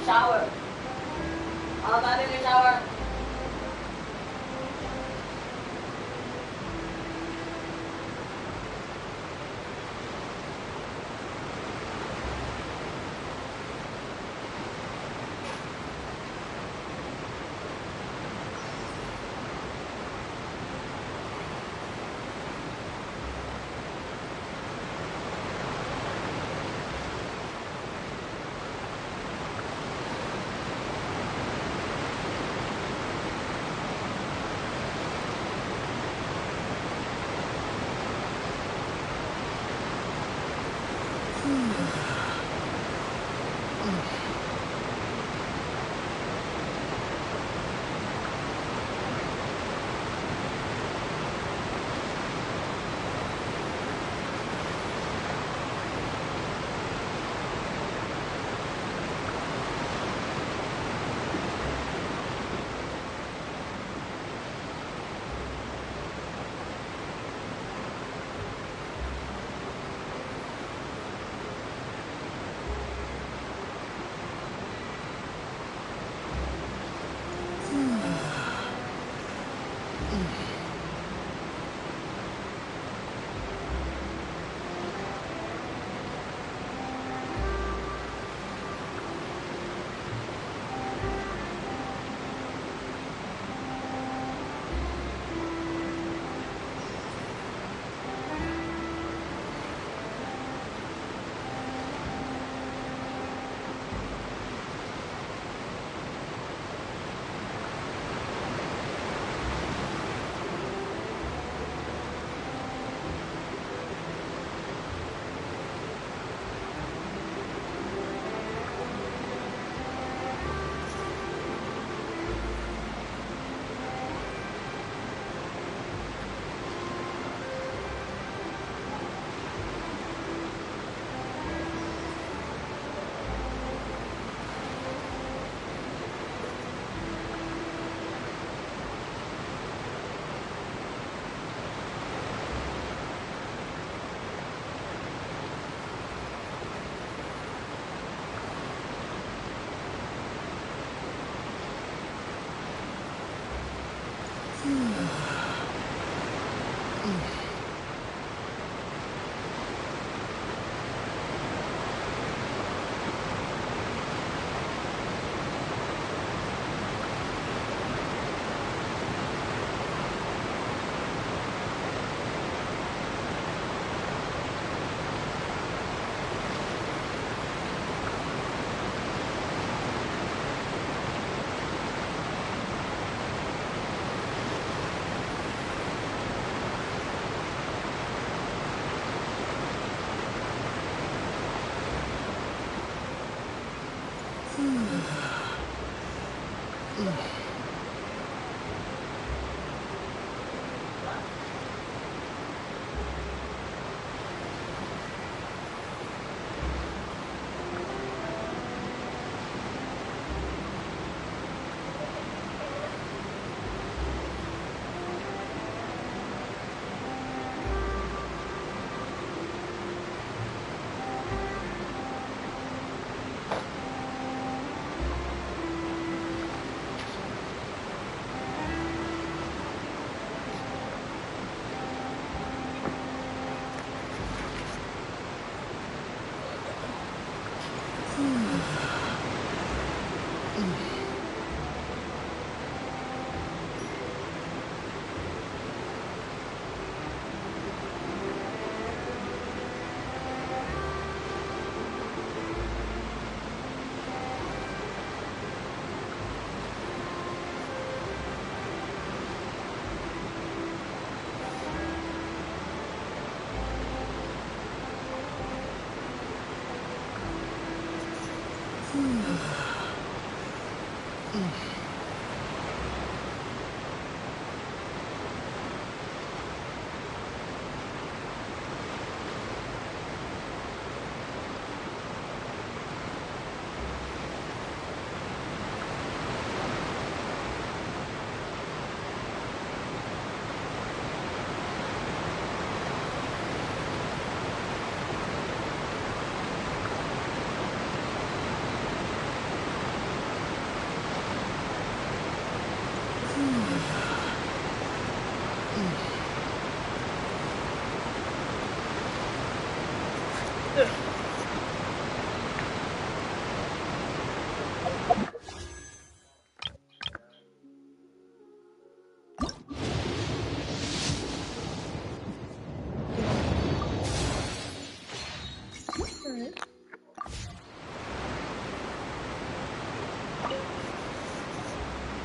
Shower. Tadi di shower.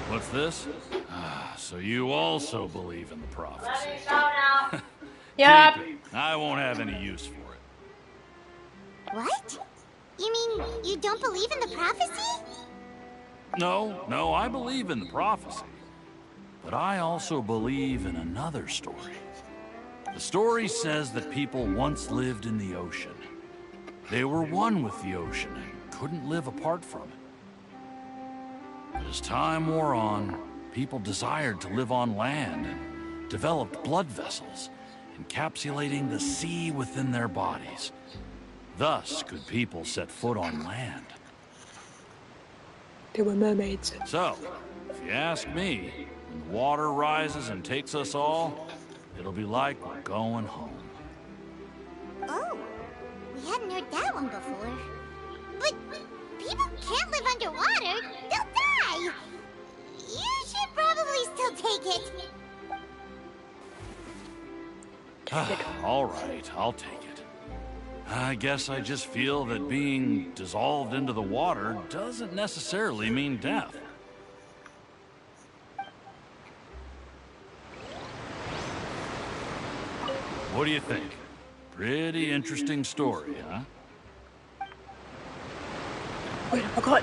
What's this? So you also believe in the prophecy. Let me shower now. Yep. Keep it. I won't have any use for it. What? You mean you don't believe in the prophecy? No, I believe in the prophecy. But I also believe in another story. The story says that people once lived in the ocean. They were one with the ocean and couldn't live apart from it. But as time wore on, people desired to live on land and developed blood vessels, encapsulating the sea within their bodies. Thus could people set foot on land. They were mermaids. So, if you ask me, when the water rises and takes us all, it'll be like we're going home. Oh, we hadn't heard that one before. But people can't live underwater. They'll die. You should probably still take it. All right, I'll take it. I guess I just feel that being dissolved into the water doesn't necessarily mean death. What do you think? Pretty interesting story, huh? Wait, I forgot.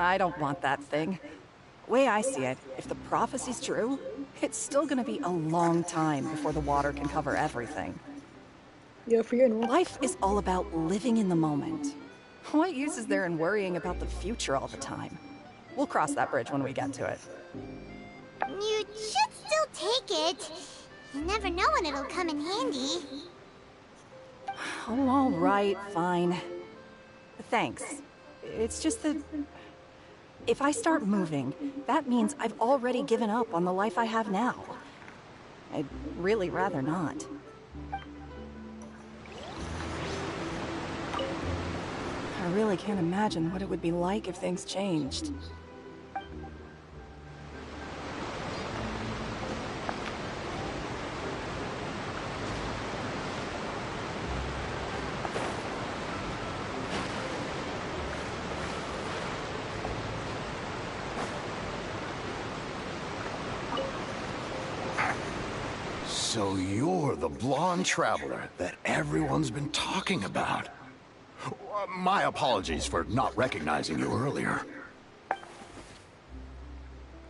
I don't want that thing. Way I see it, if the prophecy's true, it's still gonna be a long time before the water can cover everything. Yeah, for your normal. Life is all about living in the moment. What use is there in worrying about the future all the time? We'll cross that bridge when we get to it. You should still take it. You never know when it'll come in handy. Oh, all right, fine. Thanks. It's just that if I start moving, that means I've already given up on the life I have now. I'd really rather not. I really can't imagine what it would be like if things changed. So you're the blonde traveler that everyone's been talking about. My apologies for not recognizing you earlier.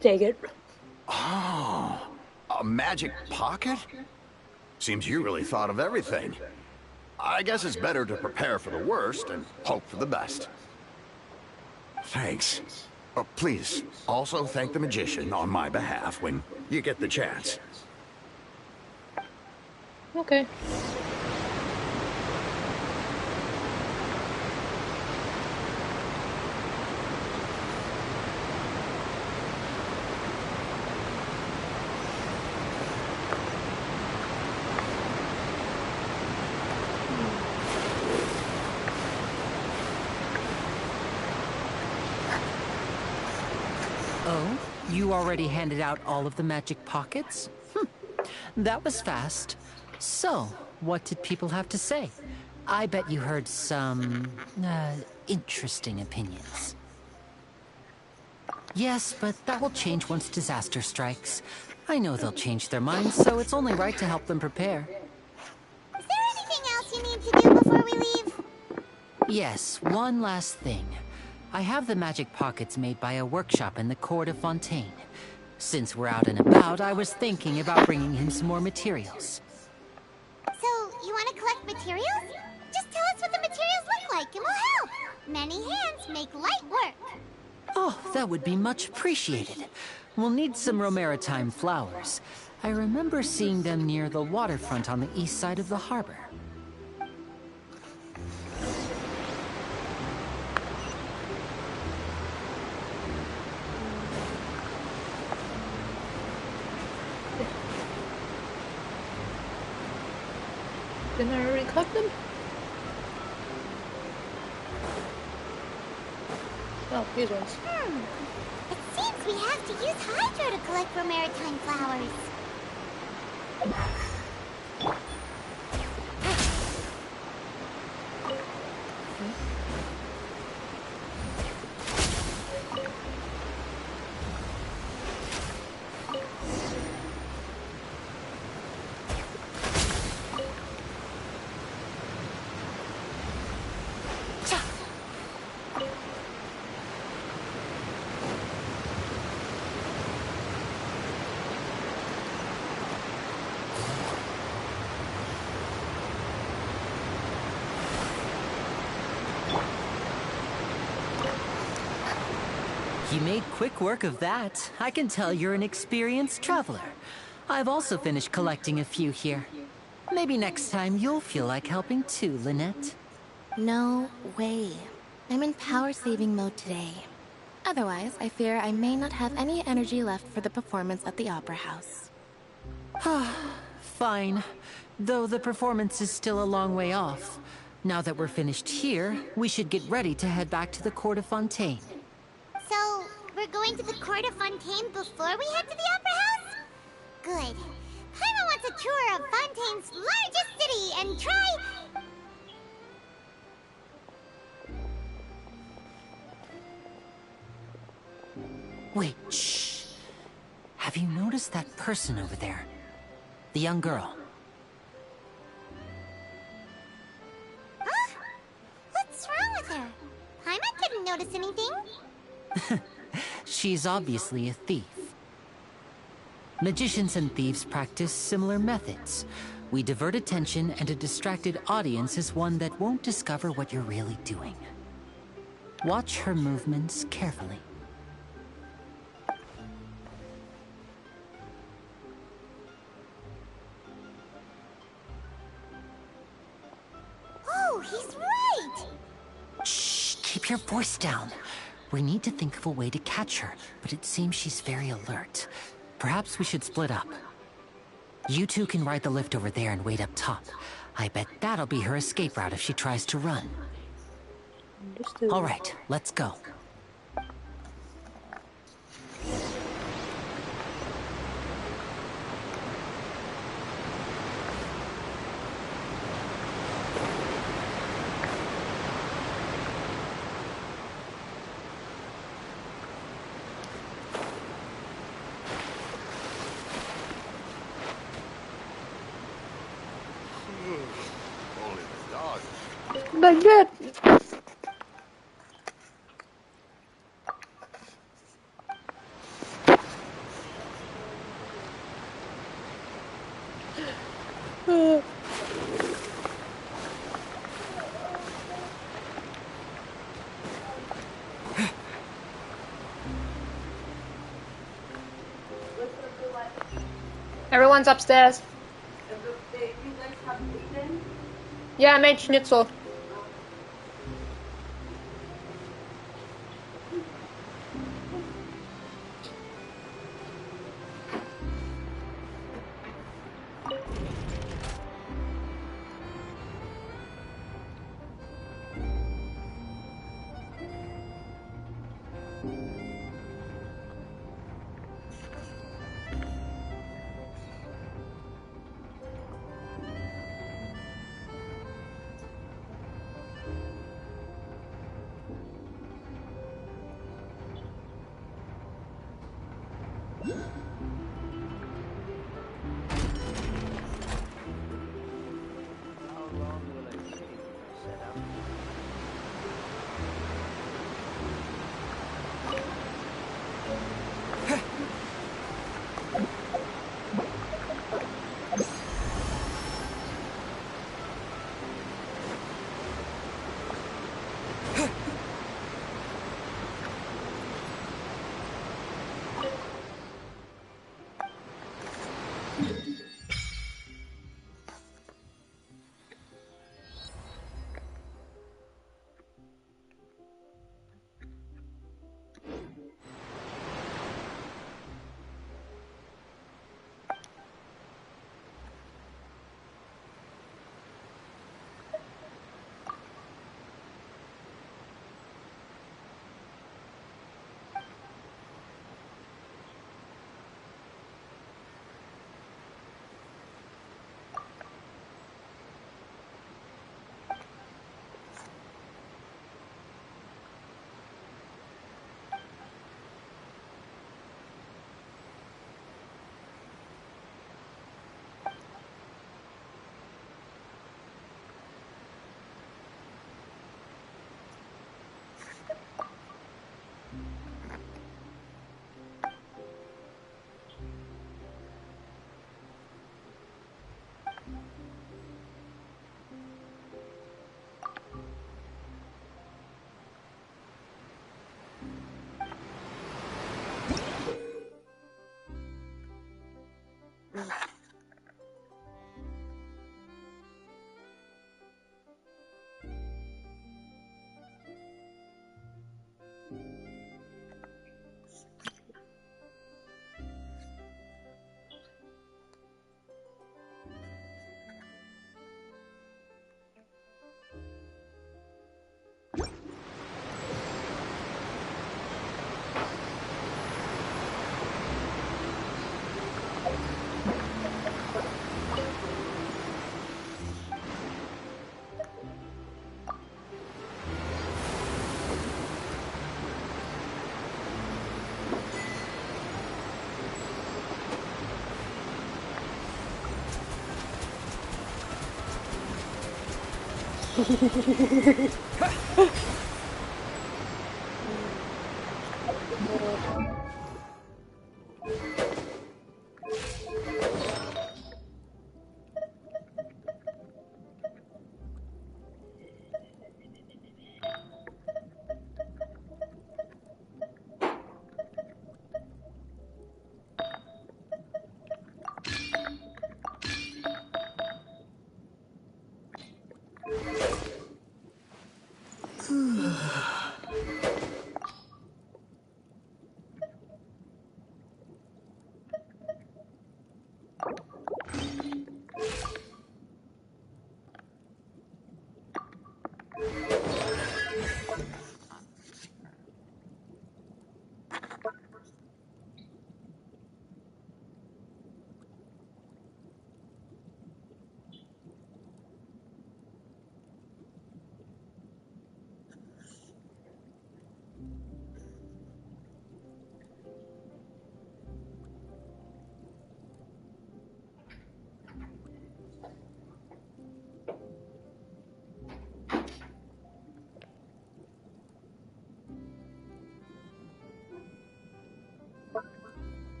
Take it. Oh, a magic pocket? Seems you really thought of everything. I guess it's better to prepare for the worst and hope for the best. Thanks. Please, also thank the magician on my behalf when you get the chance. Okay. Oh, you already handed out all of the magic pockets? That was fast. So, what did people have to say? I bet you heard some, interesting opinions. Yes, but that will change once disaster strikes. I know they'll change their minds, so it's only right to help them prepare. Is there anything else you need to do before we leave? Yes, one last thing. I have the magic pockets made by a workshop in the court of Fontaine. Since we're out and about, I was thinking about bringing him some more materials. So, you want to collect materials? Just tell us what the materials look like and we'll help. Many hands make light work. Oh, that would be much appreciated. We'll need some romaritime flowers. I remember seeing them near the waterfront on the east side of the harbor. Didn't I already collect them? Oh, these ones. It seems we have to use Hydro to collect romaritime flowers. You made quick work of that. I can tell you're an experienced traveler. I've also finished collecting a few here. Maybe next time you'll feel like helping too, Lynette. No way. I'm in power-saving mode today. Otherwise, I fear I may not have any energy left for the performance at the Opera House. Fine. Though the performance is still a long way off. Now that we're finished here, we should get ready to head back to the Court of Fontaine. So, we're going to the Court of Fontaine before we head to the Opera House? Good. Paimon wants a tour of Fontaine's largest city and try... Wait, shh. Have you noticed that person over there? The young girl. Huh? What's wrong with her? Paimon didn't notice anything. She's obviously a thief. Magicians and thieves practice similar methods. We divert attention, and a distracted audience is one that won't discover what you're really doing. Watch her movements carefully. Oh, he's right! Shh, keep your voice down. We need to think of a way to catch her, but it seems she's very alert. Perhaps we should split up. You two can ride the lift over there and wait up top. I bet that'll be her escape route if she tries to run. Understood. All right, let's go. Only the dog. Like that. Everyone's upstairs. Yeah, I made schnitzel.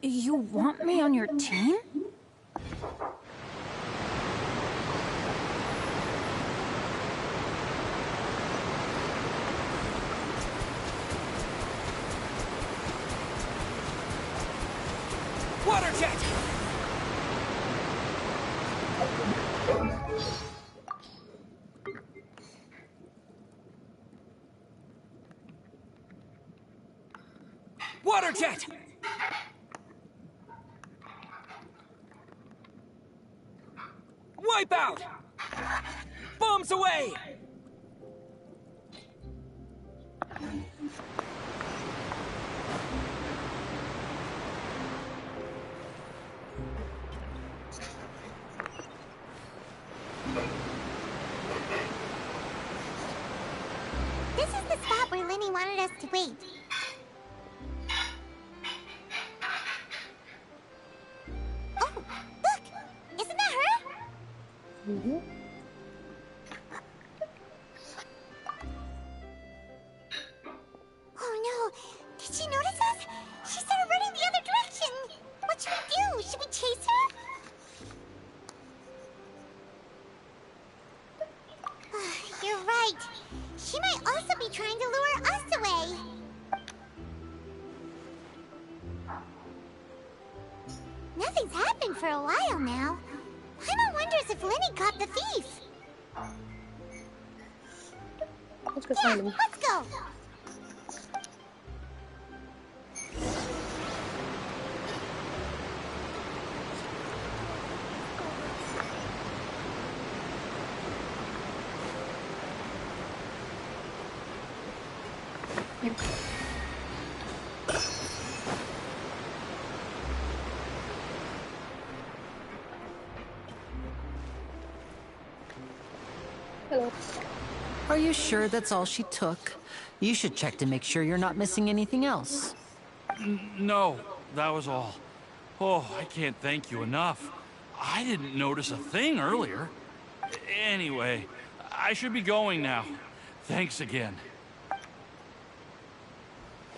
You want me on your team? Water jet! Water jet! Wipe out! Bombs away! This is the spot where Lenny wanted us to wait. Oh, look! Isn't that her? Mhm. Oh no! Did she notice us? She started running the other direction! What should we do? Should we chase her? You're right. She might also be trying to lure us away. Nothing's happened for a while now. Paimon wonders if Lenny caught the thief. Let's go Yeah, find him. let's go. Hello. Are you sure that's all she took? You should check to make sure you're not missing anything else. No, that was all. Oh, I can't thank you enough. I didn't notice a thing earlier. Anyway, I should be going now. Thanks again.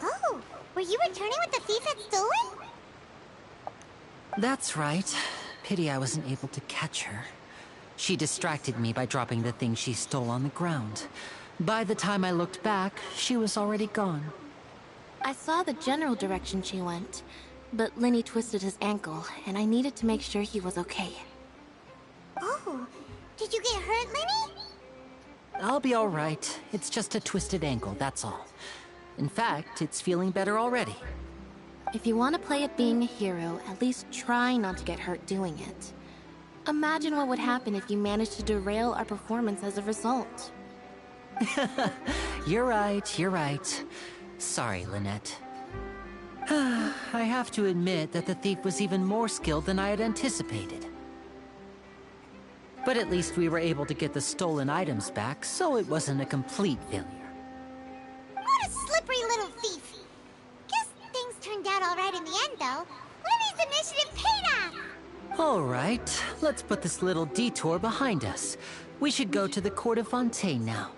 Oh, were you returning what the thief had stolen? That's right. Pity I wasn't able to catch her. She distracted me by dropping the thing she stole on the ground. By the time I looked back, she was already gone. I saw the general direction she went, but Lenny twisted his ankle, and I needed to make sure he was okay. Oh, did you get hurt, Lenny? I'll be all right. It's just a twisted ankle, that's all. In fact, it's feeling better already. If you want to play at being a hero, at least try not to get hurt doing it. Imagine what would happen if you managed to derail our performance as a result. You're right. Sorry, Lynette. I have to admit that the thief was even more skilled than I had anticipated. But at least we were able to get the stolen items back, so it wasn't a complete failure. What a slippery little thief. Guess things turned out all right in the end, though. Lenny's initiative paid off. All right, let's put this little detour behind us. We should go to the Court of Fontaine now.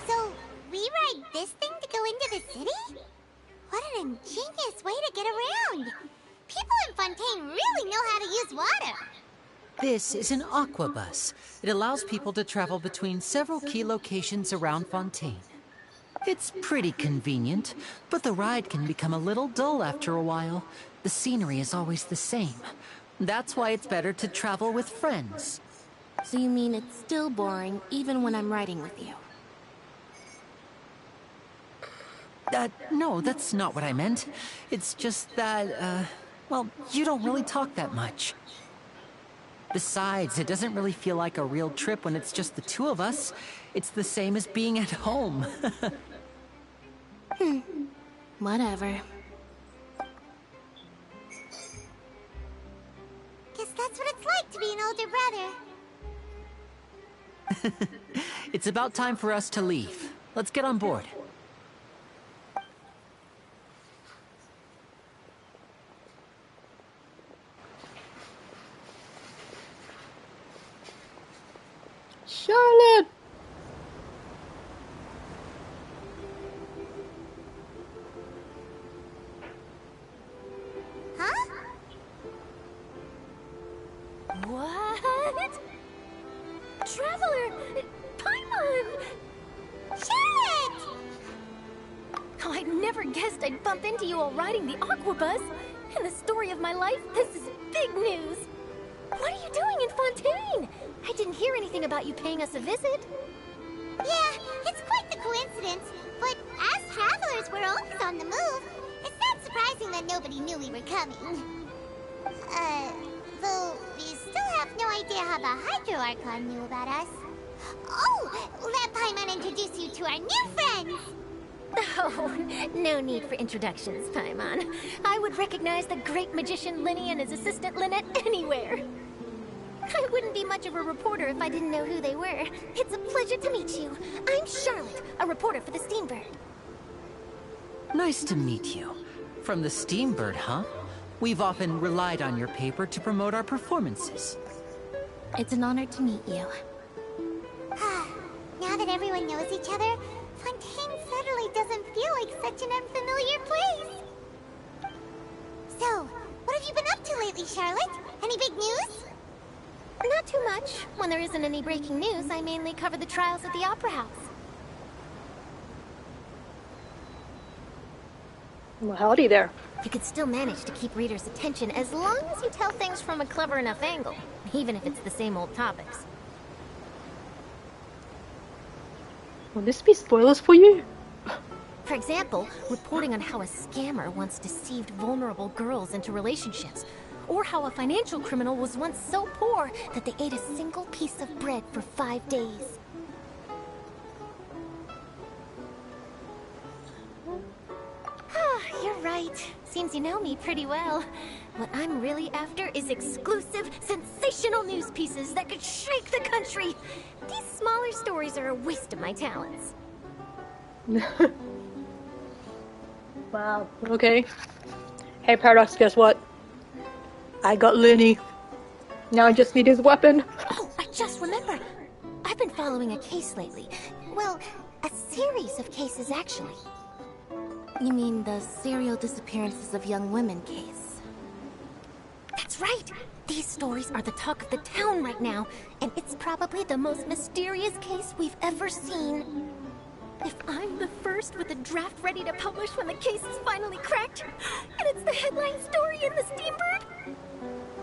So, we ride this thing to go into the city? What an ingenious way to get around. People in Fontaine really know how use water. This is an aqua bus. It allows people to travel between several key locations around Fontaine. It's pretty convenient, but the ride can become a little dull after a while. The scenery is always the same. That's why it's better to travel with friends. So you mean it's still boring even when I'm riding with you? No, that's not what I meant. It's just that, well, you don't really talk that much. Besides, it doesn't really feel like a real trip when it's just the two of us. It's the same as being at home. Whatever. Guess that's what it's like to be an older brother. It's about time for us to leave. Let's get on board. Charlotte! Huh? What? Traveler! Paimon! Charlotte! Oh, I never guessed I'd bump into you while riding the aqua bus. In the story of my life, this is big news. What are you doing in Fontaine? I didn't hear anything about you paying us a visit. Yeah, it's quite the coincidence. But as travelers, we're always on the move. It's not surprising that nobody knew we were coming. Though we still have no idea how the Hydro Archon knew about us. Oh, let Paimon introduce you to our new friends. Oh, no need for introductions, Paimon. I would recognize the great magician Linny and his assistant Lynette anywhere. I wouldn't be much of a reporter if I didn't know who they were. It's a pleasure to meet you. I'm Charlotte, a reporter for the Steambird. Nice to meet you. From the Steambird, huh? We've often relied on your paper to promote our performances. It's an honor to meet you. Now that everyone knows each other, Fontaine suddenly doesn't feel like such an unfamiliar place. So, what have you been up to lately, Charlotte? Any big news? Not too much. When there isn't any breaking news, I mainly cover the trials at the Opera House. Well, howdy there. You could still manage to keep readers' attention as long as you tell things from a clever enough angle, even if it's the same old topics. Will this be spoilers for you? For example, reporting on how a scammer once deceived vulnerable girls into relationships, or how a financial criminal was once so poor that they ate a single piece of bread for 5 days. You're right. Seems you know me pretty well. What I'm really after is exclusive, sensational news pieces that could shake the country. These smaller stories are a waste of my talents. Wow, okay. Hey Paradox, guess what? I got Linny. Now I just need his weapon. Oh, I just remembered. I've been following a case lately. Well, a series of cases, actually. You mean the serial disappearances of young women case? That's right! These stories are the talk of the town right now, and it's probably the most mysterious case we've ever seen. If I'm the first with a draft ready to publish when the case is finally cracked, and it's the headline story in the Steambird,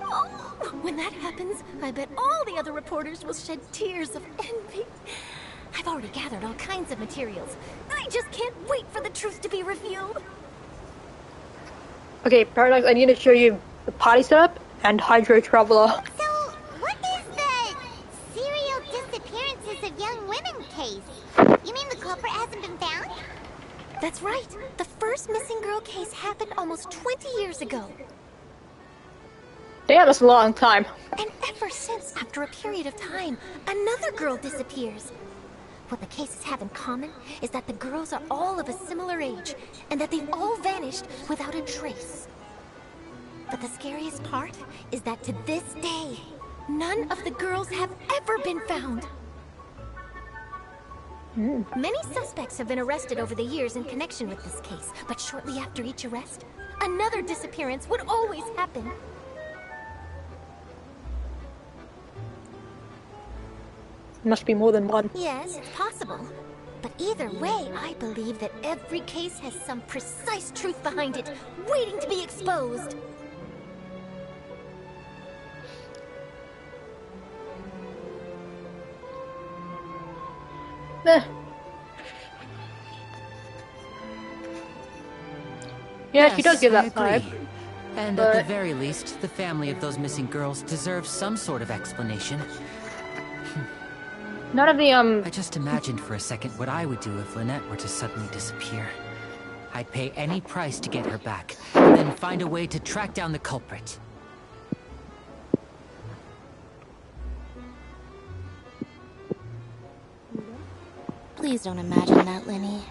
oh, when that happens, I bet all the other reporters will shed tears of envy. I've already gathered all kinds of materials. I just can't wait for the truth to be revealed. Okay, Paradox, I need to show you the party setup and Hydro Traveler. So, what is the serial disappearances of young women case? You mean the culprit hasn't been found? That's right. The first missing girl case happened almost 20 years ago. Damn, that's a long time. And ever since, after a period of time, another girl disappears. What the cases have in common is that the girls are all of a similar age, and that they've all vanished without a trace. But the scariest part is that to this day, none of the girls have ever been found. Many suspects have been arrested over the years in connection with this case, but shortly after each arrest, another disappearance would always happen. Must be more than one. Yes, it's possible. But either way, I believe that every case has some precise truth behind it, waiting to be exposed. Yeah, she does give that I vibe. agree. And at the very least, the family of those missing girls deserves some sort of explanation. None of the I just imagined for a second what I would do if Lynette were to suddenly disappear. I'd pay any price to get her back, and then find a way to track down the culprit. Please don't imagine that, Lenny.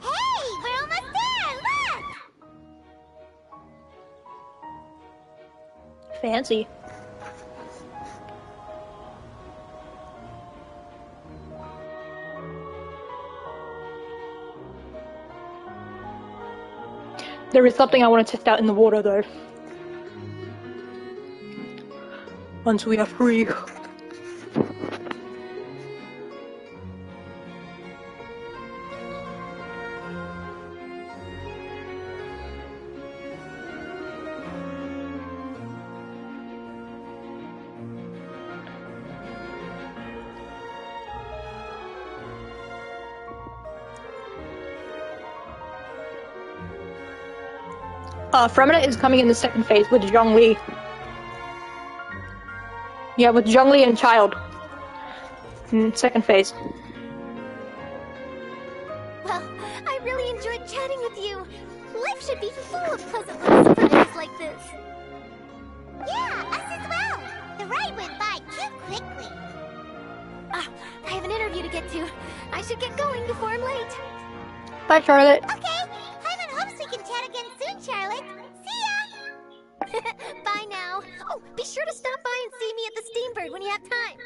Hey, we're almost there! Look! fancy. There is something I want to test out in the water, though. Once we are free. Fremina is coming in the second phase with Zhongli. Yeah, with Zhongli and Child. Second phase. Well, I really enjoyed chatting with you. Life should be full of pleasant little surprises like this. Yeah, us as well. The ride went by too quickly. I have an interview to get to. I should get going before I'm late. Bye, Charlotte. Okay, Hyman hopes we can chat again soon, Charlotte. See ya! Bye now. Oh, be sure to stop by and see me at the Steambird when you have time.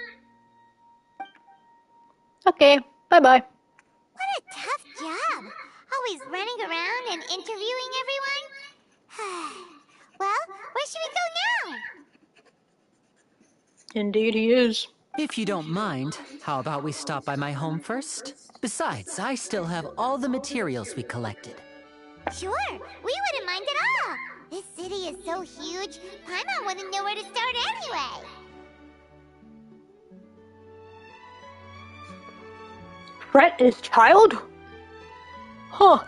Okay, bye-bye. What a tough job. Always running around and interviewing everyone. Well, where should we go now? Indeed he is. If you don't mind, how about we stop by my home first? Besides, I still have all the materials we collected. Sure, we wouldn't mind at all. This city is so huge, Paimon wouldn't know where to start anyway. Fret is Child? Huh.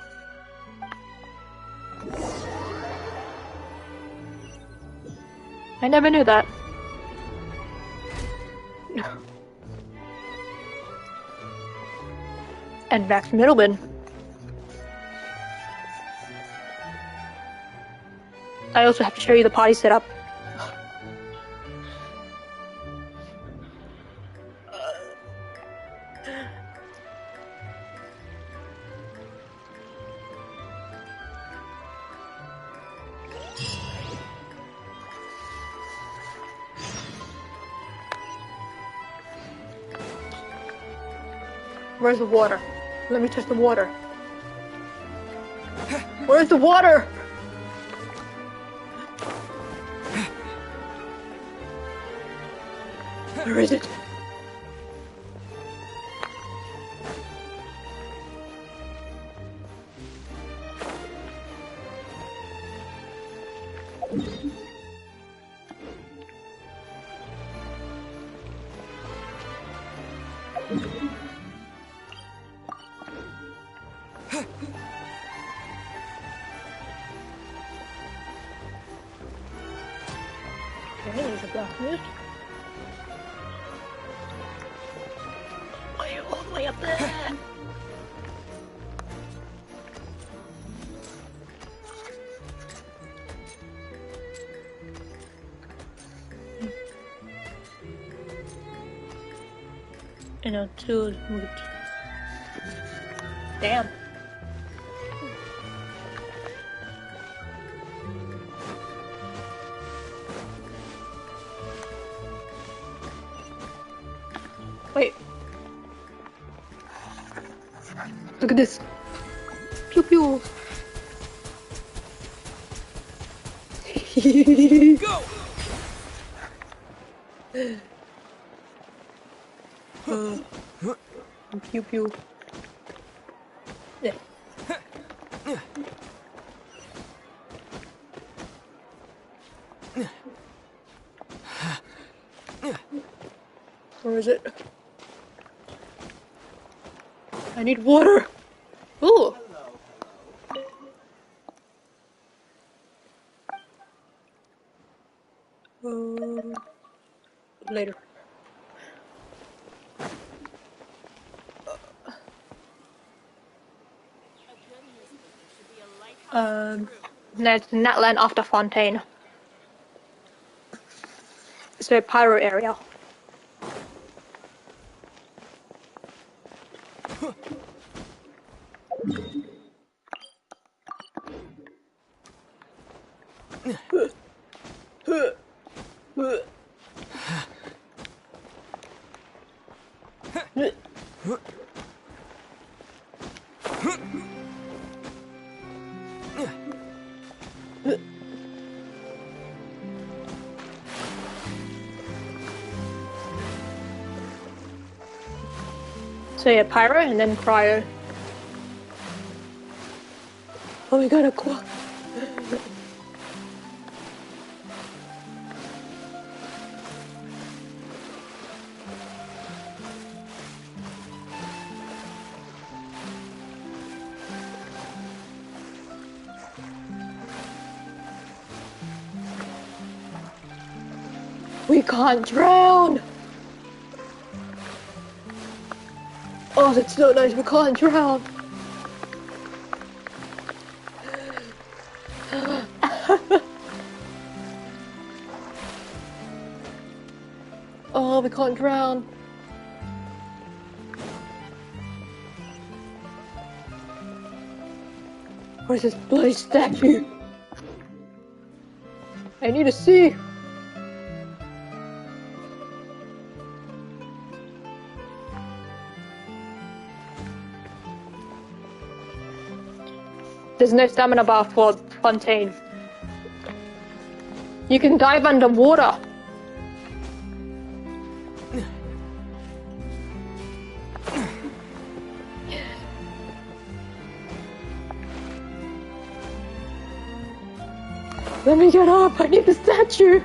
I never knew that. And Max Middleman. I also have to show you the party setup. Where's the water? Let me touch the water. Where's the water? Where is it? Okay, there's a blacksmith. Way all the way up there. And now two moved. Damn. Wait. Look at this. Pew pew. Go! Pew pew. Yeah. Where is it? I need water. Ooh. Later. That's Netland after Fontaine. It's the pyro area. So yeah, pyro and then cryo. Oh, we got a quad. We can't drown! Oh, that's so nice, we can't drown! Oh, we can't drown. Where's this bloody statue? I need to see. There's no stamina bar for Fontaine. You can dive underwater. Let me get up, I need the statue.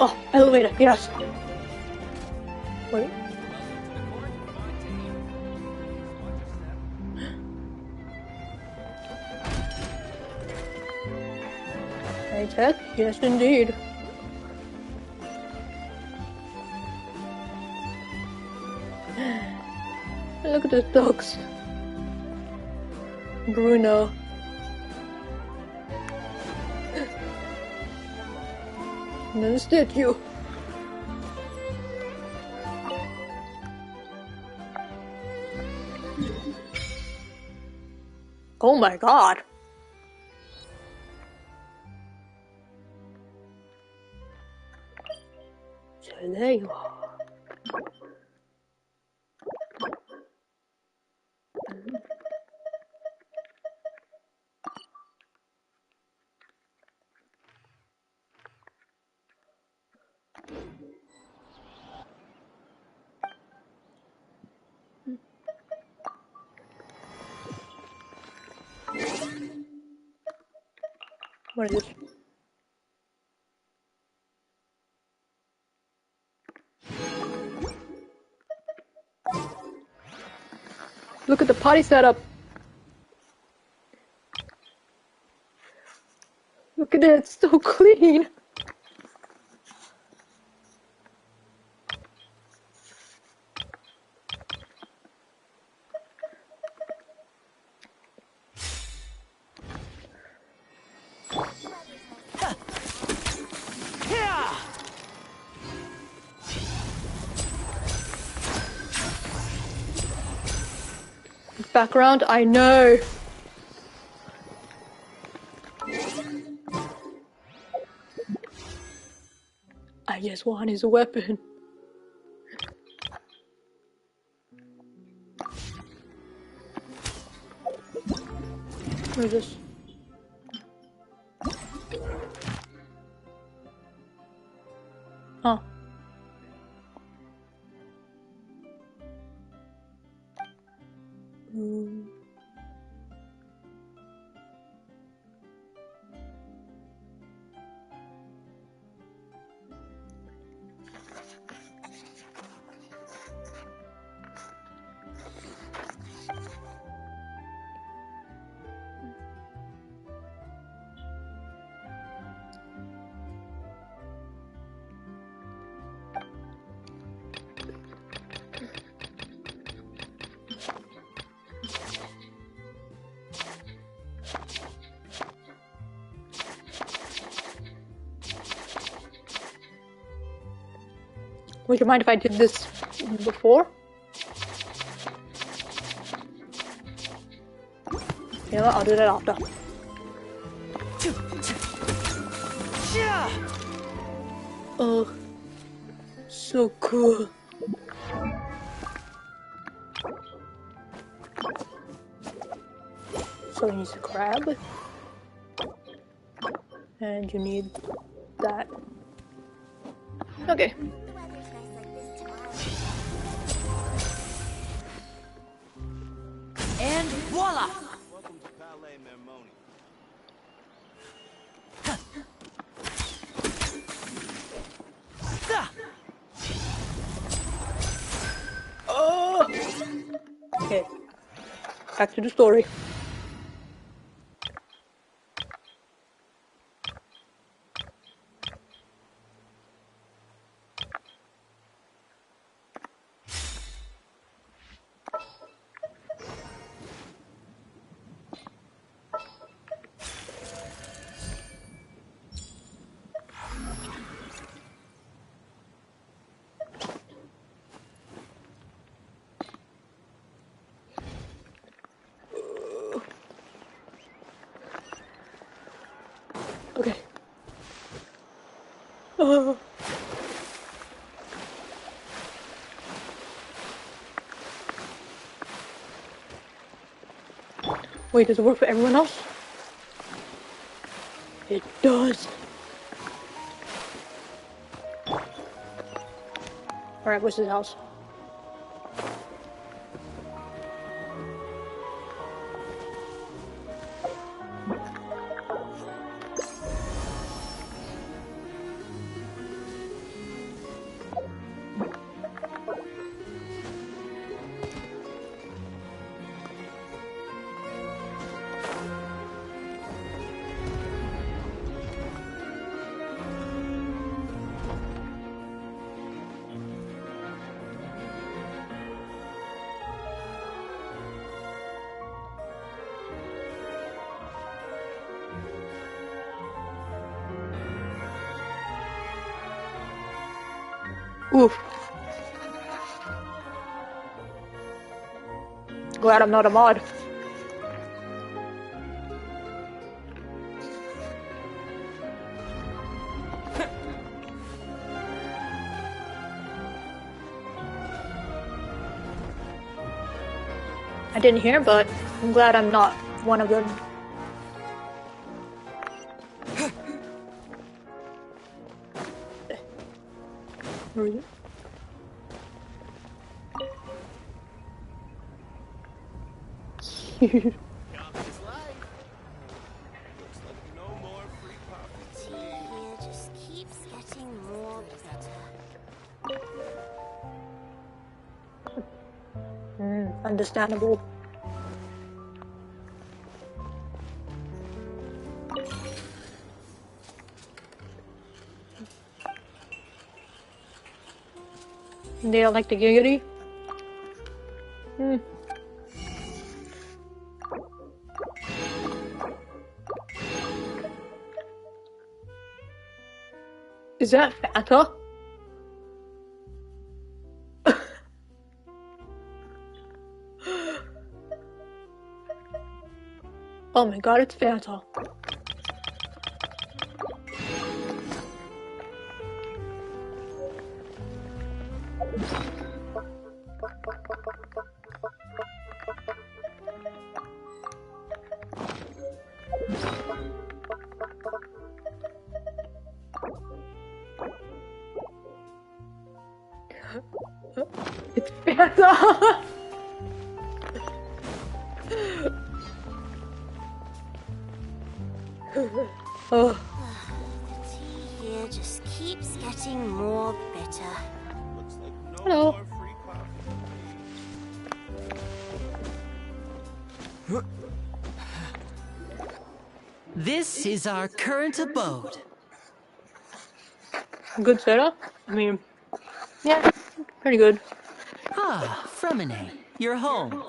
Oh, elevator, yes. Wait. Hey Ted, yes indeed. Look at the dogs. Bruno. And then the statue. Oh my god. So there you are. What is this? Look at the party setup. Look at it, it's so clean. Background, I know. I just want his weapon. What is this? Huh. Would you mind if I did this before? You know what? I'll do that after. Oh, so cool. So you need the crab. And you need that. Okay. And voila! Welcome to Palais Mermoni. Oh! Okay. Back to the story. Okay. Oh. Wait, does it work for everyone else? It does. Alright, what's his house? Oof. Glad I'm not a mod. I didn't hear, but I'm glad I'm not one of them. Where is it? Campus life. Looks like no more free pockets. It just keeps getting more better. Understandable. They don't like the giggity? Is that Fanta? Oh my god, it's Fanta. That's all. Oh. The tea here just keeps getting more bitter. Looks like no Hello. more free coffee. This is our current abode. Good setup. I mean, yeah, pretty good. Ah, Fremine, you're home.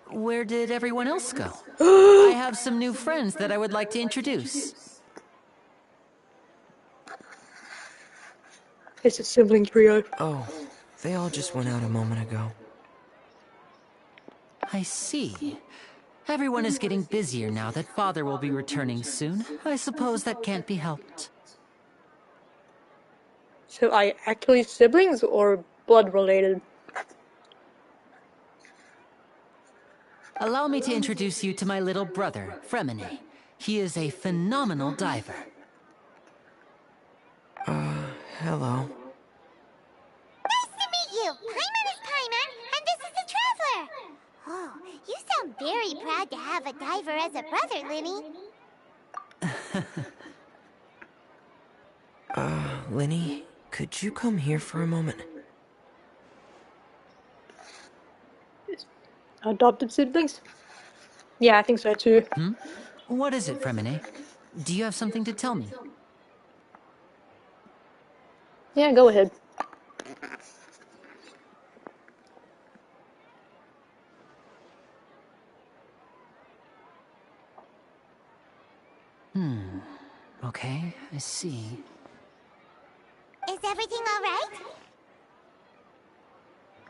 Where did everyone else go? I have some new friends that I would like to introduce. It's a sibling trio. Oh, they all just went out a moment ago. I see. Everyone is getting busier now that Father will be returning soon. I suppose that can't be helped. So are you actually siblings or blood related? Allow me to introduce you to my little brother, Fremine. He is a phenomenal diver. Hello. Nice to meet you! Paimon is Paimon, and this is the Traveler! Oh, you sound very proud to have a diver as a brother, Linny. Linny, could you come here for a moment? Adopted siblings? Yeah, I think so too. What is it, Fremine? Do you have something to tell me? Yeah, go ahead. Okay, I see. Is everything alright?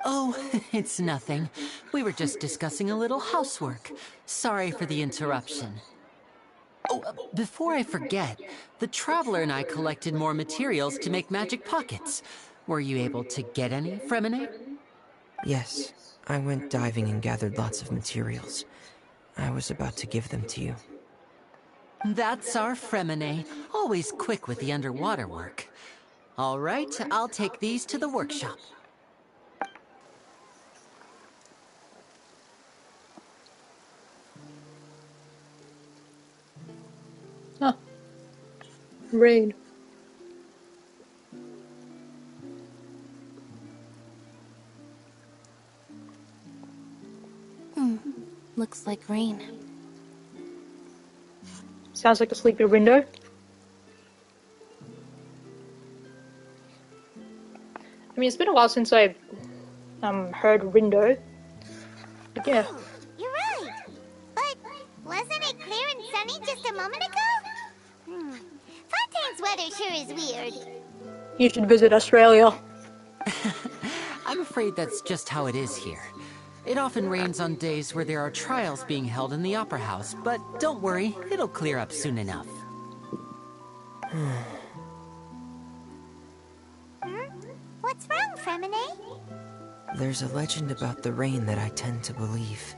Oh, it's nothing. We were just discussing a little housework. Sorry for the interruption. Oh, before I forget, the Traveler and I collected more materials to make magic pockets. Were you able to get any, Fremine? Yes, I went diving and gathered lots of materials. I was about to give them to you. That's our Fremine, always quick with the underwater work. All right, I'll take these to the workshop. Huh. Rain. Looks like rain. Sounds like a sleepy window. I mean, it's been a while since I've heard window. But yeah. Oh, you're right. But wasn't it clear and sunny just a moment ago? Fontaine's weather sure is weird. You should visit Australia. I'm afraid that's just how it is here. It often rains on days where there are trials being held in the Opera House, but don't worry, it'll clear up soon enough. What's wrong, Fremine? There's a legend about the rain that I tend to believe.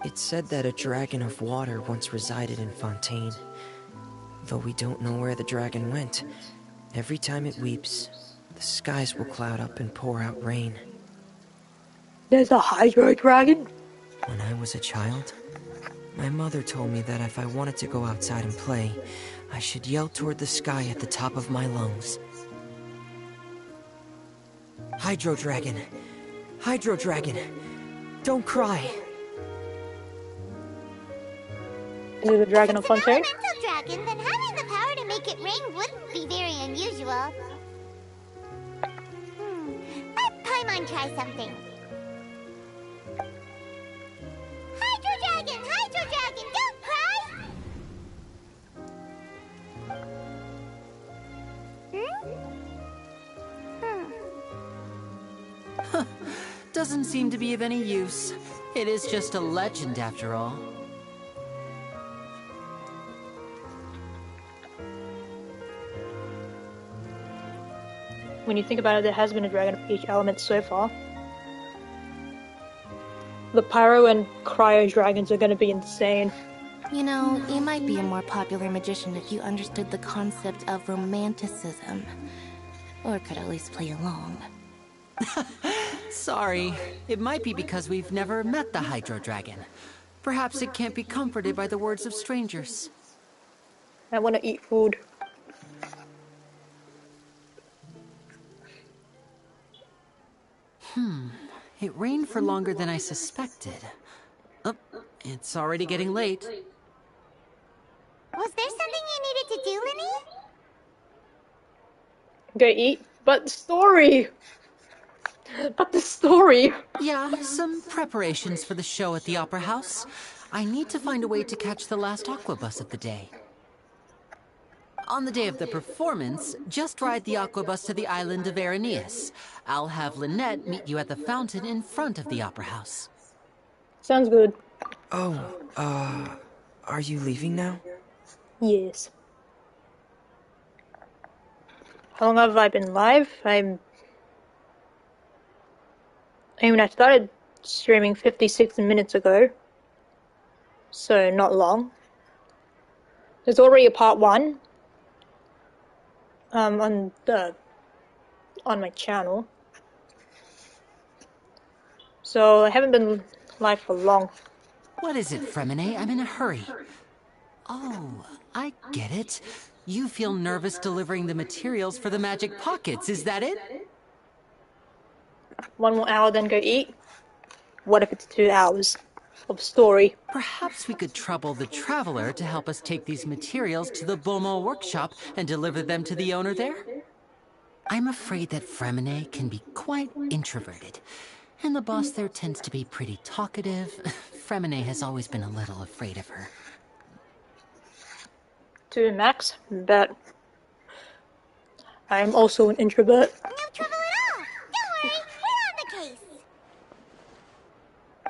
It's said that a dragon of water once resided in Fontaine. Though we don't know where the dragon went, every time it weeps, the skies will cloud up and pour out rain. There's a hydro dragon? When I was a child, my mother told me that if I wanted to go outside and play, I should yell toward the sky at the top of my lungs. Hydro dragon! Hydro dragon! Don't cry! Is it the dragon of If it's an Fontaine? elemental dragon, then having the power to make it rain wouldn't be very unusual. Let Paimon try something. Hydro dragon! Hydro dragon! Don't cry! Doesn't seem to be of any use. It is just a legend after all. When you think about it, there has been a dragon of each element so far. The pyro and cryo dragons are gonna be insane. You know, you might be a more popular magician if you understood the concept of romanticism. Or could at least play along. Sorry. It might be because we've never met the Hydro Dragon. Perhaps it can't be comforted by the words of strangers. I want to eat food. It rained for longer than I suspected. Oh, it's already getting late. Was there something you needed to do, Linny? Go eat? But the story! But the story! Yeah, some preparations for the show at the Opera House. I need to find a way to catch the last Aqua Bus of the day. On the day of the performance, just ride the Aqua Bus to the island of Araneus. I'll have Lynette meet you at the fountain in front of the Opera House. Sounds good. Oh, are you leaving now? Yes. How long have I been live? I mean, I started streaming 56 minutes ago. So, not long. There's already a part 1. On my channel. So, I haven't been live for long. What is it, Fremine? I'm in a hurry. Oh, I get it. You feel nervous delivering the materials for the magic pockets, is that it? 1 more hour, then go eat? What if it's 2 hours of story? Perhaps we could trouble the Traveler to help us take these materials to the Beaumont workshop and deliver them to the owner there? I'm afraid that Fremine can be quite introverted, and the boss there tends to be pretty talkative. Fremine has always been a little afraid of her. 2 max, but I'm also an introvert. No trouble at all. Don't worry, we're on the case.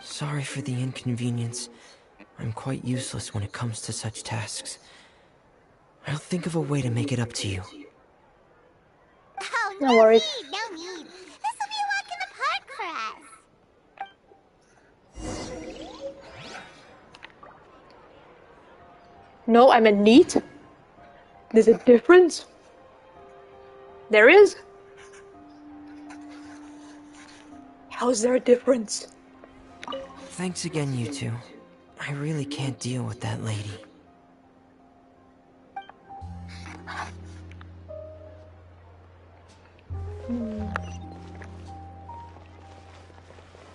Sorry for the inconvenience. I'm quite useless when it comes to such tasks. I'll think of a way to make it up to you. Oh, No worries. No need. This will be a walk in the park for us. No, I'm a neat. There's a difference. There is. How is there a difference? Thanks again, you two. I really can't deal with that lady.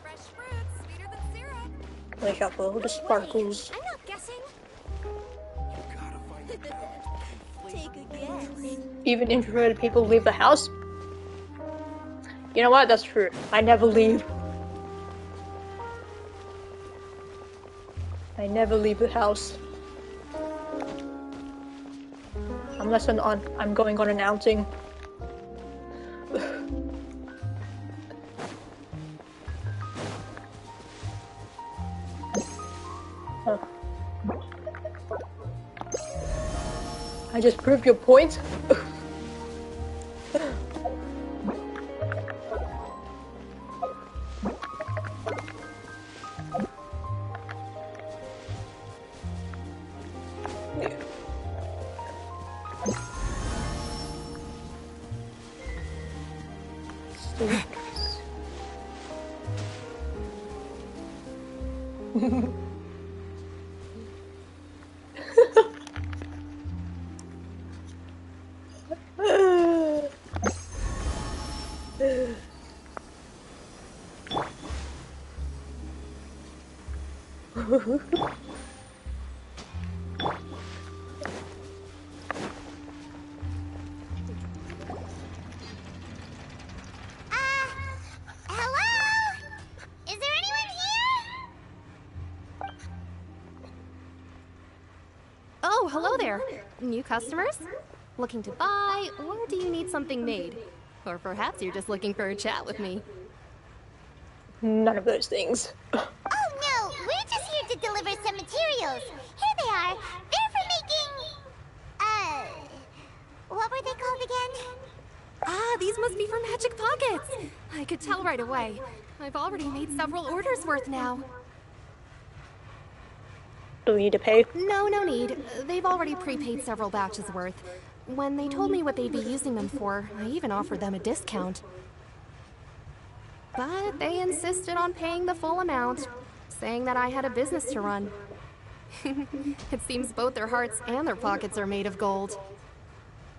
Fresh fruits, sweeter than syrup. Wake up all the sparkles. I'm not guessing. Take a guess. Even introverted people leave the house? You know what? That's true. I never leave. I never leave the house. Unless I'm going on an outing. Huh. I just proved your point. Hello? Is there anyone here? Oh, hello there. New customers? Looking to buy, or do you need something made? Or perhaps you're just looking for a chat with me. None of those things. Oh no, we're just here to deliver some materials. Here they are. They're for making... what were they called again? Ah, these must be for magic pockets. I could tell right away. I've already made several orders worth now. Do we need to pay? No need. They've already prepaid several batches worth. When they told me what they'd be using them for, I even offered them a discount. but they insisted on paying the full amount, saying that I had a business to run. It seems both their hearts and their pockets are made of gold.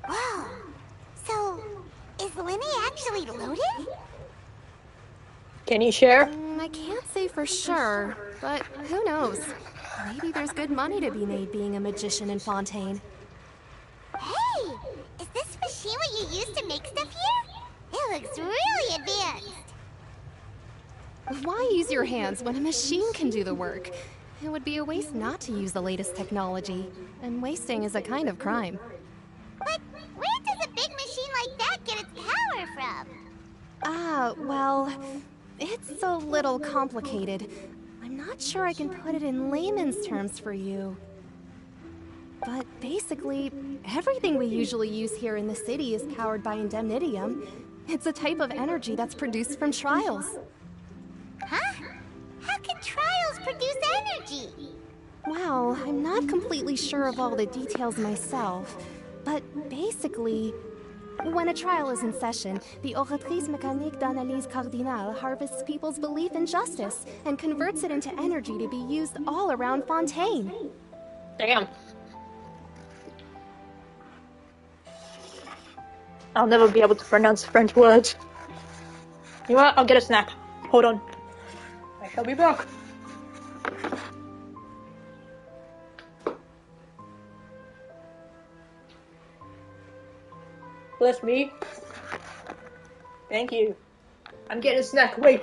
Whoa. So, is Lenny actually loaded? Can you share? I can't say for sure, but who knows? Maybe there's good money to be made being a magician in Fontaine. Hey! Is this machine what you use to make stuff here? It looks really advanced. Why use your hands when a machine can do the work? It would be a waste not to use the latest technology, and wasting is a kind of crime. But where does a big machine like that get its power from? Well, it's a little complicated. I'm not sure I can put it in layman's terms for you. But basically, everything we usually use here in the city is powered by indemnitium. It's a type of energy that's produced from trials. Huh? How can trials produce energy? Well, I'm not completely sure of all the details myself, but basically, when a trial is in session, the Oratrice Mécanique d'Analyse Cardinale harvests people's belief in justice and converts it into energy to be used all around Fontaine. Damn. I'll never be able to pronounce French words. You know what? I'll get a snack. Hold on. I shall be back. Bless me. Thank you. I'm getting a snack. Wait.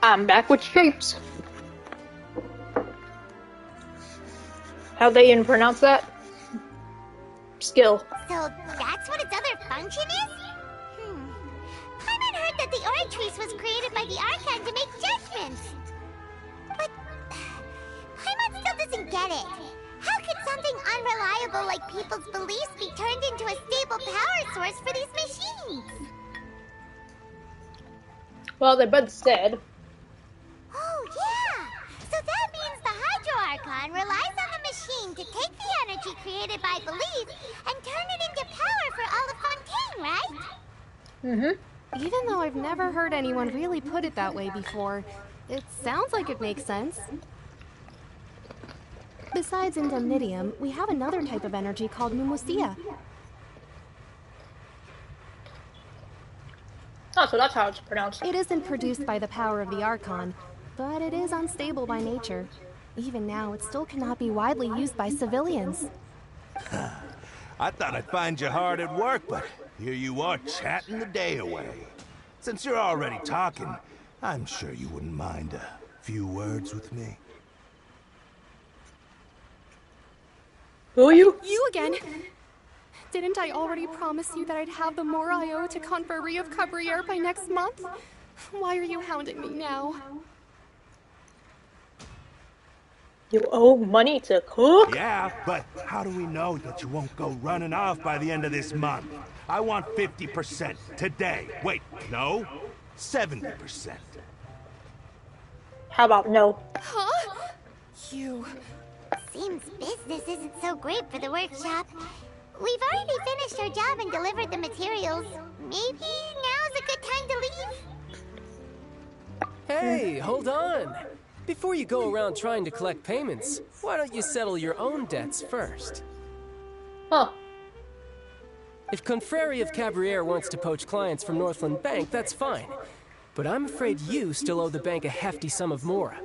I'm back with shapes. How they even pronounce that? Skill. So that's what its other function is? Paimon heard that the Aura Trace was created by the Archon to make judgments. But Paimon still doesn't get it. How could something unreliable like people's beliefs be turned into a stable power source for these machines? Well, they both said. Oh, yeah! So that means the Hydro Archon relies on the machine to take the energy created by belief and turn it into power for all of Fontaine, right? Mm-hmm. Even though I've never heard anyone really put it that way before, it sounds like it makes sense. Besides indemnitium, we have another type of energy called pneumosia. Oh, so that's how it's pronounced. It isn't produced by the power of the Archon, but it is unstable by nature. Even now, it still cannot be widely used by civilians. I thought I'd find you hard at work, but here you are chatting the day away. Since you're already talking, I'm sure you wouldn't mind a few words with me. Who are you? You again! Didn't I already promise you that I'd have the more I owe to Conferee of Cabriere by next month? Why are you hounding me now? You owe money to cook? Yeah, but how do we know that you won't go running off by the end of this month? I want 50% today. Wait, no, 70%. How about no? Huh? You... Seems business isn't so great for the workshop. We've already finished our job and delivered the materials. Maybe now's a good time to leave? Hey, hold on. Before you go around trying to collect payments, why don't you settle your own debts first? Huh. If Confrérie of Cabriere wants to poach clients from Northland Bank, that's fine. But I'm afraid you still owe the bank a hefty sum of mora.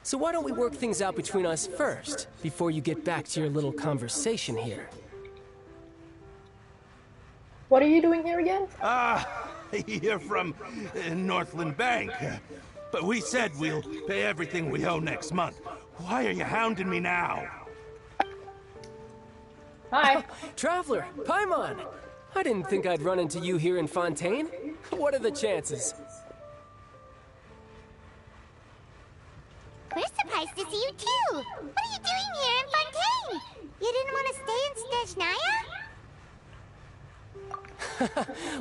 So why don't we work things out between us first, before you get back to your little conversation here? What are you doing here again? You're from Northland Bank. But we said we'll pay everything we owe next month. Why are you hounding me now? Hi. Traveler, Paimon! I didn't think I'd run into you here in Fontaine. What are the chances? We're surprised to see you too! What are you doing here in Fontaine? You didn't want to stay in Snezhnaya?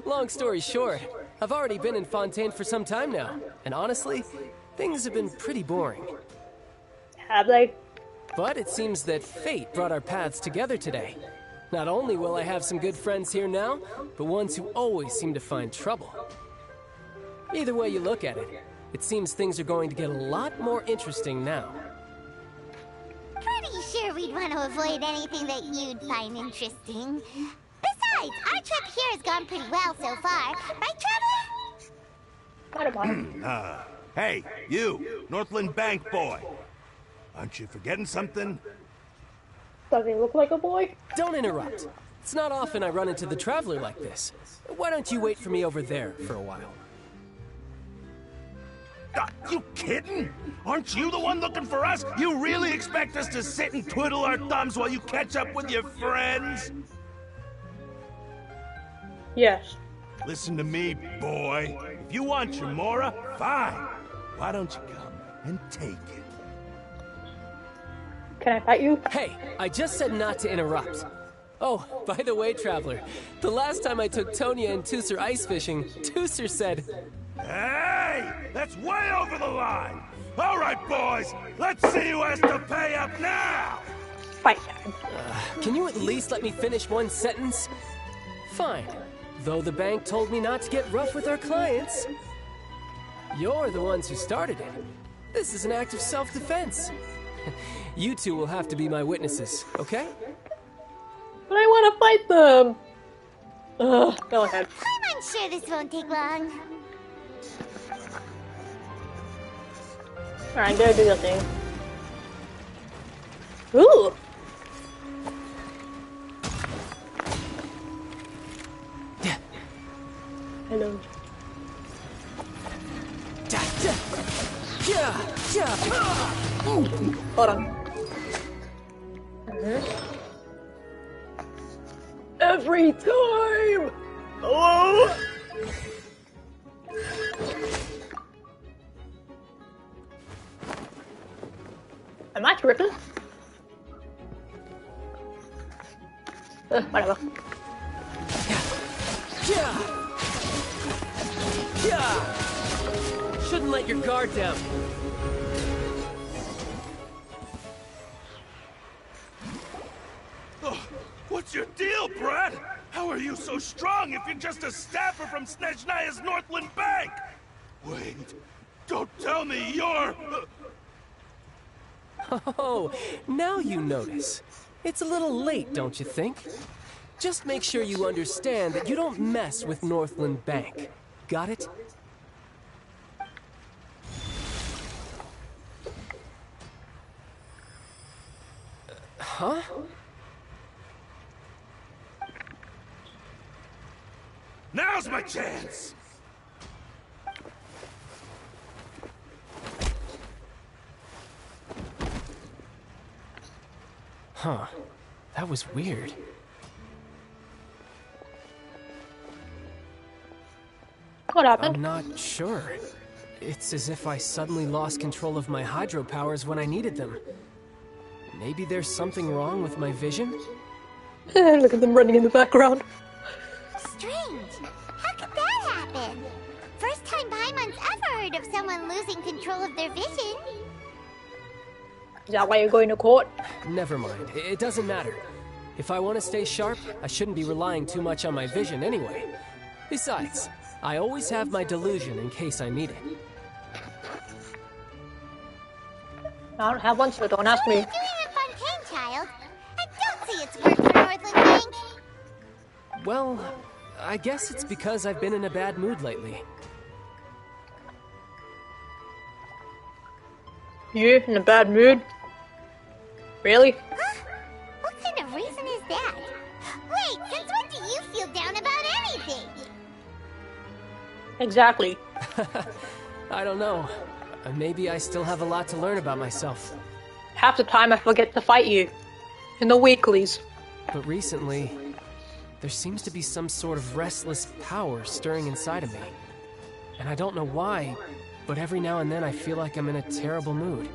Long story short, I've already been in Fontaine for some time now, and honestly, things have been pretty boring. Have they? But it seems that fate brought our paths together today. Not only will I have some good friends here now, but ones who always seem to find trouble. Either way you look at it, it seems things are going to get a lot more interesting now. Pretty sure we'd want to avoid anything that you'd find interesting. Besides, our trip here has gone pretty well so far. Right, Traveler? Hey, you, Northland Bank boy. Aren't you forgetting something? Does he look like a boy? Don't interrupt. It's not often I run into the Traveler like this. Why don't you wait for me over there for a while? You kidding? Aren't you the one looking for us? You really expect us to sit and twiddle our thumbs while you catch up with your friends? Yes. Listen to me, boy. If you want your mora, fine. Why don't you come and take it? Can I fight you? Hey, I just said not to interrupt. Oh, by the way, Traveler, the last time I took Tonya and Tusser ice fishing, Tusser said... Hey! That's way over the line! All right, boys, let's see who has to pay up now! Fight time. Can you at least let me finish one sentence? Fine. Though the bank told me not to get rough with our clients. You're the ones who started it. This is an act of self-defense. You two will have to be my witnesses, okay? But I want to fight them! Go ahead. I'm unsure this won't take long. Alright, go do your thing. Ooh! Hello. Hold on. Every time! Hello? Am I tripping? Whatever. Shouldn't let your guard down. Oh, what's your deal, Brad? How are you so strong if you're just a staffer from Snezhnaya's Northland Bank? Wait, don't tell me you're... Oh, now you notice. It's a little late, don't you think? Just make sure you understand that you don't mess with Northland Bank. Got it? Huh? Now's my chance! Huh. That was weird. What happened? I'm not sure. It's as if I suddenly lost control of my hydro powers when I needed them. Maybe there's something wrong with my vision? Look at them running in the background. Strange. How could that happen? First time Paimon's ever heard of someone losing control of their vision. Is that why you're going to court? Never mind. It doesn't matter. If I want to stay sharp, I shouldn't be relying too much on my vision anyway. Besides, I always have my delusion in case I need it. I don't have one, so don't ask me. Doing a Fontaine, child. I don't see it's work for Northland Bank. Well, I guess it's because I've been in a bad mood lately. You in a bad mood? Really? Huh? What kind of reason is that? Wait, since when do you feel down about anything? Exactly. I don't know. Maybe I still have a lot to learn about myself. Half the time I forget to fight you. In the weeklies. But recently, there seems to be some sort of restless power stirring inside of me. And I don't know why, but every now and then I feel like I'm in a terrible mood.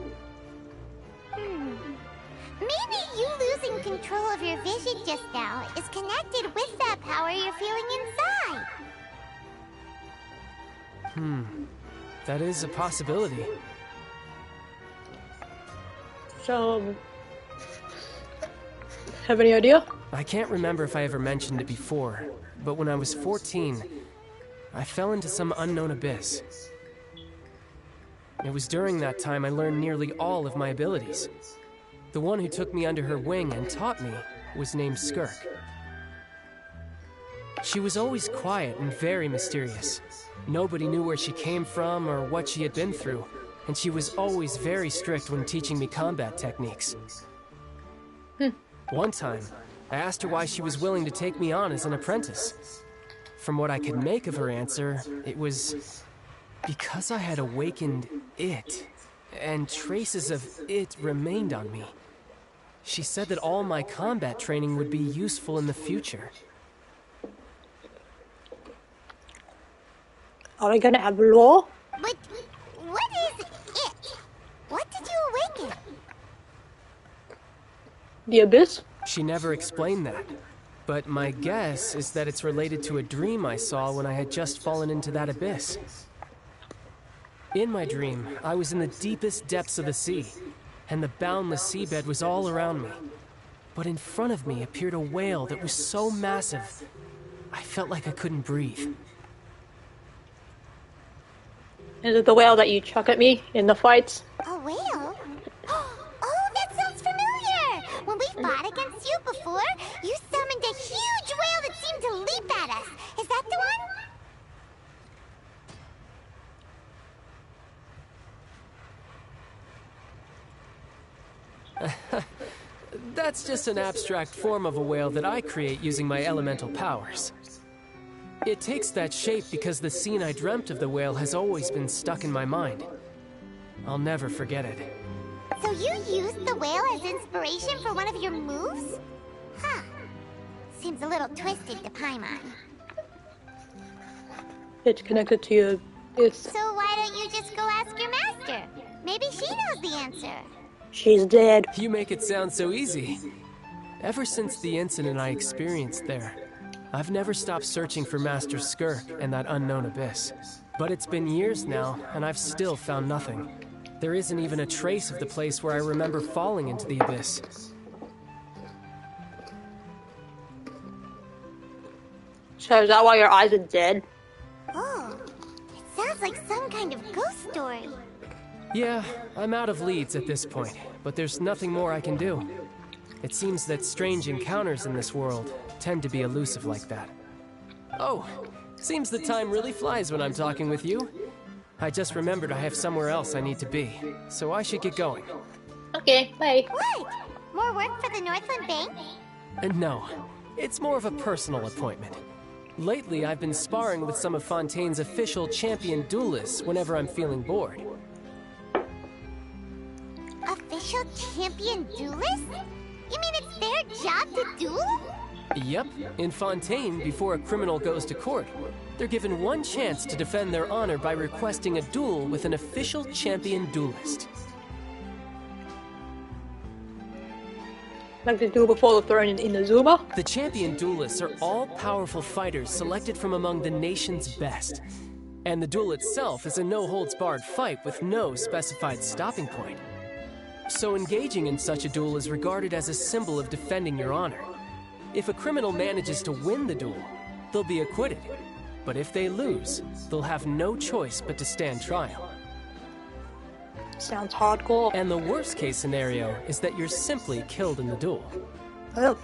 Maybe you losing control of your vision just now is connected with that power you're feeling inside. That is a possibility. So, have any idea? I can't remember if I ever mentioned it before, but when I was 14, I fell into some unknown abyss. It was during that time I learned nearly all of my abilities. The one who took me under her wing and taught me was named Skirk. She was always quiet and very mysterious. Nobody knew where she came from or what she had been through, and she was always very strict when teaching me combat techniques. One time, I asked her why she was willing to take me on as an apprentice. From what I could make of her answer, it was because I had awakened it, and traces of it remained on me. She said that all my combat training would be useful in the future. Are we gonna have law? But what is it? What did you awaken? The abyss? She never explained that. But my guess is that it's related to a dream I saw when I had just fallen into that abyss. In my dream, I was in the deepest depths of the sea, and the boundless seabed was all around me. But in front of me appeared a whale that was so massive, I felt like I couldn't breathe. Is it the whale that you chuck at me in the fights? A whale? Oh, that sounds familiar! When we fought against you before, you summoned a huge whale that seemed to leap at us. Is that the one? That's just an abstract form of a whale that I create using my elemental powers. It takes that shape because the scene I dreamt of the whale has always been stuck in my mind. I'll never forget it. So you used the whale as inspiration for one of your moves? Huh. Seems a little twisted to Paimon. It's connected to your... So why don't you just go ask your master? Maybe she knows the answer. She's dead. You make it sound so easy. Ever since the incident I experienced there, I've never stopped searching for Master Skirk and that unknown abyss. But it's been years now, and I've still found nothing. There isn't even a trace of the place where I remember falling into the abyss. So is that why your eyes are dead? Oh, it sounds like some kind of ghost story. Yeah, I'm out of leads at this point, but there's nothing more I can do. It seems that strange encounters in this world tend to be elusive like that. Oh, seems the time really flies when I'm talking with you. I just remembered I have somewhere else I need to be, so I should get going. Okay, bye. What? More work for the Northland Bank? No, it's more of a personal appointment. Lately, I've been sparring with some of Fontaine's official champion duelists whenever I'm feeling bored. Official champion duelist? You mean it's their job to duel? Yep, in Fontaine, before a criminal goes to court, they're given one chance to defend their honor by requesting a duel with an official champion duelist. Like they do before the throne in Inazuma? The champion duelists are all-powerful fighters selected from among the nation's best. And the duel itself is a no-holds-barred fight with no specified stopping point. So engaging in such a duel is regarded as a symbol of defending your honor. If a criminal manages to win the duel, they'll be acquitted. But if they lose, they'll have no choice but to stand trial. Sounds hardcore. And the worst-case scenario is that you're simply killed in the duel. Oh.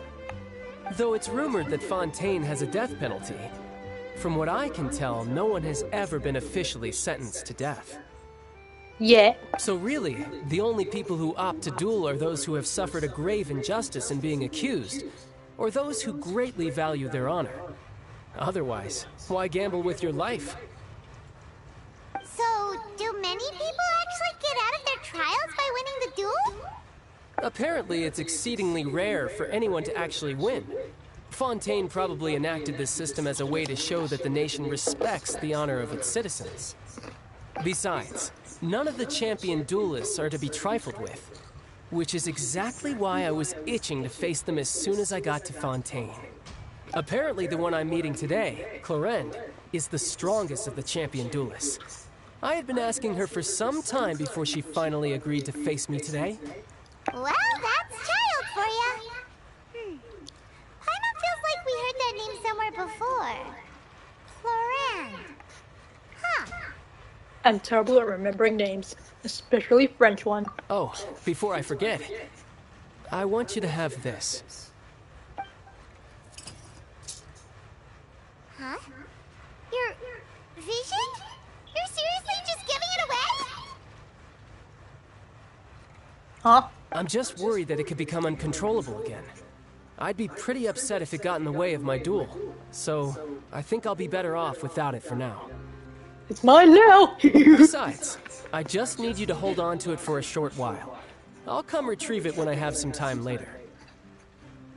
Though it's rumored that Fontaine has a death penalty, from what I can tell, no one has ever been officially sentenced to death. Yeah. So really, the only people who opt to duel are those who have suffered a grave injustice in being accused, or those who greatly value their honor. Otherwise, why gamble with your life? So, do many people actually get out of their trials by winning the duel? Apparently, it's exceedingly rare for anyone to actually win. Fontaine probably enacted this system as a way to show that the nation respects the honor of its citizens. Besides, none of the champion duelists are to be trifled with, which is exactly why I was itching to face them as soon as I got to Fontaine. Apparently, the one I'm meeting today, Clorinde, is the strongest of the champion duelists. I had been asking her for some time before she finally agreed to face me today. Well, that's child for ya. Paimon feels like we heard that name somewhere before. Clorinde. Huh. I'm terrible at remembering names, especially French one. Oh, before I forget, I want you to have this. Huh? Your vision? You're seriously just giving it away? Huh? I'm just worried that it could become uncontrollable again. I'd be pretty upset if it got in the way of my duel, so I think I'll be better off without it for now. It's mine now! Besides, I just need you to hold on to it for a short while. I'll come retrieve it when I have some time later.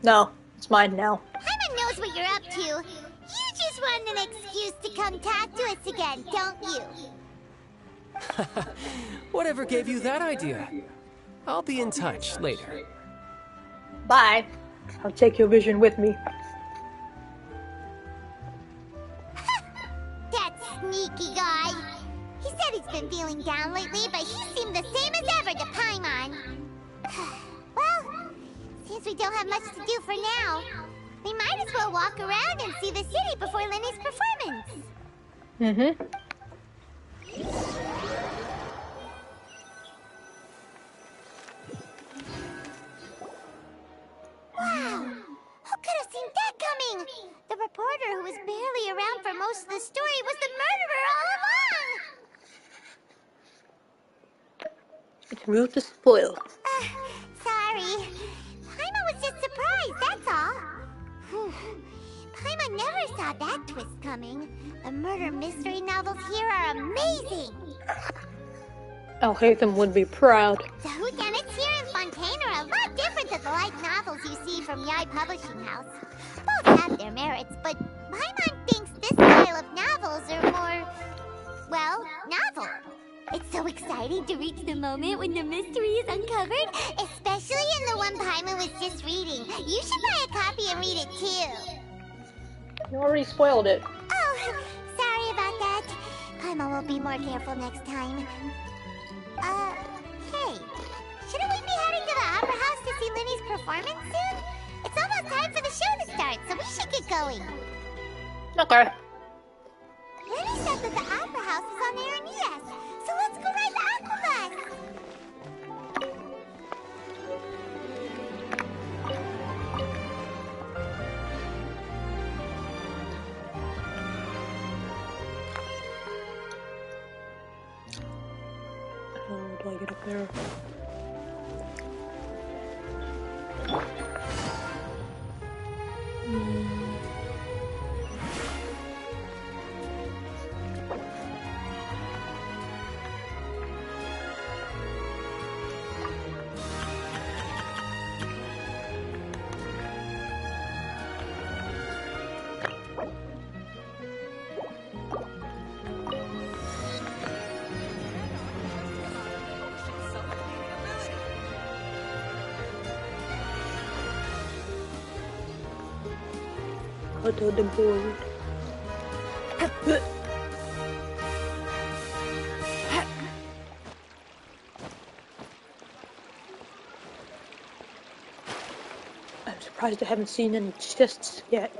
No, it's mine now. Paimon knows what you're up to. You just want an excuse to come talk to us again, don't you? Whatever gave you that idea? I'll be in touch later. Bye. I'll take your vision with me. That sneaky guy. He said he's been feeling down lately, but he seemed the same as ever to Paimon. Well, since we don't have much to do for now, we might as well walk around and see the city before Lenny's performance. Mm-hmm. Wow! Who could have seen that coming? The reporter who was barely around for most of the story was the murderer all along! It's rude to spoil. Sorry. Paimon was just surprised, that's all. Whew. Paimon never saw that twist coming. The murder mystery novels here are amazing. Alhaitham would be proud. The whodunits here in Fontaine are a lot different than the light novels you see from Yai Publishing House. Both have their merits, but Paimon thinks this style of novels are more, well, novel. It's so exciting to reach the moment when the mystery is uncovered, especially in the one Paimon was just reading. You should buy a copy and read it too. You already spoiled it. Oh, sorry about that. Paimon will be more careful next time. Hey, shouldn't we be heading to the Opera House to see Linny's performance soon? It's almost time for the show to start, so we should get going. Okay. Linny said that the Opera House is on Aranias, so let's go ride the Aquabus. How do I get up there? Go to the board. I'm surprised I haven't seen any chests yet.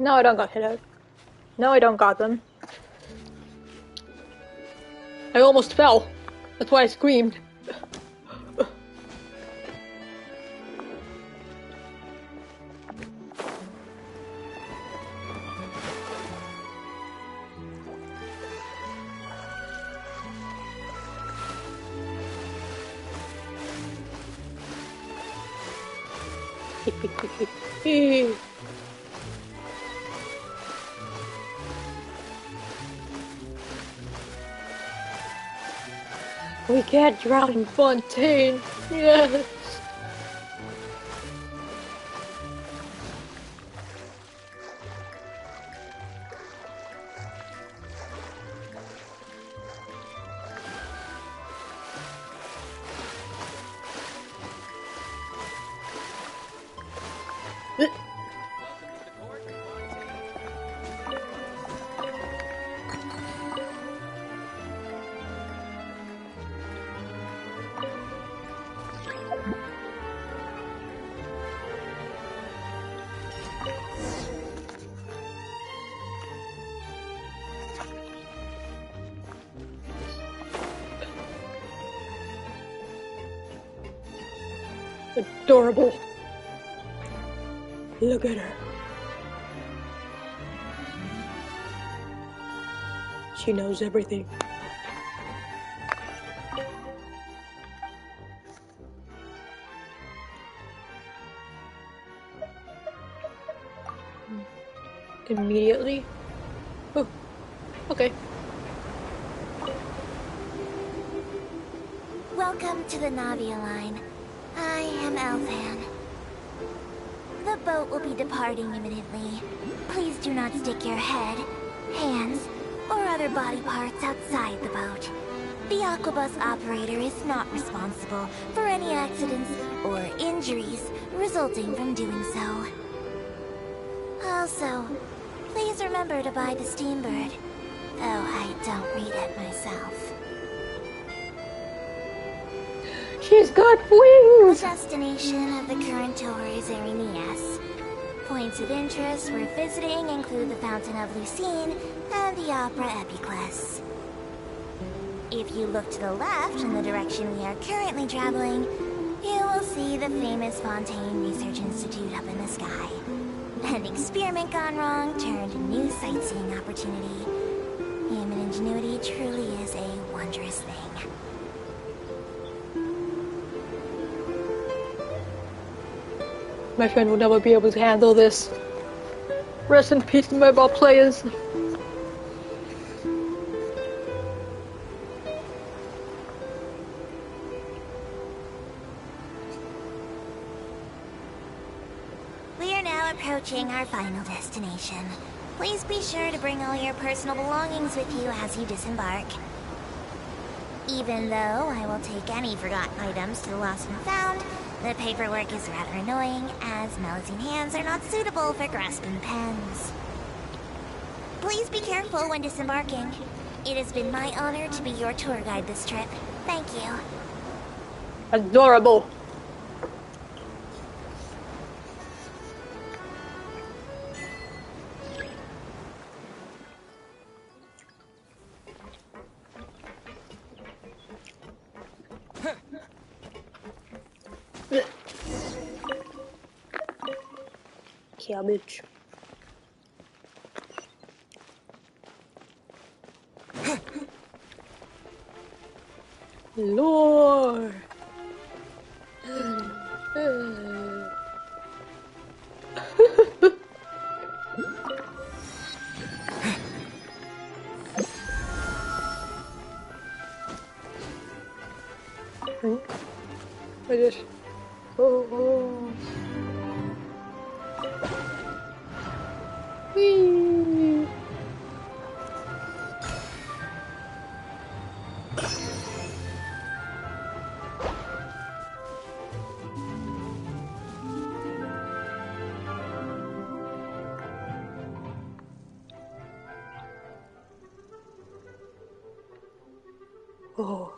No, I don't got hit out. No, I don't got them. I almost fell. That's why I screamed. We can't drown in Fontaine. Yes. Adorable. Look at her. She knows everything. Immediately? Oh, okay. Welcome to the Navia line. I am Elvan. The boat will be departing imminently. Please do not stick your head, hands, or other body parts outside the boat. The Aquabus operator is not responsible for any accidents or injuries resulting from doing so. Also, please remember to buy the Steambird, though I don't read it myself. She's got wings! The destination of the current tour is Erinias. Points of interest worth visiting include the Fountain of Lucine and the Opera Epiclese. If you look to the left in the direction we are currently traveling, you will see the famous Fontaine Research Institute up in the sky. An experiment gone wrong turned a new sightseeing opportunity. Human ingenuity truly is a wondrous thing. My friend will never be able to handle this. Rest in peace, mobile players. We are now approaching our final destination. Please be sure to bring all your personal belongings with you as you disembark. Even though I will take any forgotten items to the lost and found, the paperwork is rather annoying, as Melusine hands are not suitable for grasping pens. Please be careful when disembarking. It has been my honor to be your tour guide this trip. Thank you. Adorable. Cabbage. Lord. I just. Oh. Whee. Oh.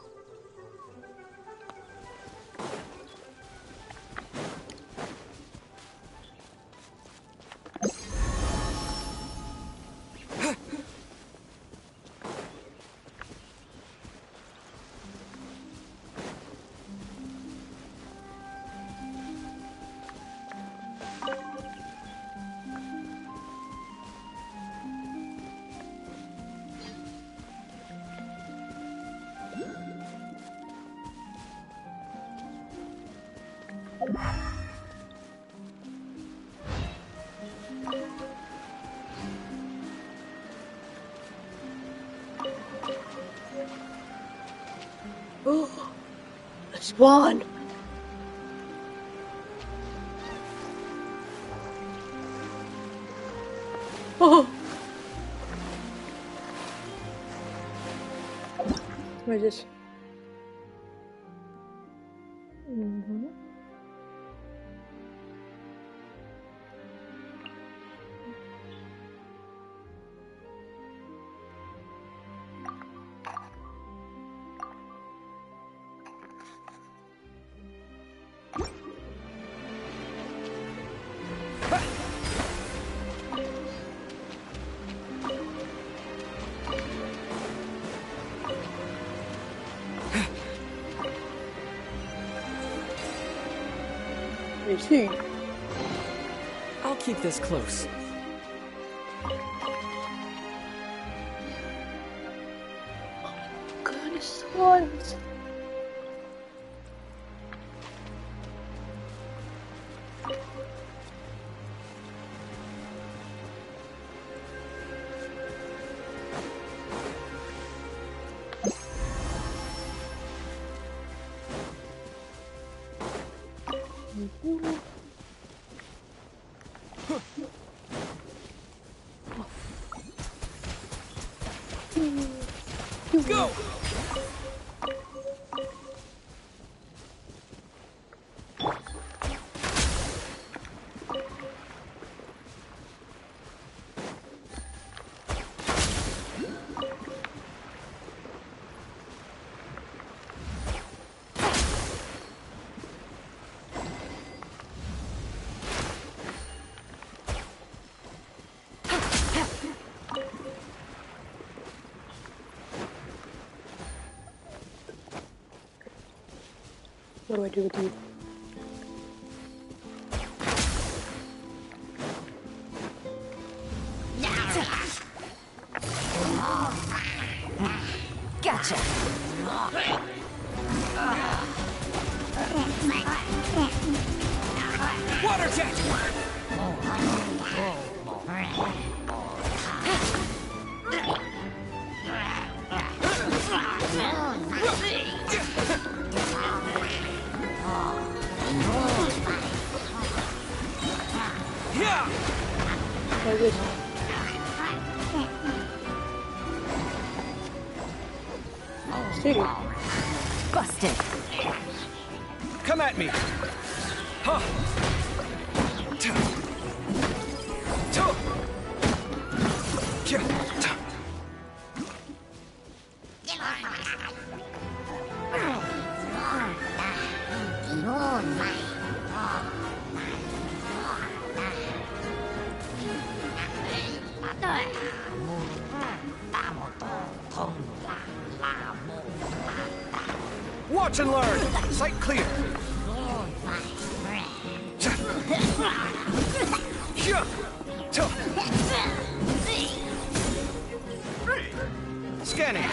Oh, a swan. Oh. What is this? Mm-hmm. I see. I'll keep this close. God, swans. Go! What do I do with you? Gotcha. Water jet! Yeah! Like this. Sticky. Busted. Come at me! Huh! Watch and learn! Sight clear! Scanning!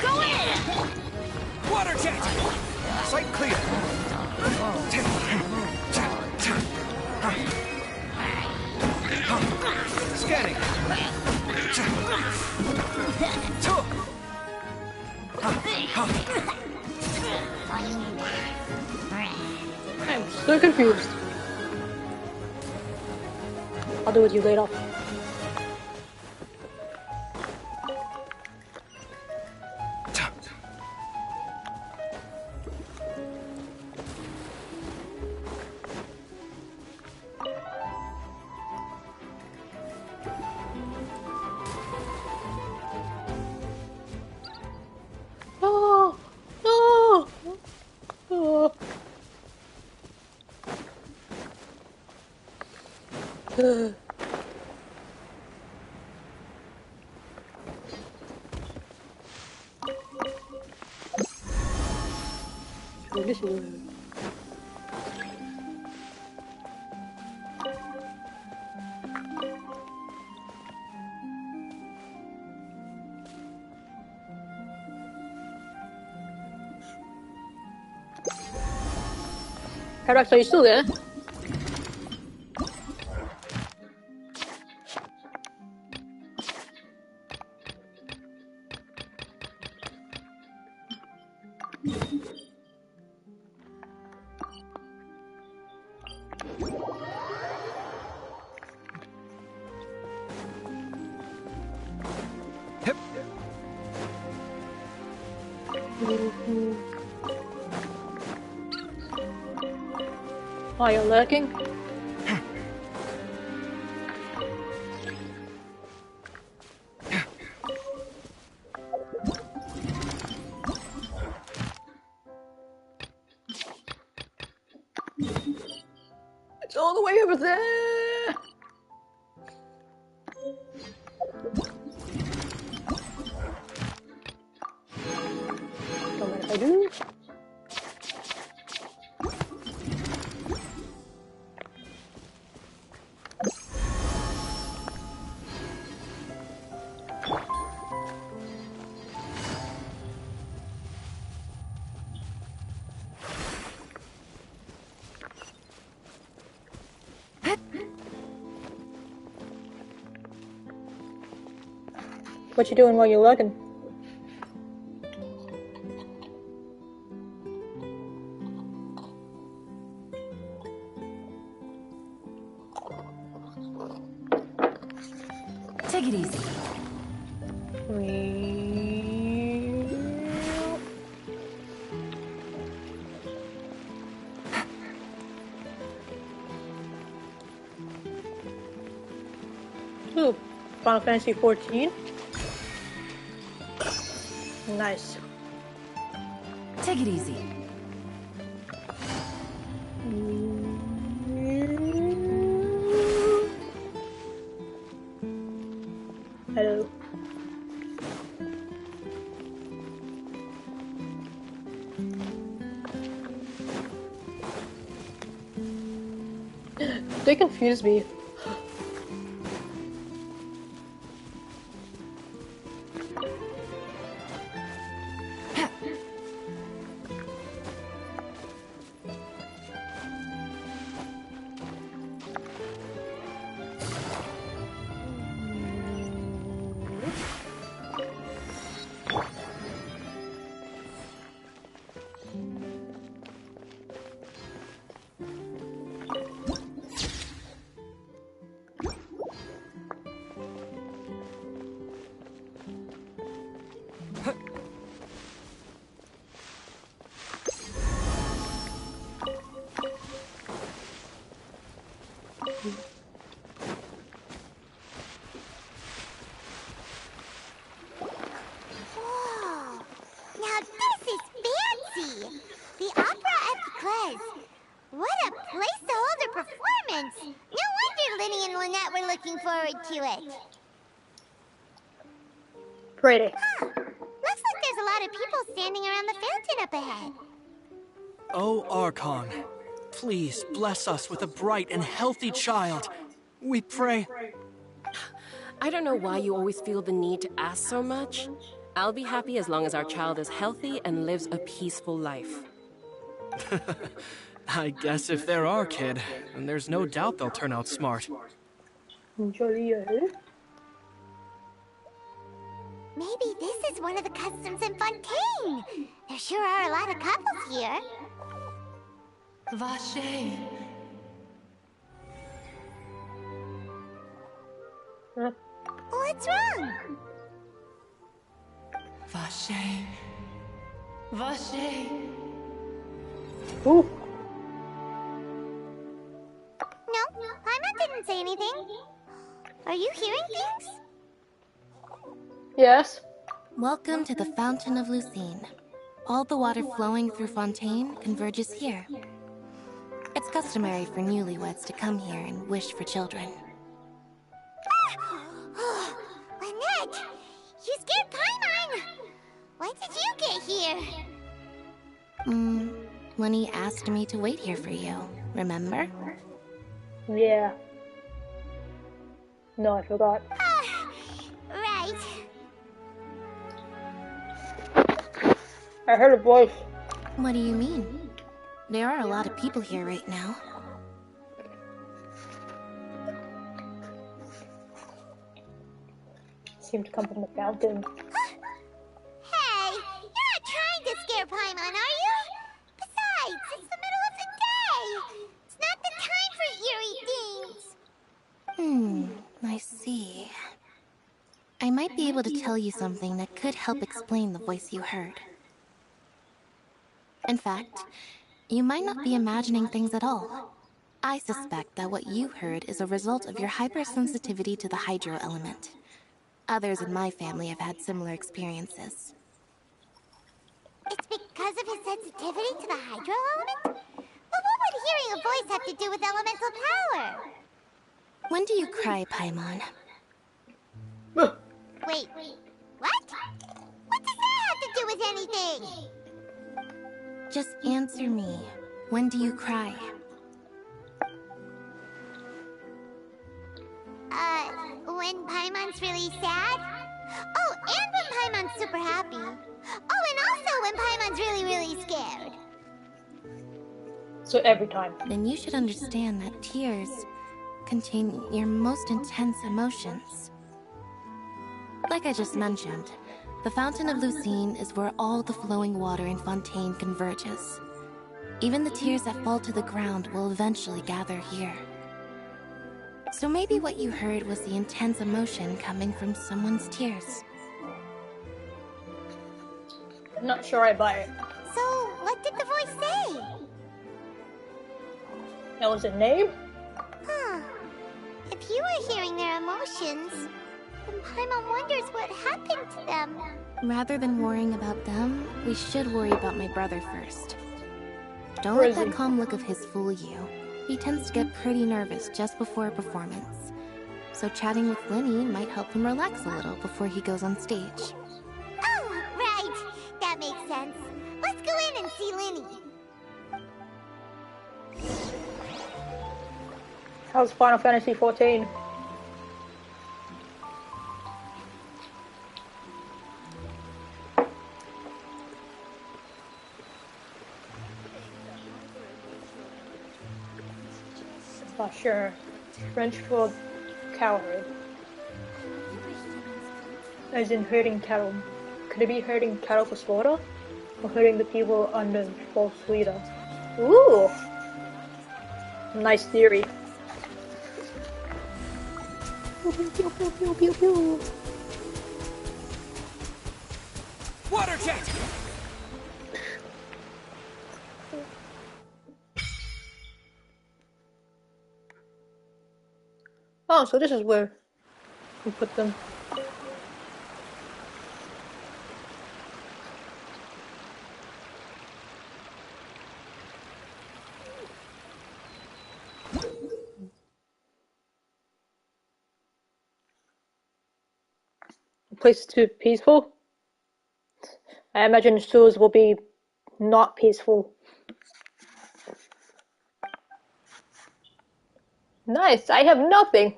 Go in! Water jet! Sight clear! Scanning! I'm so confused. I'll do with you later. No! No! Oh. This is Paradox, are you still there? Hip. Are you lurking? It's all the way over there! Don't mind if I do. What you doing while you're lurking? Take it easy. Ooh, Final Fantasy 14. Nice. Take it easy. Hello. They confuse me. Whoa! Now this is fancy! The Opera Epiclese. What a place to hold a performance! No wonder Linny and Lynette were looking forward to it. Pretty. Huh. Looks like there's a lot of people standing around the fountain up ahead. Oh, Archon, please bless us with a bright and healthy child. We pray. I don't know why you always feel the need to ask so much. I'll be happy as long as our child is healthy and lives a peaceful life. I guess if they're our kid, then there's no doubt they'll turn out smart. Joliet. Maybe this is one of the customs in Fontaine. There sure are a lot of couples here. Vache. Huh? What's wrong? Vache. Vache. Ooh. No, Paimon didn't say anything. Are you hearing things? Yes. Welcome to the Fountain of Lucine. All the water flowing through Fontaine converges here. It's customary for newlyweds to come here and wish for children. Lynette! You scared Paimon! When did you get here? Lenny asked me to wait here for you, remember? Yeah. No, I forgot. Right. I heard a voice. What do you mean? There are a lot of people here right now. Seemed to come from the fountain. Hey, you're not trying to scare Paimon, are you? Besides, it's the middle of the day. It's not the time for eerie things. I see. I might be able to tell you something that could help explain the voice you heard. In fact, you might not be imagining things at all. I suspect that what you heard is a result of your hypersensitivity to the hydro element. Others in my family have had similar experiences. It's because of his sensitivity to the hydro element? But what would hearing a voice have to do with elemental power? When do you cry, Paimon? Wait, what? What does that have to do with anything? Just answer me. When do you cry? When Paimon's really sad? Oh, and when Paimon's super happy. Oh, and also when Paimon's really, really scared. So every time. Then you should understand that tears contain your most intense emotions. Like I just mentioned, the Fountain of Lucine is where all the flowing water in Fontaine converges. Even the tears that fall to the ground will eventually gather here. So maybe what you heard was the intense emotion coming from someone's tears. I'm not sure I buy it. So, what did the voice say? That was a name? Huh. If you were hearing their emotions, then Paimon wonders what happened to them. Rather than worrying about them, we should worry about my brother first. Don't Where let is that he? calm look of his fool you. He tends to get pretty nervous just before a performance. So chatting with Linny might help him relax a little before he goes on stage. Oh, right. That makes sense. Let's go in and see Linny. How's Final Fantasy 14? Oh, sure. French for cowherd. As in herding cattle. Could it be herding cattle for slaughter? Or herding the people under false leader? Ooh! Nice theory. Pew, pew, pew, pew, pew, pew, pew. Water jet! Oh, so this is where we put them. The place is too peaceful. I imagine the sewers will be not peaceful. Nice, I have nothing.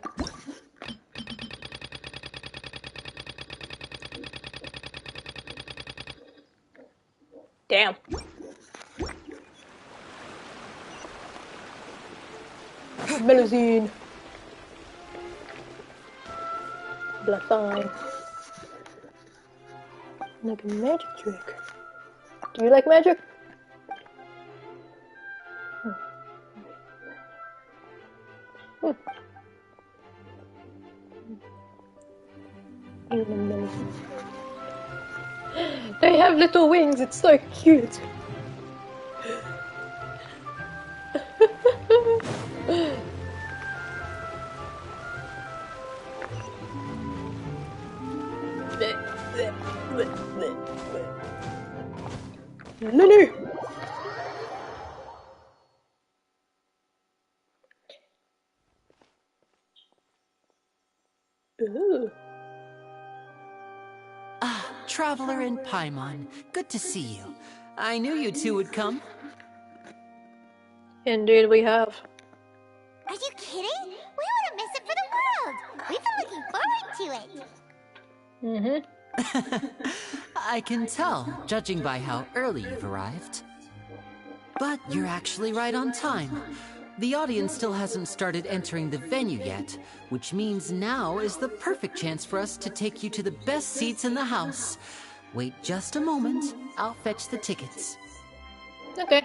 Damn. Melusine. Blood sign. Like a magic trick. Do you like magic? Human melusine. They have little wings, it's so cute. Lily! Ooh. Ah, Traveler and Paimon. Good to see you. I knew you two would come. Indeed we have. Are you kidding? We wouldn't miss it for the world. We've been looking forward to it. I can tell, judging by how early you've arrived. But you're actually right on time. The audience still hasn't started entering the venue yet, which means now is the perfect chance for us to take you to the best seats in the house. Wait just a moment, I'll fetch the tickets. Okay.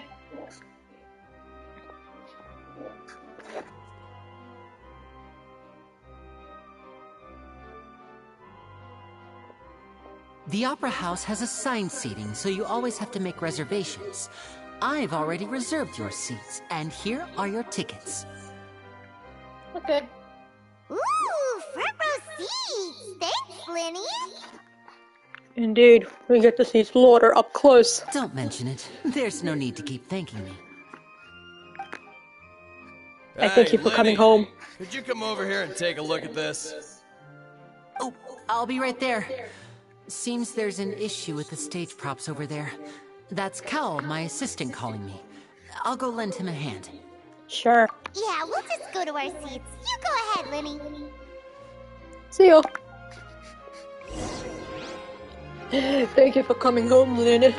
The Opera House has assigned seating, so you always have to make reservations. I've already reserved your seats, and here are your tickets. Okay. Ooh, front row seats. Thanks, Linny. Indeed, we get to see slaughter up close. Don't mention it. There's no need to keep thanking me. I thank you for coming home. Could you come over here and take a look at this? Oh, I'll be right there. Seems there's an issue with the stage props over there. That's Cal, my assistant, calling me. I'll go lend him a hand. Sure. Yeah, we'll just go to our seats. You go ahead, Linny. See you. Thank you for coming home, Lena.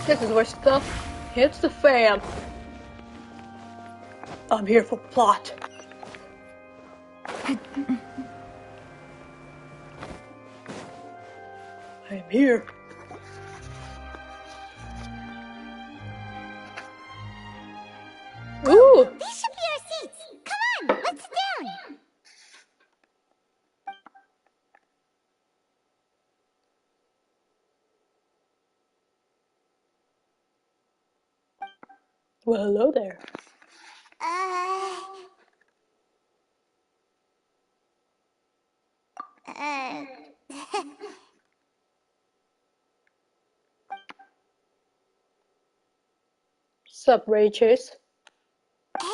This is where stuff hits the fan. I'm here for plot. I'm here. Ooh! These should be our seats. Come on, let's sit down. Well, hello there. Sup, Rachels? Hey,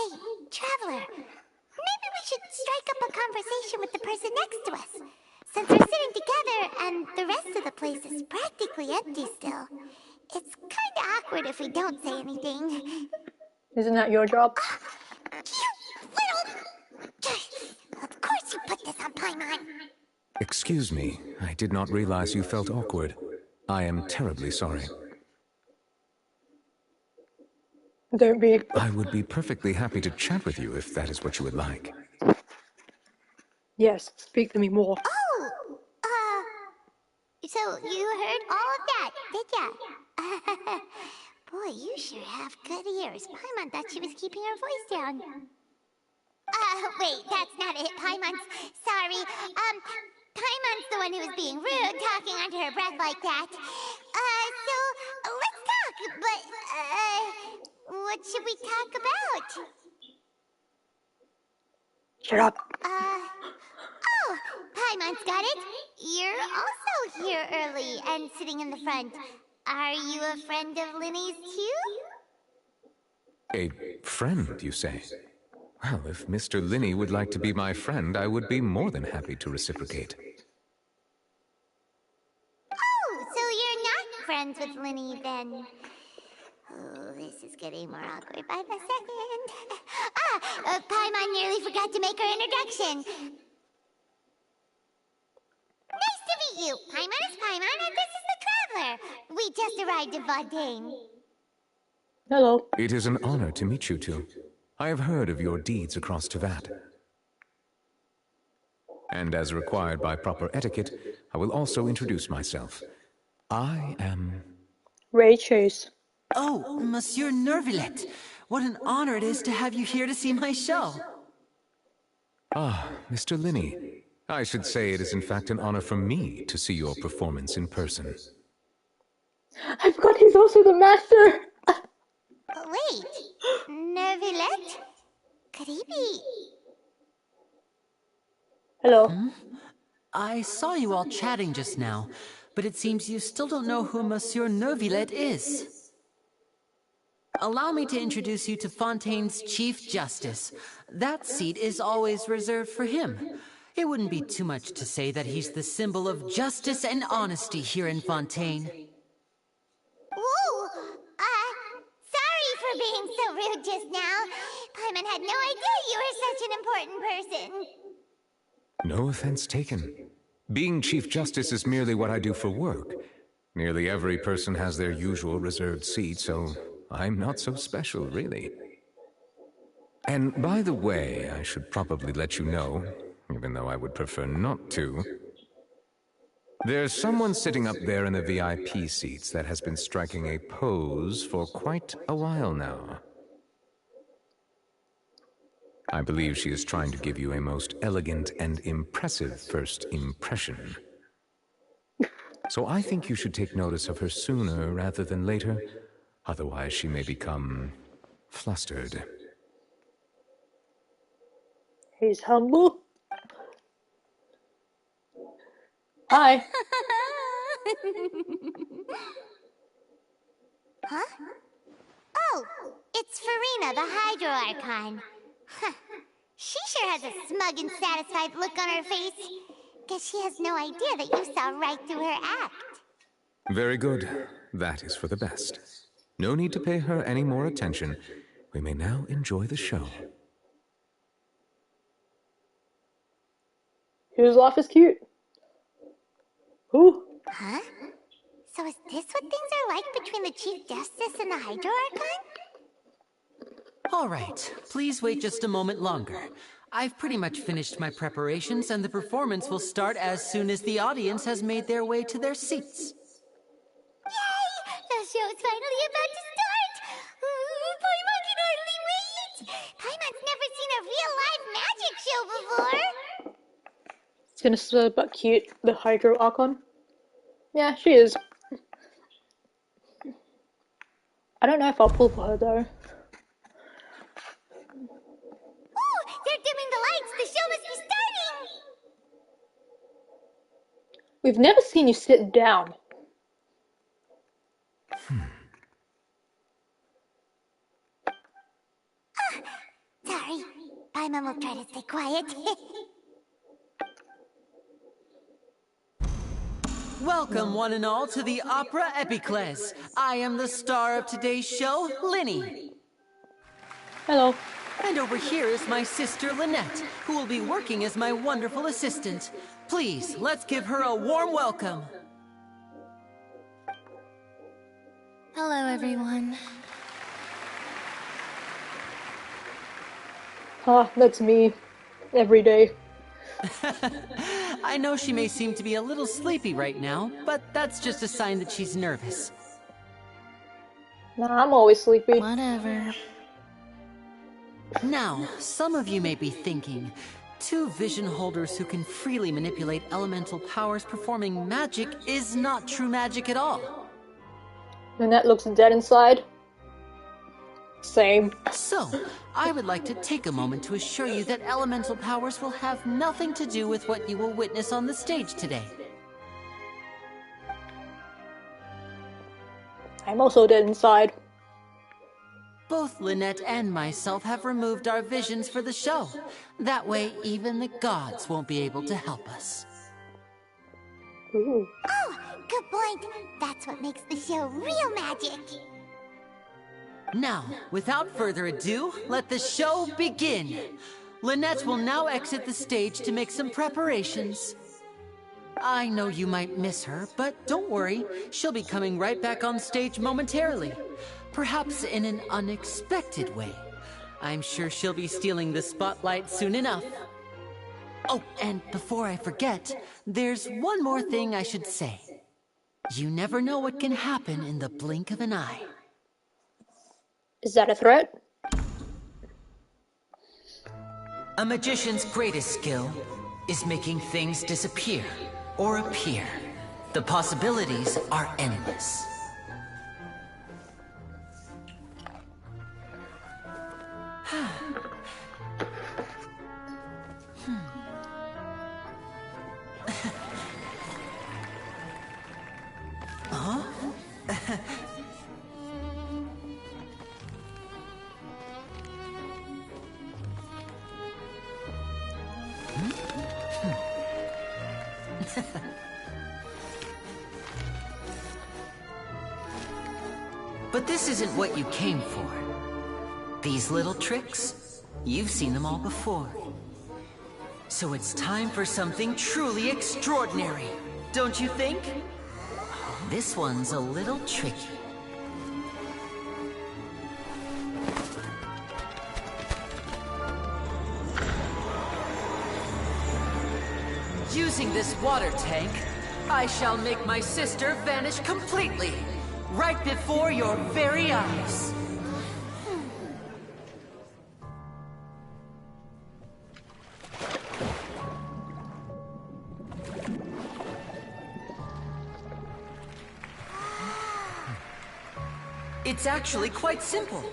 traveler. Maybe we should strike up a conversation with the person next to us. Since we're sitting together and the rest of the place is practically empty still, it's kinda awkward if we don't say anything. Isn't that your job? You little... Of course you put this on Paimon. Excuse me, I did not realize you felt awkward. I am terribly sorry. Don't be. I would be perfectly happy to chat with you if that is what you would like. Yes, speak to me more. Oh! So you heard all of that, did ya? Boy, you sure have good ears. Paimon thought she was keeping her voice down. Wait, that's not it, Paimon's... Sorry. Paimon's the one who was being rude, talking under her breath like that. So, let's talk, but, what should we talk about? Shut up. Oh, Paimon's got it. You're also here early and sitting in the front. Are you a friend of Linny's too? A friend, you say? Well, if Mr. Linny would like to be my friend, I would be more than happy to reciprocate. Oh, so you're not friends with Linny then? Oh, this is getting more awkward by the second. Paimon nearly forgot to make her introduction. Nice to meet you. Paimon is Paimon, and this is the Traveler. We just arrived in Fontaine. Hello. It is an honor to meet you two. I have heard of your deeds across Tevat. And as required by proper etiquette, I will also introduce myself. I am... Rachels. Oh, Monsieur Nervillet. What an honor it is to have you here to see my show. Ah, Mr. Linny. I should say it is in fact an honor for me to see your performance in person. I forgot he's also the master. Wait, Nervillet? Could he be... Hello. I saw you all chatting just now, but it seems you still don't know who Monsieur Nervillet is. Allow me to introduce you to Fontaine's Chief Justice. That seat is always reserved for him. It wouldn't be too much to say that he's the symbol of justice and honesty here in Fontaine. Ooh, sorry for being so rude just now. Paimon had no idea you were such an important person. No offense taken. Being Chief Justice is merely what I do for work. Nearly every person has their usual reserved seat, so I'm not so special, really. And by the way, I should probably let you know, even though I would prefer not to. There's someone sitting up there in the VIP seats that has been striking a pose for quite a while now. I believe she is trying to give you a most elegant and impressive first impression. So I think you should take notice of her sooner rather than later. Otherwise, she may become flustered. He's humble. Hi. Huh? Oh, it's Farina, the Hydro Archon. Huh. She sure has a smug and satisfied look on her face. Guess she has no idea that you saw right through her act. Very good. That is for the best. No need to pay her any more attention. We may now enjoy the show. Whose laugh is cute? Who? Huh? So is this what things are like between the Chief Justice and the Hydro Archon? All right, please wait just a moment longer. I've pretty much finished my preparations, and the performance will start as soon as the audience has made their way to their seats. Yay! The show's finally about to start! Paimon can hardly wait! Paimon's never seen a real live magic show before! Sinister but cute, the Hydro Archon. Yeah, she is. I don't know if I'll pull for her though. Ooh! They're dimming the lights! The show must be starting! We've never seen you sit down. Sorry. Paimon will try to stay quiet. Welcome, one and all, to the Opera Epiclese. I am the star of today's show, Linny. Hello. And over here is my sister, Lynette, who will be working as my wonderful assistant. Please, let's give her a warm welcome. Hello, everyone. Ah, that's me. Every day. I know she may seem to be a little sleepy right now, but that's just a sign that she's nervous. Nah, I'm always sleepy. Whatever. Now, some of you may be thinking, two vision holders who can freely manipulate elemental powers performing magic is not true magic at all. Lynette looks dead inside. Same. So, I would like to take a moment to assure you that elemental powers will have nothing to do with what you will witness on the stage today. I'm also dead inside. Both Lynette and myself have removed our visions for the show. That way, even the gods won't be able to help us. Ooh. Oh, good point. That's what makes the show real magic. Now, without further ado, let the show begin. Lynette will now exit the stage to make some preparations. I know you might miss her, but don't worry. She'll be coming right back on stage momentarily. Perhaps in an unexpected way. I'm sure she'll be stealing the spotlight soon enough. Oh, and before I forget, there's one more thing I should say. You never know what can happen in the blink of an eye. Is that a threat? A magician's greatest skill is making things disappear or appear. The possibilities are endless. Huh? But this isn't what you came for. These little tricks, you've seen them all before. So it's time for something truly extraordinary, don't you think? This one's a little tricky. Using this water tank, I shall make my sister vanish completely, right before your very eyes. It's actually quite simple.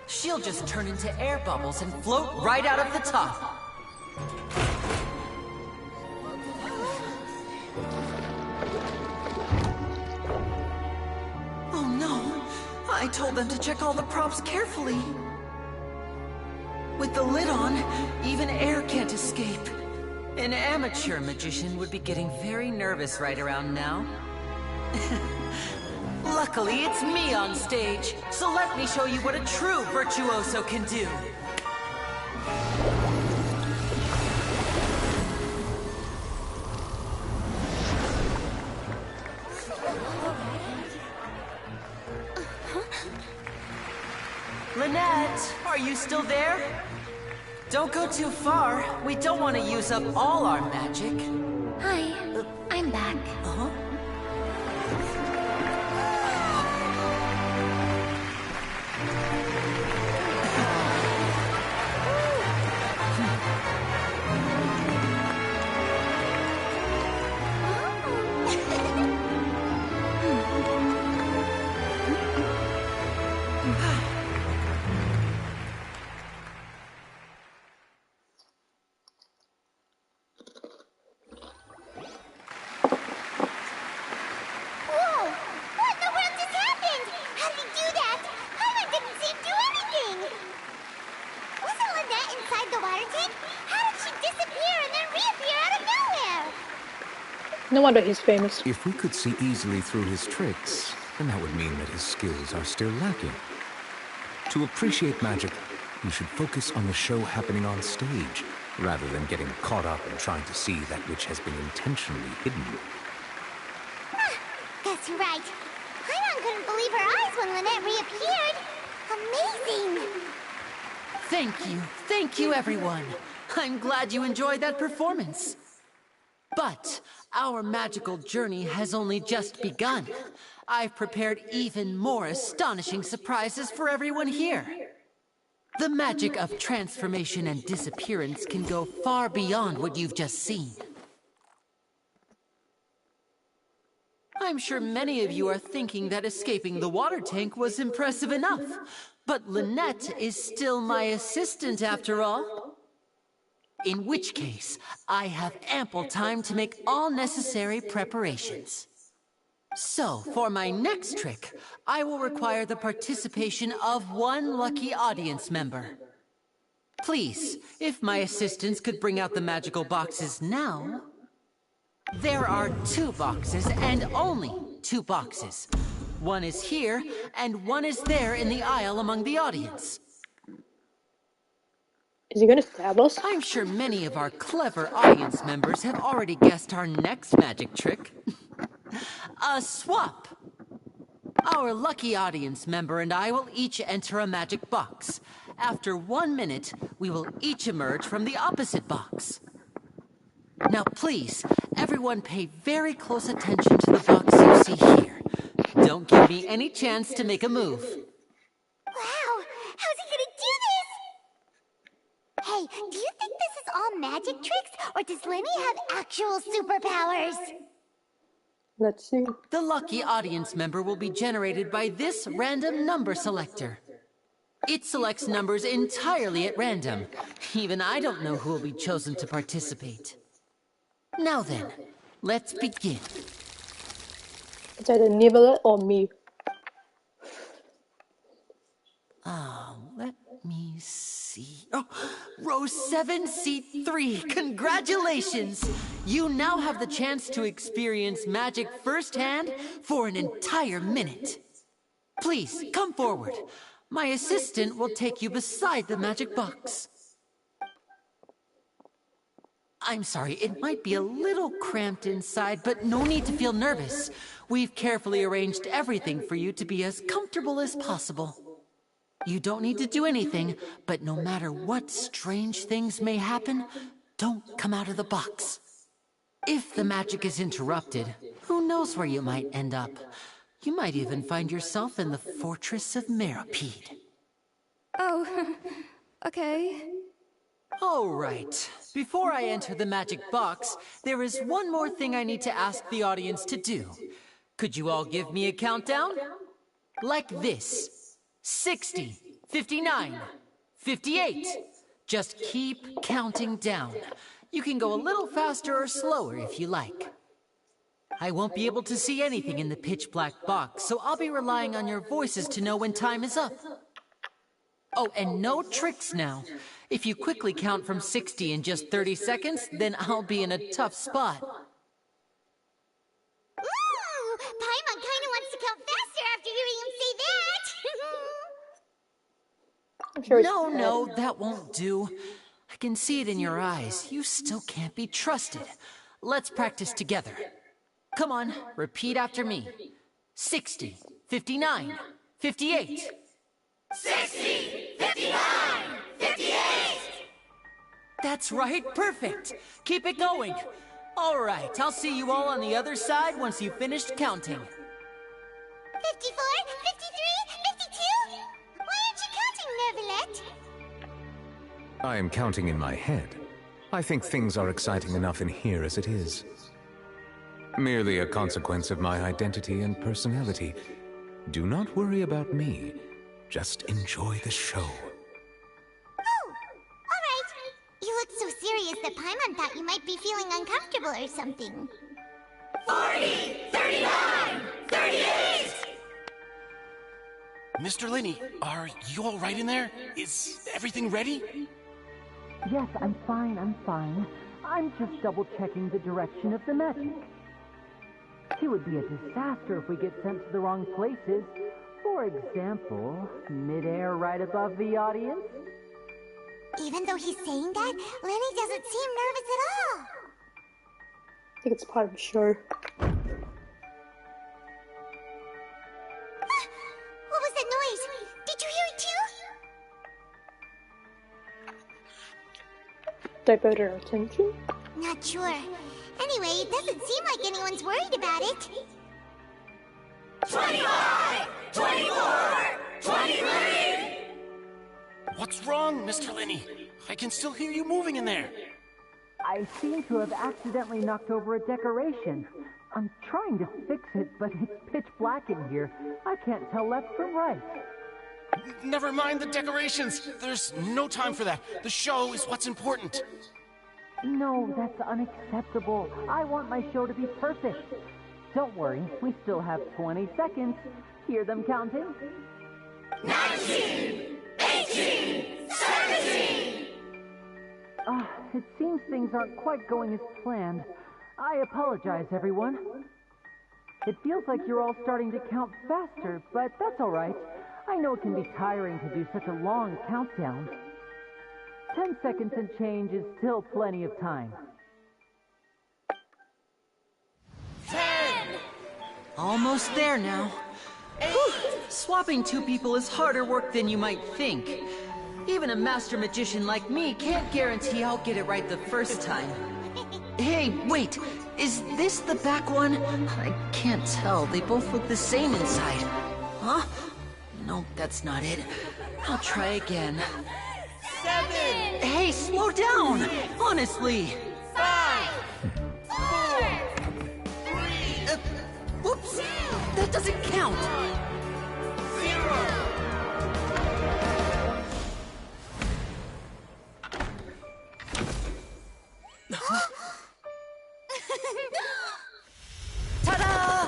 She'll just turn into air bubbles and float right out of the top. told them to check all the props carefully. With the lid on, even air can't escape. An amateur magician would be getting very nervous right around now. Luckily, it's me on stage, so let me show you what a true virtuoso can do. Lynette, are you still there? Don't go too far. We don't want to use up all our magic. Hi, I'm back. Uh-huh. No wonder he's famous. If we could see easily through his tricks, then that would mean that his skills are still lacking. To appreciate magic, you should focus on the show happening on stage, rather than getting caught up in trying to see that which has been intentionally hidden. That's right. Paimon couldn't believe her eyes when Lynette reappeared. Amazing! Thank you everyone. I'm glad you enjoyed that performance. But our magical journey has only just begun. I've prepared even more astonishing surprises for everyone here. The magic of transformation and disappearance can go far beyond what you've just seen. I'm sure many of you are thinking that escaping the water tank was impressive enough. But Lynette is still my assistant after all. In which case, I have ample time to make all necessary preparations. So, for my next trick, I will require the participation of one lucky audience member. Please, if my assistants could bring out the magical boxes now. There are 2 boxes, and only 2 boxes. One is here, and one is there in the aisle among the audience. Is he gonna stab us? I'm sure many of our clever audience members have already guessed our next magic trick. A swap! Our lucky audience member and I will each enter a magic box. After 1 minute, we will each emerge from the opposite box. Now please, everyone pay very close attention to the box you see here. Don't give me any chance to make a move. Wow! How's he gonna do this? Hey, do you think this is all magic tricks, or does Lenny have actual superpowers? Let's see. The lucky audience member will be generated by this random number selector. It selects numbers entirely at random. Even I don't know who will be chosen to participate. Now then, let's begin. It's either Nivelet or me. Let me see. Oh, row 7, seat 3. Congratulations! You now have the chance to experience magic firsthand for an entire minute. Please, come forward. My assistant will take you beside the magic box. I'm sorry, it might be a little cramped inside, but no need to feel nervous. We've carefully arranged everything for you to be as comfortable as possible. You don't need to do anything, but no matter what strange things may happen, don't come out of the box. If the magic is interrupted, who knows where you might end up? You might even find yourself in the Fortress of Meropide. Oh, okay. All right. Before I enter the magic box, there is one more thing I need to ask the audience to do. Could you all give me a countdown? Like this. 60, 59, 58. Just keep counting down. You can go a little faster or slower if you like. I won't be able to see anything in the pitch-black box, so I'll be relying on your voices to know when time is up. Oh, and no tricks now. If you quickly count from 60 in just 30 seconds, then I'll be in a tough spot. Ooh! Paimon kinda wants to count faster after hearing him say that! I'm sure No, that won't do. I can see it in your eyes. You still can't be trusted. Let's practice together. Come on, repeat after me. 60, 59, 58. 60! 59! 58! That's right, perfect. Keep it going. All right, I'll see you all on the other side once you've finished counting. 54, 53, 52? Why aren't you counting, Nervalet? I am counting in my head. I think things are exciting enough in here as it is. Merely a consequence of my identity and personality. Do not worry about me. Just enjoy the show. Oh, alright. You looked so serious that Paimon thought you might be feeling uncomfortable or something. 40, 39, 38! Mr. Linney, are you all right in there? Is everything ready? Yes, I'm fine. I'm just double-checking the direction of the magic. It would be a disaster if we get sent to the wrong places. For example, mid-air right above the audience. Even though he's saying that, Lenny doesn't seem nervous at all. I think it's part of the show. What was that noise? Did you hear it too? Divert our attention? Not sure. Anyway, it doesn't seem like anyone's worried about it. 25! 24! 23! What's wrong, Mr. Linney? I can still hear you moving in there. I seem to have accidentally knocked over a decoration. I'm trying to fix it, but it's pitch black in here. I can't tell left from right. Never mind the decorations. There's no time for that. The show is what's important. No, that's unacceptable. I want my show to be perfect. Don't worry, we still have 20 seconds. Hear them counting? 19! 18! 17! It seems things aren't quite going as planned. I apologize, everyone. It feels like you're all starting to count faster, but that's alright. I know it can be tiring to do such a long countdown. 10 seconds and change is still plenty of time. 10! Almost there now. Whew. Swapping two people is harder work than you might think. Even a master magician like me can't guarantee I'll get it right the first time. Hey, wait! Is this the back one? I can't tell. They both look the same inside. Huh? No, that's not it. I'll try again. 7! Hey, slow down! Honestly! 5! 4! 3! Whoops! That doesn't count! 0! Ta-da!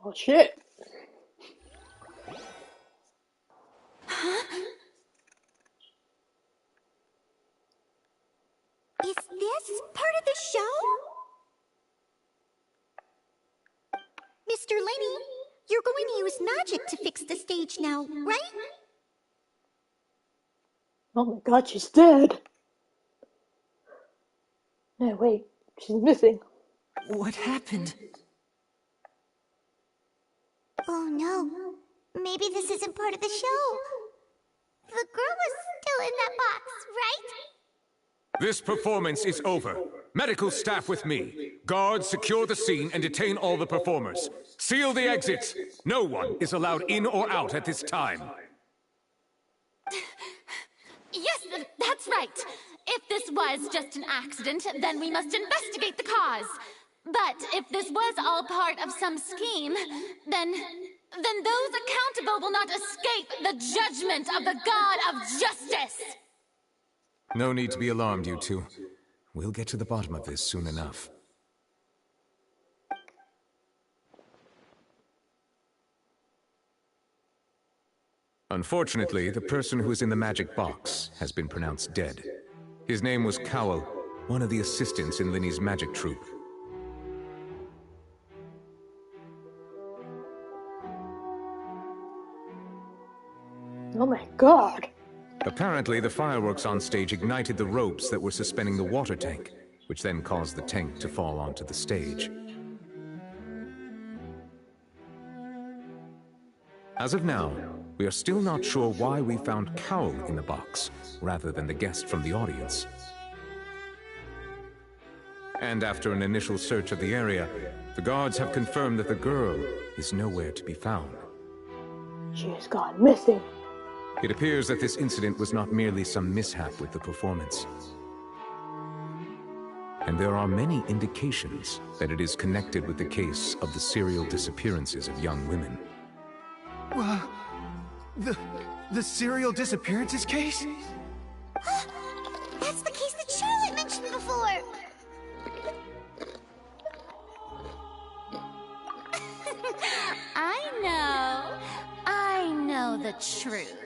Oh shit. Is this part of the show? Mr. Linney, you're going to use magic to fix the stage now, right? Oh my god, she's dead. No, wait, she's missing. What happened? Oh no. Maybe this isn't part of the show. The girl was still in that box, right? This performance is over. Medical staff with me. Guards, secure the scene and detain all the performers. Seal the exits. No one is allowed in or out at this time. Yes, that's right. If this was just an accident, then we must investigate the cause. But if this was all part of some scheme, then those accountable will not escape the judgment of the God of Justice! No need to be alarmed, you two. We'll get to the bottom of this soon enough. Unfortunately, the person who is in the magic box has been pronounced dead. His name was Cowell, one of the assistants in Linny's magic troupe. Oh my god. Apparently, the fireworks on stage ignited the ropes that were suspending the water tank, which then caused the tank to fall onto the stage. As of now, we are still not sure why we found Cowell in the box, rather than the guest from the audience. And after an initial search of the area, the guards have confirmed that the girl is nowhere to be found. She has gone missing. It appears that this incident was not merely some mishap with the performance. And there are many indications that it is connected with the case of the serial disappearances of young women. The serial disappearances case? That's the case that Charlotte mentioned before! I know the truth.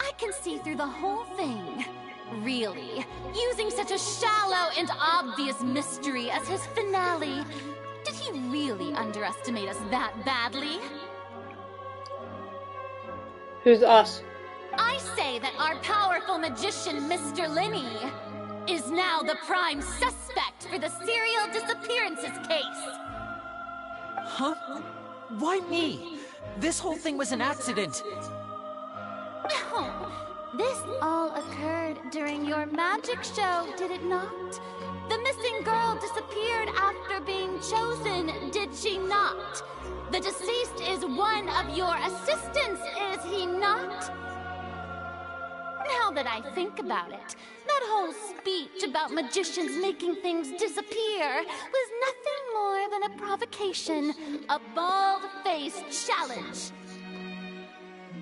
I can see through the whole thing. Really, using such a shallow and obvious mystery as his finale. Did he really underestimate us that badly? Who's us? I say that our powerful magician, Mr. Linney, is now the prime suspect for the serial disappearances case. Huh? Why me? This whole thing was an accident. This all occurred during your magic show, did it not? The missing girl disappeared after being chosen, did she not? The deceased is one of your assistants, is he not? Now that I think about it, that whole speech about magicians making things disappear was nothing more than a provocation, a bald-faced challenge.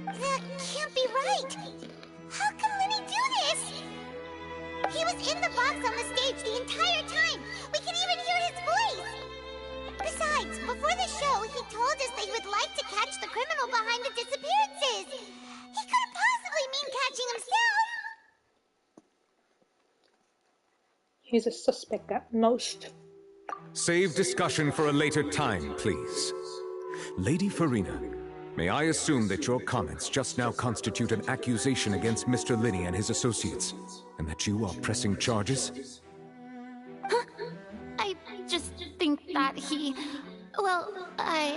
That can't be right! How can Linny do this? He was in the box on the stage the entire time! We can even hear his voice! Besides, before the show, he told us that he would like to catch the criminal behind the disappearances! He couldn't possibly mean catching himself! He's a suspect at most. Save discussion for a later time, please. Lady Farina, may I assume that your comments just now constitute an accusation against Mr. Linney and his associates, and that you are pressing charges? Huh? I just think that he... Well, I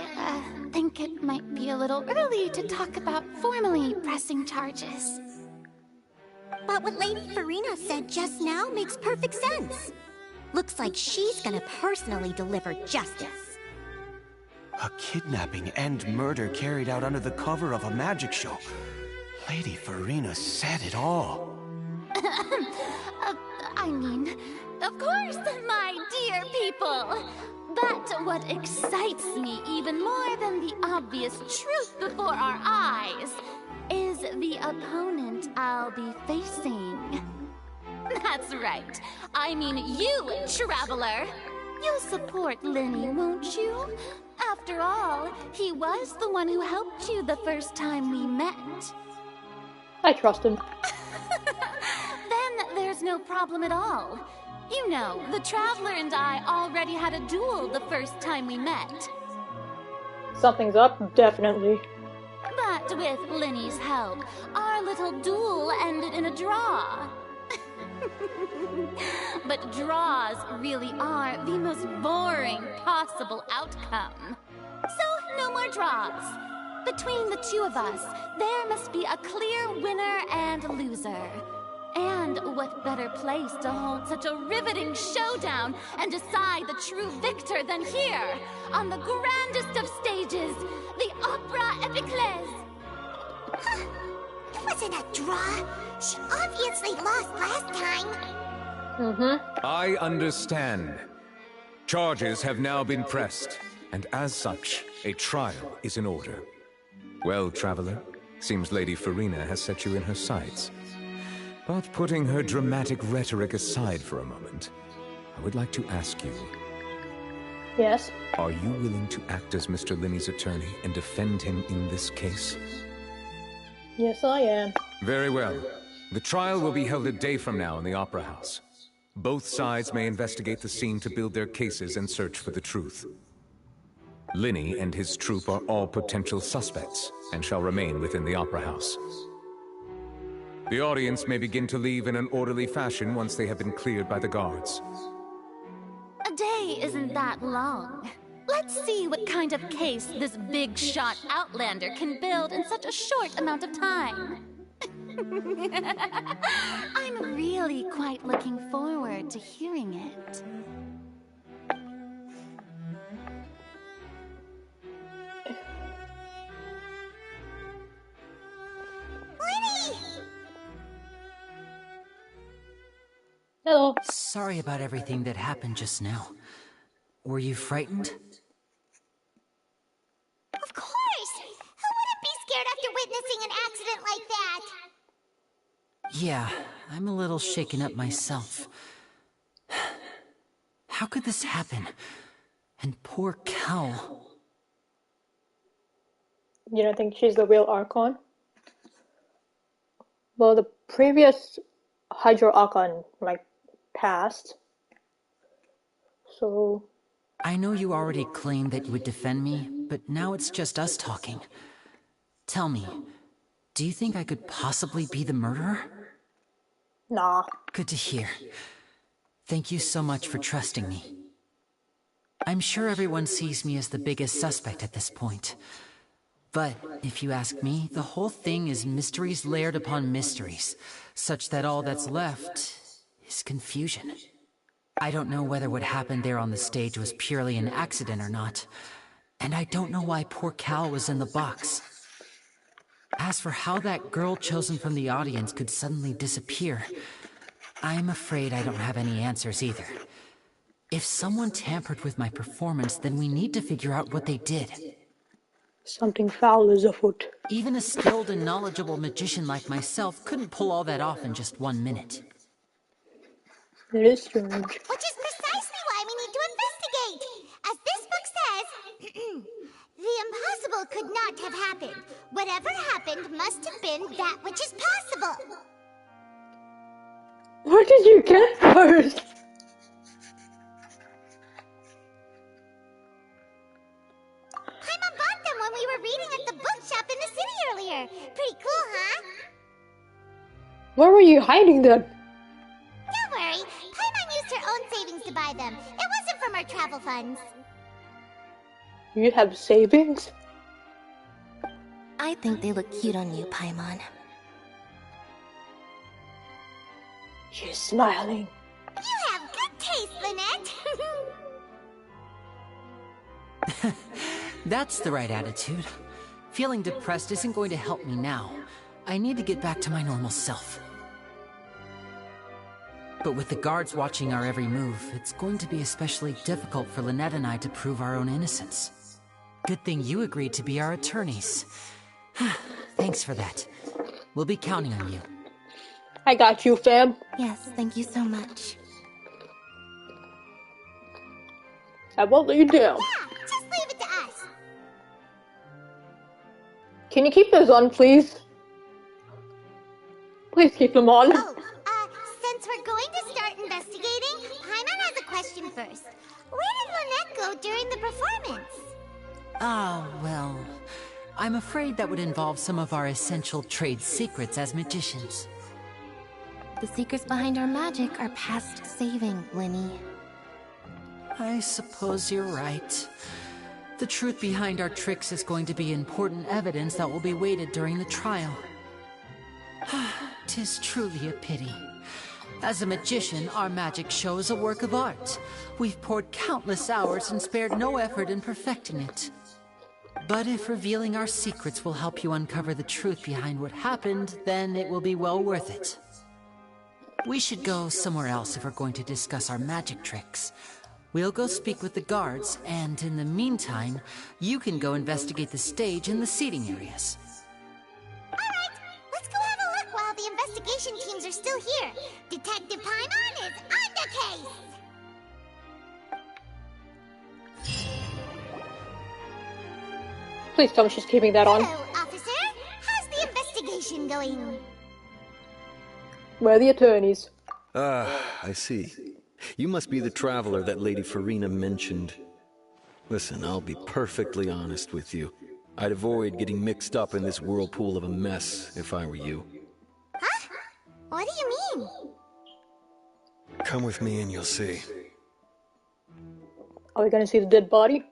think it might be a little early to talk about formally pressing charges. But what Lady Farina said just now makes perfect sense. Looks like she's gonna personally deliver justice. A kidnapping and murder carried out under the cover of a magic show. Lady Farina said it all. I mean, of course, my dear people. But what excites me even more than the obvious truth before our eyes is the opponent I'll be facing. That's right. I mean you, Traveler. You'll support Linny, won't you? After all, he was the one who helped you the first time we met. I trust him. Then there's no problem at all. You know, the Traveler and I already had a duel the first time we met. Something's up, definitely. But with Linny's help, our little duel ended in a draw. But draws really are the most boring possible outcome. So, no more draws. Between the two of us, there must be a clear winner and loser. And what better place to hold such a riveting showdown and decide the true victor than here, on the grandest of stages, the Opera Epiclese. It wasn't a draw. She obviously lost last time. I understand. Charges have now been pressed, and as such, a trial is in order. Well, Traveler, seems Lady Farina has set you in her sights. But putting her dramatic rhetoric aside for a moment, I would like to ask you... Yes? Are you willing to act as Mr. Linney's attorney and defend him in this case? Yes, I am. Very well. The trial will be held a day from now in the Opera House. Both sides may investigate the scene to build their cases and search for the truth. Linney and his troupe are all potential suspects and shall remain within the Opera House. The audience may begin to leave in an orderly fashion once they have been cleared by the guards. A day isn't that long. Let's see what kind of case this big-shot Outlander can build in such a short amount of time. I'm really quite looking forward to hearing it. Hello. Sorry about everything that happened just now. Were you frightened? Of course! Who wouldn't be scared after witnessing an accident like that? Yeah, I'm a little shaken up myself. How could this happen? And poor Cal. You don't think she's the real Archon? Well, the previous Hydro Archon, passed. So... I know you already claimed that you would defend me, but now it's just us talking. Tell me, do you think I could possibly be the murderer? Nah. Good to hear. Thank you so much for trusting me. I'm sure everyone sees me as the biggest suspect at this point. But if you ask me, the whole thing is mysteries layered upon mysteries, such that all that's left is confusion. I don't know whether what happened there on the stage was purely an accident or not, and I don't know why poor Cal was in the box. As for how that girl chosen from the audience could suddenly disappear, I'm afraid I don't have any answers either. If someone tampered with my performance, then we need to figure out what they did. Something foul is afoot. Even a skilled and knowledgeable magician like myself couldn't pull all that off in just 1 minute. It is strange. Which is precisely why we need to investigate! As this book says, the impossible could not have happened. Whatever happened must have been that which is possible. What did you get first? Paimon bought them when we were reading at the bookshop in the city earlier. Pretty cool, huh? Where were you hiding them? Don't worry, Paimon used her own savings to buy them. It wasn't from our travel funds. You have savings? I think they look cute on you, Paimon. She's smiling. You have good taste, Lynette. That's the right attitude. Feeling depressed isn't going to help me now. I need to get back to my normal self. But with the guards watching our every move, it's going to be especially difficult for Lynette and I to prove our own innocence. Good thing you agreed to be our attorneys. Thanks for that. We'll be counting on you. I got you, fam. Yes, thank you so much. I won't let you down. Yeah, just leave it to us. Can you keep those on, please? Please keep them on. Oh, since we're going to start investigating, Paimon has a question first. Where did Lynette go during the performance? Ah, well, I'm afraid that would involve some of our essential trade secrets as magicians. The secrets behind our magic are past saving, Linny. I suppose you're right. The truth behind our tricks is going to be important evidence that will be weighted during the trial. 'Tis truly a pity. As a magician, our magic show is a work of art. We've poured countless hours and spared no effort in perfecting it. But if revealing our secrets will help you uncover the truth behind what happened, then it will be well worth it. We should go somewhere else if we're going to discuss our magic tricks. We'll go speak with the guards, and in the meantime, you can go investigate the stage and the seating areas. Alright, let's go have a look while the investigation teams are still here. Detective Paimon is on the case! Please tell me she's keeping that on. Hello, officer. How's the investigation going? Where are the attorneys? I see. You must be the traveler that Lady Farina mentioned. Listen, I'll be perfectly honest with you. I'd avoid getting mixed up in this whirlpool of a mess if I were you. Huh? What do you mean? Come with me and you'll see. Are we gonna see the dead body?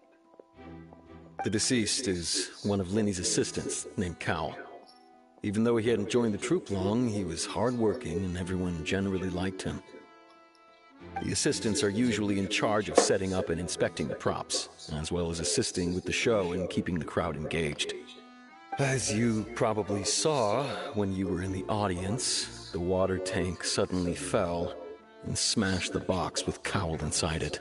The deceased is one of Linny's assistants, named Cal. Even though he hadn't joined the troupe long, he was hardworking and everyone generally liked him. The assistants are usually in charge of setting up and inspecting the props, as well as assisting with the show and keeping the crowd engaged. As you probably saw when you were in the audience, the water tank suddenly fell and smashed the box with Cowl inside it.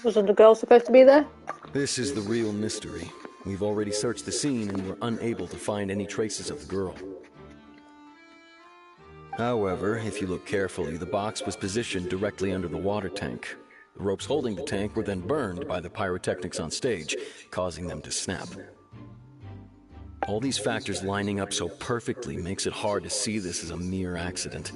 Wasn't the girl supposed to be there? This is the real mystery. We've already searched the scene and were unable to find any traces of the girl. However, if you look carefully, the box was positioned directly under the water tank. The ropes holding the tank were then burned by the pyrotechnics on stage, causing them to snap. All these factors lining up so perfectly makes it hard to see this as a mere accident.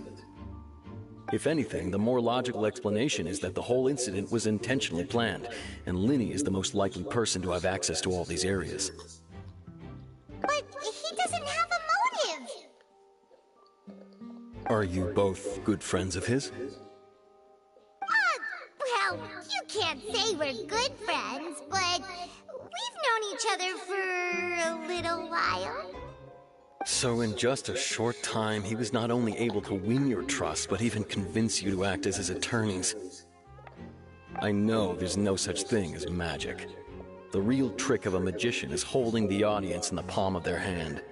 If anything, the more logical explanation is that the whole incident was intentionally planned, and Linny is the most likely person to have access to all these areas. But he doesn't have a motive! Are you both good friends of his? Well, you can't say we're good friends, but we've known each other for a little while. So in just a short time, he was not only able to win your trust, but even convince you to act as his attorneys. I know there's no such thing as magic. The real trick of a magician is holding the audience in the palm of their hand.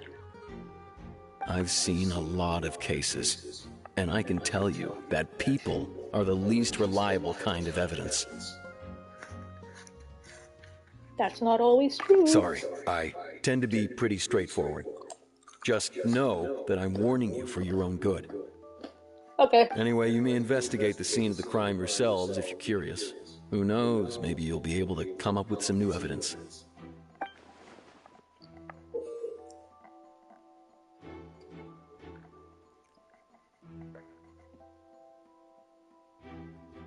I've seen a lot of cases, and I can tell you that people are the least reliable kind of evidence. That's not always true. Sorry, I tend to be pretty straightforward. Just know that I'm warning you for your own good. Okay. Anyway, you may investigate the scene of the crime yourselves if you're curious. Who knows, maybe you'll be able to come up with some new evidence.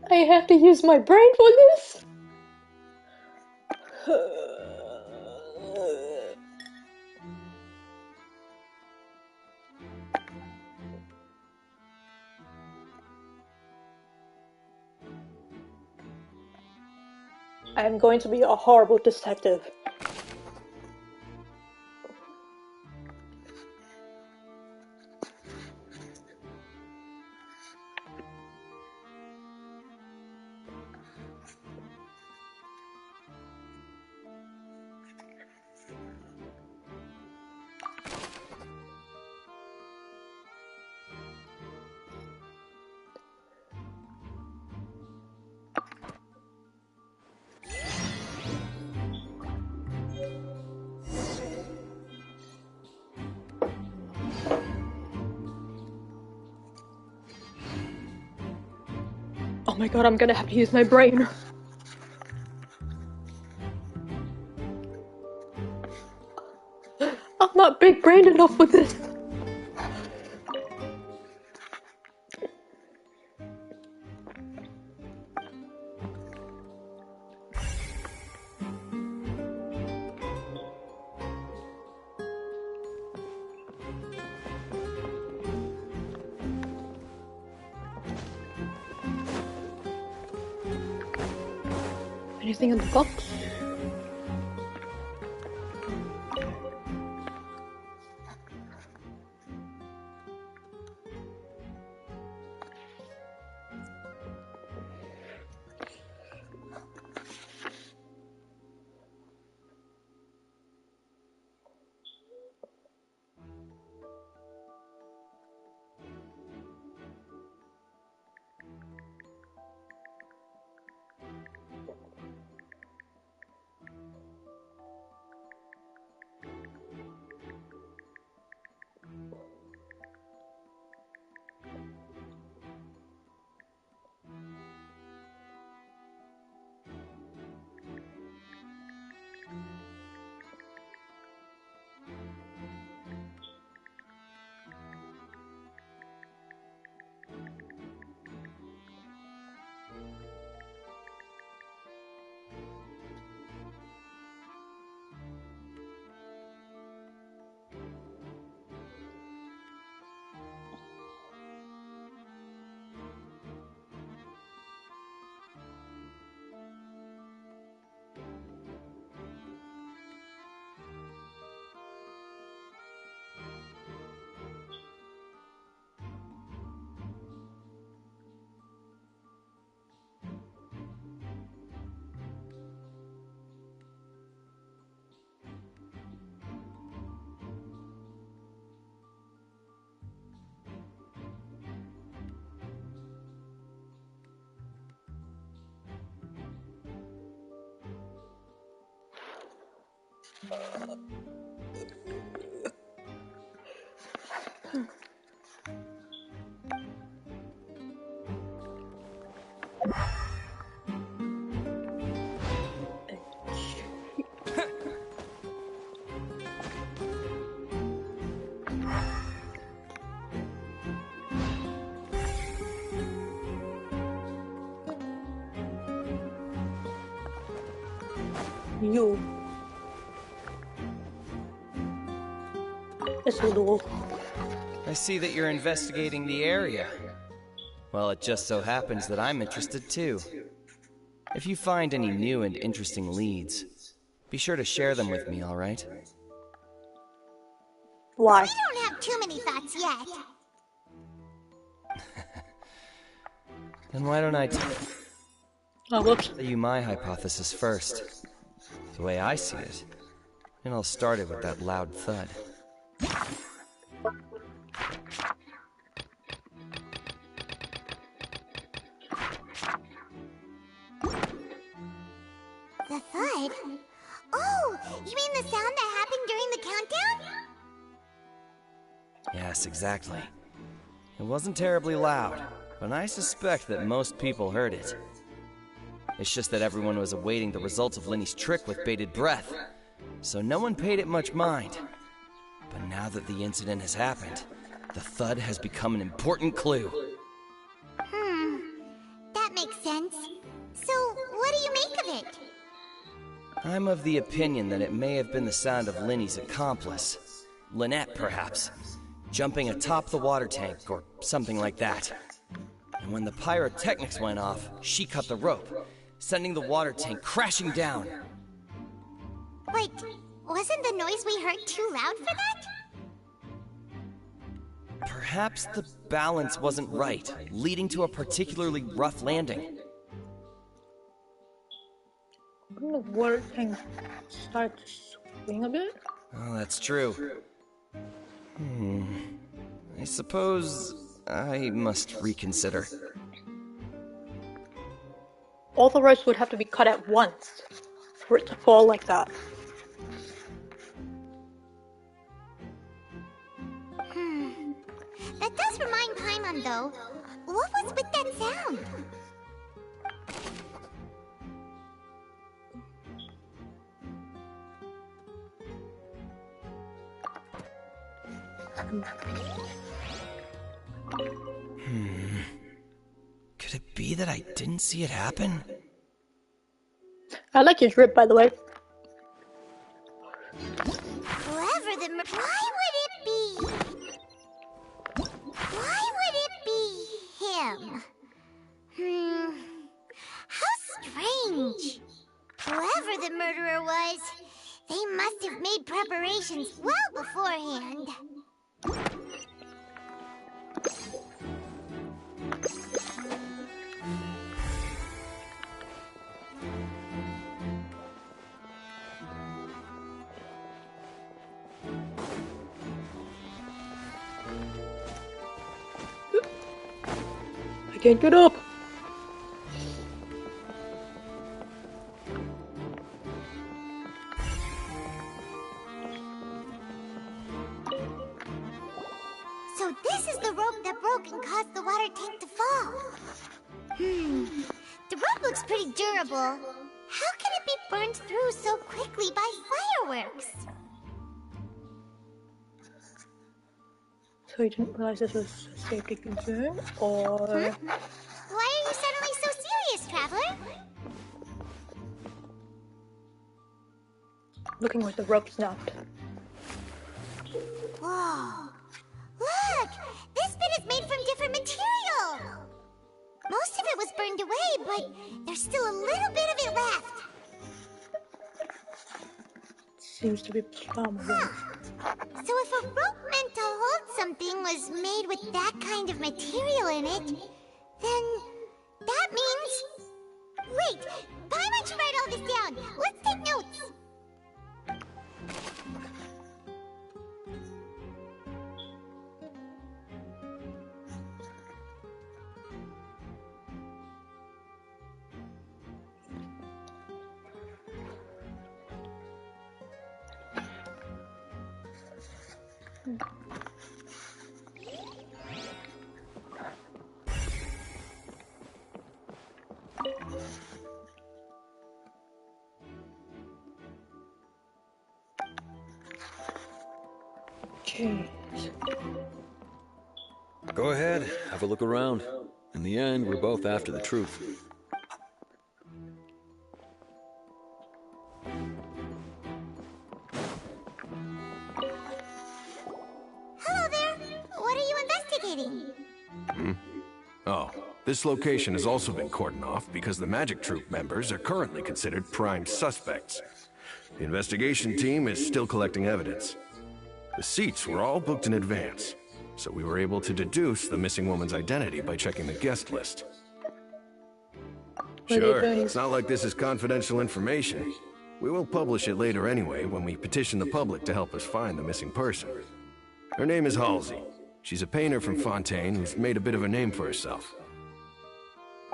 I have to use my brain for this? I am going to be a horrible detective. Oh my god, I'm gonna have to use my brain. I'm not big-brained enough with this. Anything in the box? You. I see that you're investigating the area. Well, it just so happens that I'm interested too. If you find any new and interesting leads, be sure to share them with me, all right? Why? We don't have too many thoughts yet. Then why don't I tell you my hypothesis first? The way I see it, it all started with that loud thud. The thud? Oh, you mean the sound that happened during the countdown? Yes, exactly. It wasn't terribly loud, but I suspect that most people heard it. It's just that everyone was awaiting the results of Lenny's trick with bated breath, so no one paid it much mind. But now that the incident has happened, the thud has become an important clue. That makes sense. So, what do you make of it? I'm of the opinion that it may have been the sound of Lenny's accomplice, Lynette perhaps, jumping atop the water tank or something like that. And when the pyrotechnics went off, she cut the rope, sending the water tank crashing down. But wasn't the noise we heard too loud for that? Perhaps the balance wasn't right, leading to a particularly rough landing. The water tank starts to swing a bit? Oh, that's true. I suppose I must reconsider. All the ropes would have to be cut at once for it to fall like that. That does remind Paimon, though. What was with that sound? Could it be that I didn't see it happen? I like your drip, by the way. Whoever the... Why would it be... Why would it be him? How strange. who the murderer was. They must have made preparations well beforehand. I can't get up! So this is the rope that broke and caused the water tank to fall. The rope looks pretty durable. How can it be burned through so quickly by fireworks? So you didn't realize this was a safety concern, or... Why are you suddenly so serious, Traveler? Looking like the rope snapped. Whoa. Look! This bit is made from different material! Most of it was burned away, but there's still a little bit of it left. Seems to be flammable. So if a rope meant to hold something was made with that kind of material in it, then that means... Wait! Paimon should write all this down! Let's take notes! Jeez. Go ahead, have a look around. In the end, we're both after the truth. Hello there! What are you investigating? Oh, this location has also been cordoned off because the Magic Troop members are currently considered prime suspects. The investigation team is still collecting evidence. The seats were all booked in advance, so we were able to deduce the missing woman's identity by checking the guest list. Sure, it's not like this is confidential information. We will publish it later anyway when we petition the public to help us find the missing person. Her name is Halsey. She's a painter from Fontaine who's made a bit of a name for herself.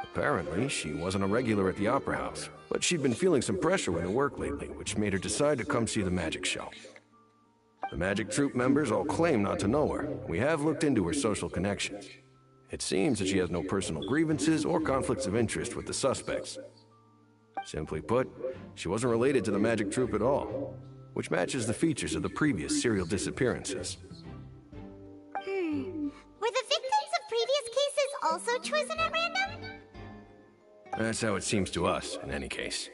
Apparently, she wasn't a regular at the Opera House, but she'd been feeling some pressure with her work lately, which made her decide to come see the magic show. The Magic Troop members all claim not to know her. We have looked into her social connections. It seems that she has no personal grievances or conflicts of interest with the suspects. Simply put, she wasn't related to the Magic Troop at all, which matches the features of the previous serial disappearances. Were the victims of previous cases also chosen at random? That's how it seems to us, in any case.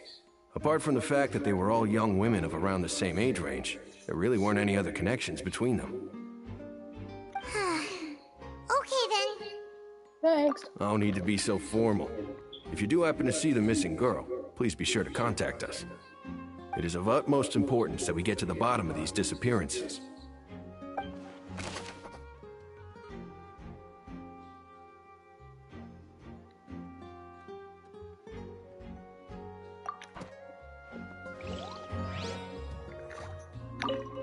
Apart from the fact that they were all young women of around the same age range, there really weren't any other connections between them. Okay then. Thanks. No need to be so formal. If you do happen to see the missing girl, please be sure to contact us. It is of utmost importance that we get to the bottom of these disappearances.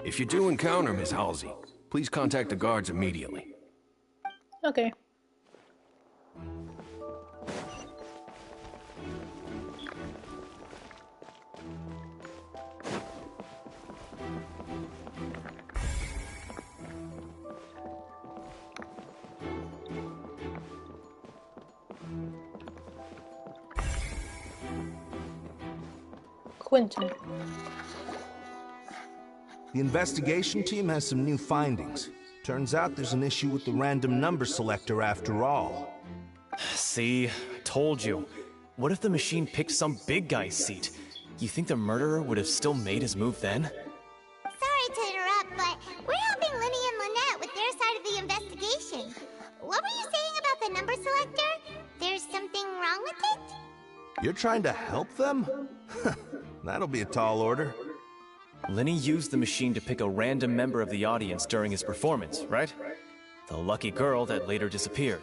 If you do encounter Miss Halsey, please contact the guards immediately. Okay. Quentin. The investigation team has some new findings. Turns out there's an issue with the random number selector after all. See, I told you. What if the machine picked some big guy's seat? You think the murderer would have still made his move then? Sorry to interrupt, but we're helping Linny and Lynette with their side of the investigation. What were you saying about the number selector? There's something wrong with it? You're trying to help them? That'll be a tall order. Lenny used the machine to pick a random member of the audience during his performance, right? The lucky girl that later disappeared.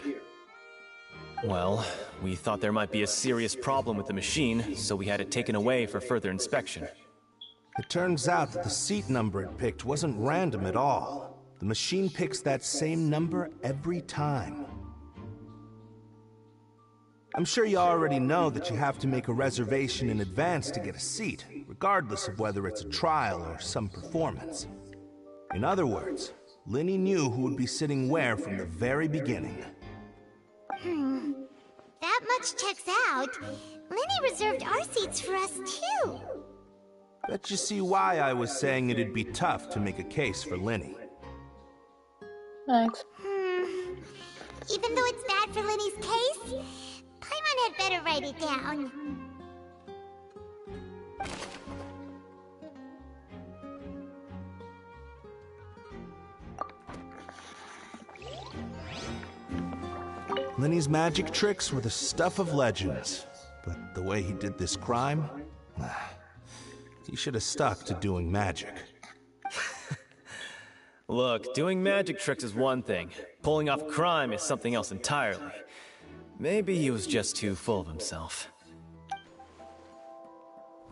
Well, we thought there might be a serious problem with the machine, so we had it taken away for further inspection. It turns out that the seat number it picked wasn't random at all. The machine picks that same number every time. I'm sure you already know that you have to make a reservation in advance to get a seat, regardless of whether it's a trial or some performance. In other words, Lenny knew who would be sitting where from the very beginning. That much checks out. Lenny reserved our seats for us, too. Bet you see why I was saying it'd be tough to make a case for Lenny. Thanks. Even though it's bad for Lenny's case, Paimon had better write it down. Lenny's magic tricks were the stuff of legends, but the way he did this crime, he should have stuck to doing magic. Look, doing magic tricks is one thing. Pulling off crime is something else entirely. Maybe he was just too full of himself.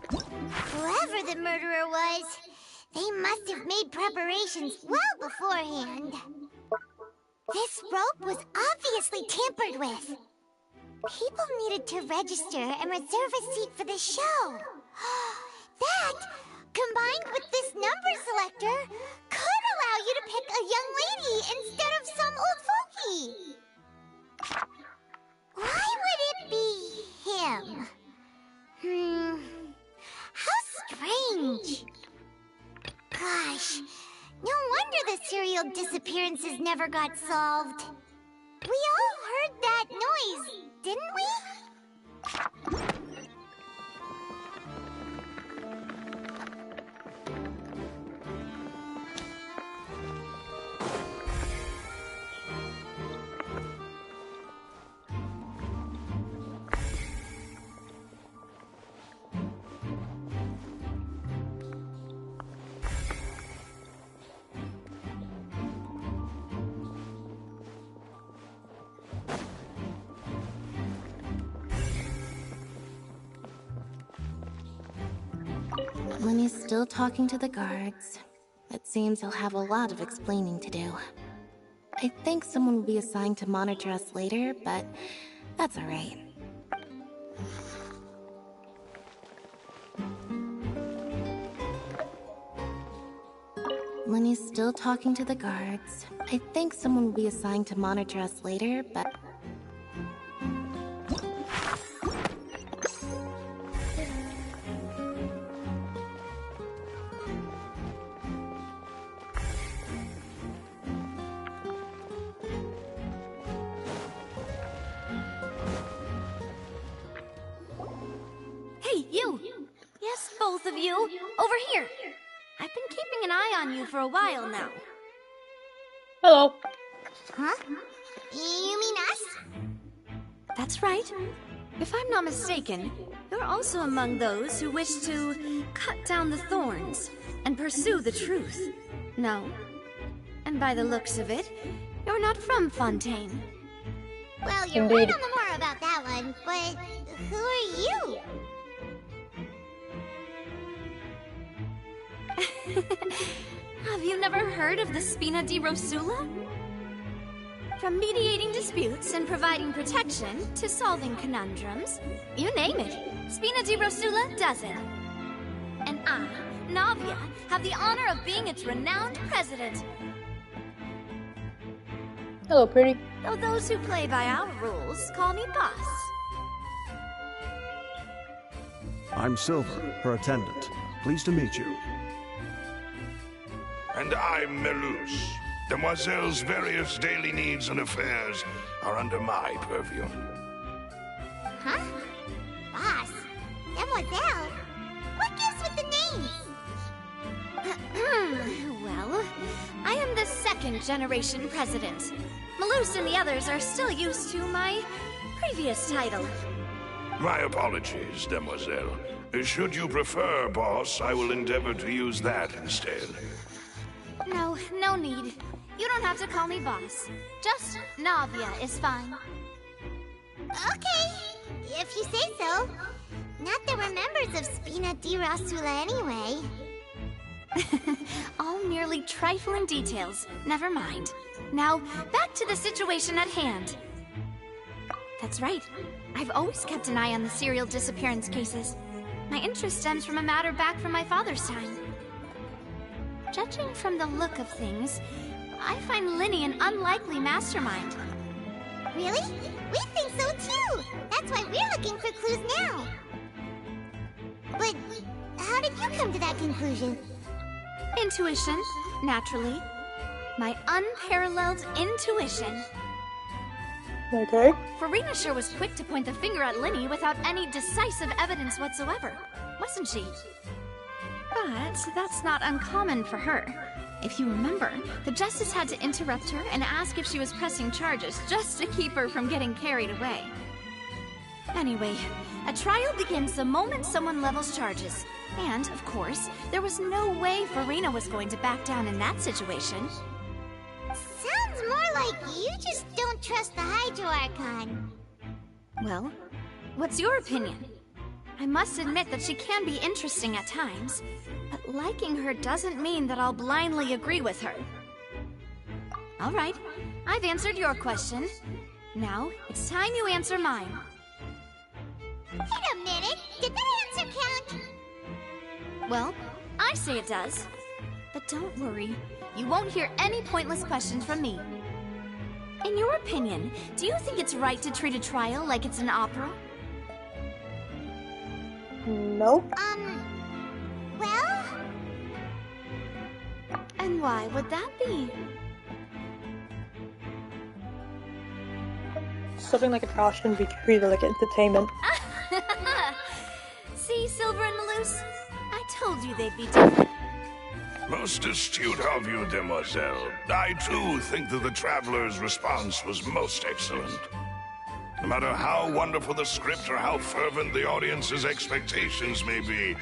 Whoever the murderer was, they must have made preparations well beforehand. This rope was obviously tampered with. People needed to register and reserve a seat for the show. That, combined with this number selector, could allow you to pick a young lady instead of some old fogey. Why would it be him? How strange. Gosh, no wonder the serial disappearances never got solved. We all heard that noise, didn't we? Lenny's still talking to the guards. It seems he'll have a lot of explaining to do. I think someone will be assigned to monitor us later, but that's alright. Lenny's still talking to the guards. I think someone will be assigned to monitor us later, but... Hey, you! Yes, both of you! Over here! I've been keeping an eye on you for a while now. Hello. Huh? You mean us? That's right. If I'm not mistaken, you're also among those who wish to cut down the thorns and pursue the truth. No? And by the looks of it, you're not from Fontaine. Well, you're right on the more about that one, but who are you? Have you never heard of the Spina di Rosula? From mediating disputes and providing protection to solving conundrums, you name it, Spina di Rosula does it. And I, Navia, have the honor of being its renowned president. Hello, pretty. Though those who play by our rules call me boss. I'm Silver, her attendant. Pleased to meet you. And I'm Melus. Demoiselle's various daily needs and affairs are under my purview. Huh? Boss? Demoiselle? What gives with the names? Well, I am the second generation president. Melus and the others are still used to my previous title. My apologies, Demoiselle. Should you prefer, boss, I will endeavor to use that instead. No, no need. You don't have to call me boss. Just Navia is fine. Okay, if you say so. Not that we're members of Spina di Rasula anyway. All merely trifling details. Never mind. Now, back to the situation at hand. That's right. I've always kept an eye on the serial disappearance cases. My interest stems from a matter back from my father's time. Judging from the look of things, I find Linny an unlikely mastermind. Really? We think so too! That's why we're looking for clues now. But how did you come to that conclusion? Intuition, naturally. My unparalleled intuition. Okay. Farina sure was quick to point the finger at Linny without any decisive evidence whatsoever, wasn't she? But that's not uncommon for her. If you remember, the Justice had to interrupt her and ask if she was pressing charges just to keep her from getting carried away. Anyway, a trial begins the moment someone levels charges. And, of course, there was no way Farina was going to back down in that situation. Sounds more like you just don't trust the Hydro Archon. Well, what's your opinion? I must admit that she can be interesting at times, but liking her doesn't mean that I'll blindly agree with her. All right, I've answered your question. Now, it's time you answer mine. Wait a minute, did that answer count? Well, I say it does. But don't worry, you won't hear any pointless questions from me. In your opinion, do you think it's right to treat a trial like it's an opera? Nope. Well? And why would that be? Something like a trial shouldn't be treated like entertainment. See, Silver and the Loose? I told you they'd be different. Most astute of you, demoiselle. I too think that the Traveler's response was most excellent. No matter how wonderful the script or how fervent the audience's expectations may be,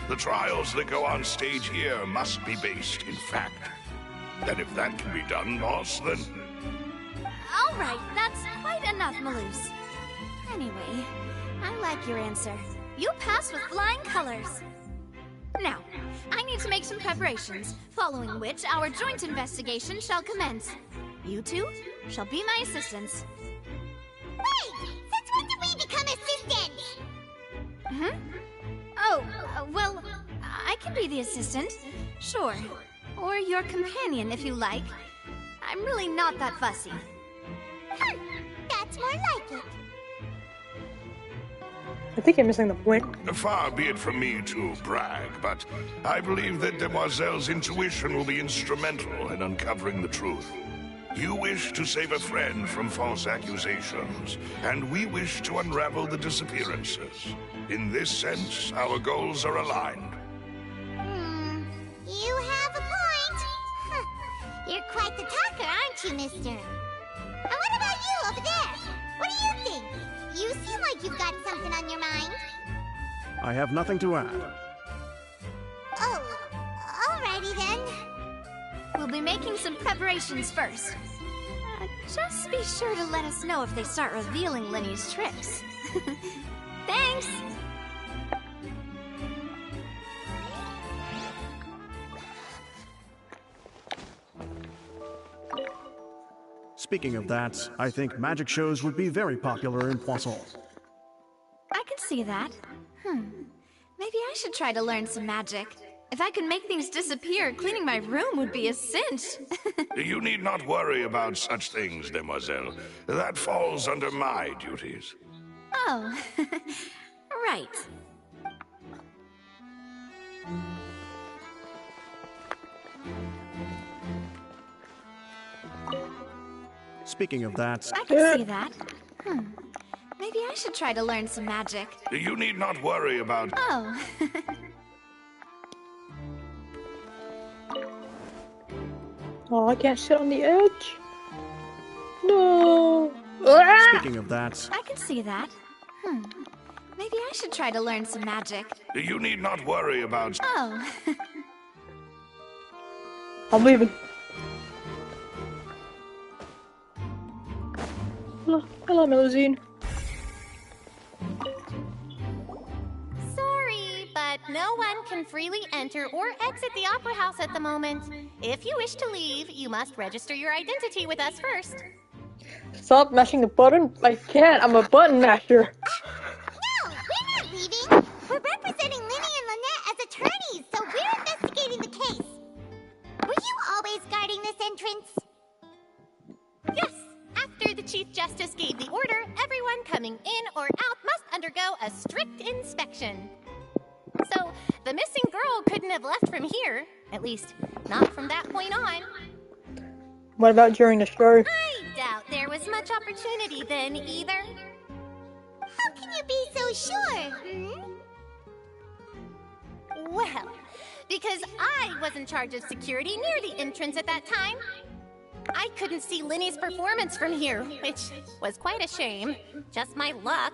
the trials that go on stage here must be based in fact. And if that can be done, boss, then... All right, that's quite enough, Maloose. Anyway, I like your answer. You passed with flying colors. Now, I need to make some preparations, following which our joint investigation shall commence. You two shall be my assistants. Wait! Since when did we become assistants? Oh, well, I can be the assistant, sure. Or your companion, if you like. I'm really not that fussy. That's more like it. I think you're missing the point. Far be it from me to brag, but I believe that Demoiselle's intuition will be instrumental in uncovering the truth. You wish to save a friend from false accusations, and we wish to unravel the disappearances. In this sense, our goals are aligned. You have a point. You're quite the talker, aren't you, mister? And what about you over there? What do you think? You seem like you've got something on your mind. I have nothing to add. Oh, alrighty then. We'll be making some preparations first. Just be sure to let us know if they start revealing Linny's tricks. Thanks! Speaking of that, I think magic shows would be very popular in Poisson. I can see that. Maybe I should try to learn some magic. If I could make things disappear, cleaning my room would be a cinch. You need not worry about such things, demoiselle. That falls under my duties. Oh, right. Speaking of that... I can see that. Maybe I should try to learn some magic. You need not worry about... Oh. Oh, I can't sit on the edge. No. Speaking of that... I can see that. Maybe I should try to learn some magic. You need not worry about... Oh. I'm leaving. Hello, Melusine. Sorry, but no one can freely enter or exit the Opera House at the moment. If you wish to leave, you must register your identity with us first. Stop mashing the button. I can't. I'm a button masher. No, we're not leaving. We're representing Linny and Lynette as attorneys, so we're investigating the case. Were you always guarding this entrance? Yes. After the Chief Justice gave the order, everyone coming in or out must undergo a strict inspection. So, the missing girl couldn't have left from here. At least, not from that point on. What about during the show? I doubt there was much opportunity then, either. How can you be so sure, Well, because I was in charge of security near the entrance at that time. I couldn't see Linny's performance from here, which was quite a shame. Just my luck.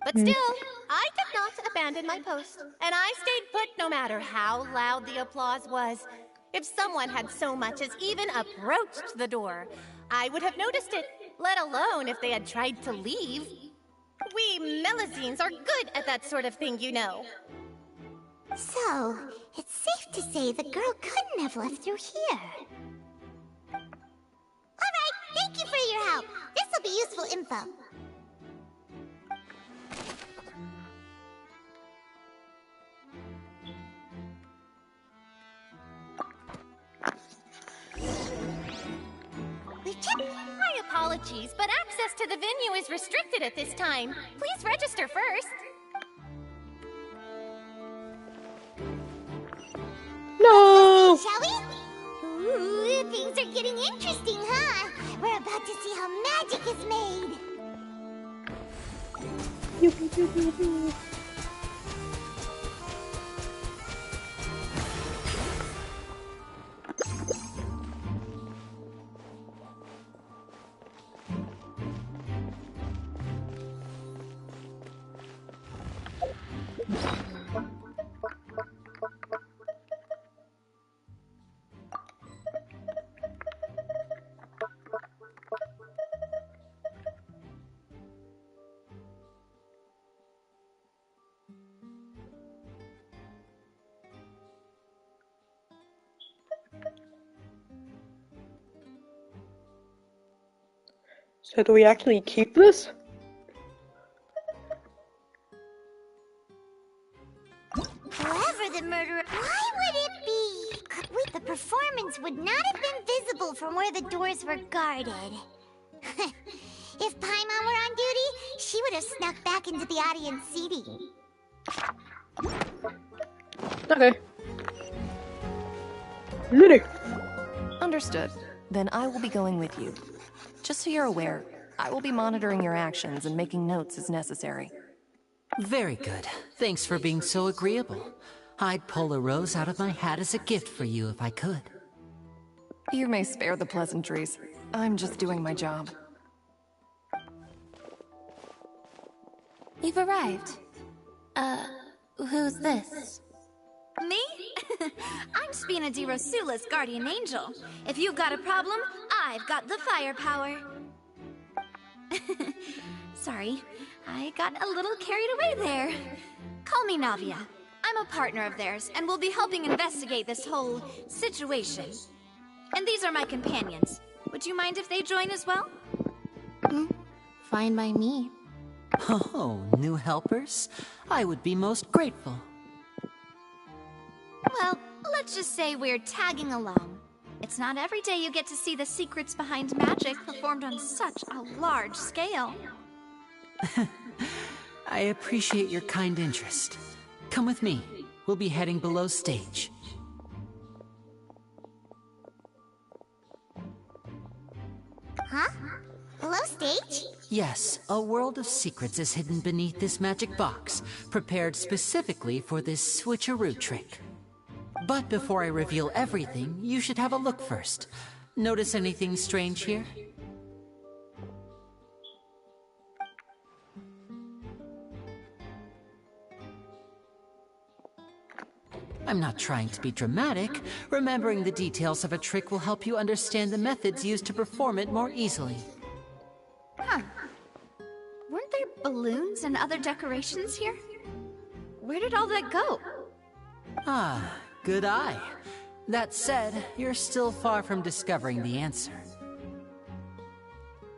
But still, I did not abandon my post, and I stayed put no matter how loud the applause was. If someone had so much as even approached the door, I would have noticed it, let alone if they had tried to leave. We Melusines are good at that sort of thing, you know. So, it's safe to say the girl couldn't have left through here. Alright, thank you for your help. This will be useful info. My apologies, but access to the venue is restricted at this time. Please register first. No! Shall we? Ooh, things are getting interesting, huh? We're about to see how magic is made. So do we actually keep this? Whoever the murderer... Why would it be? Wait, the performance would not have been visible from where the doors were guarded. If Paimon were on duty, she would have snuck back into the audience seating. Okay. Liddy! Understood. Then I will be going with you. Just so you're aware, I will be monitoring your actions and making notes as necessary. Very good. Thanks for being so agreeable. I'd pull a rose out of my hat as a gift for you if I could. You may spare the pleasantries. I'm just doing my job. You've arrived. Who's this? Me? I'm Spina di Rosula's guardian angel. If you've got a problem, I've got the firepower. Sorry, I got a little carried away there. Call me Navia. I'm a partner of theirs, and we'll be helping investigate this whole situation. And these are my companions. Would you mind if they join as well? Fine by me. Oh, new helpers? I would be most grateful. Well, let's just say we're tagging along. It's not every day you get to see the secrets behind magic performed on such a large scale. I appreciate your kind interest. Come with me. We'll be heading below stage. Huh? Below stage? Yes, a world of secrets is hidden beneath this magic box, prepared specifically for this switcheroo trick. But before I reveal everything, you should have a look first. Notice anything strange here? I'm not trying to be dramatic. Remembering the details of a trick will help you understand the methods used to perform it more easily. Huh. Weren't there balloons and other decorations here? Where did all that go? Ah, good eye. That said, you're still far from discovering the answer.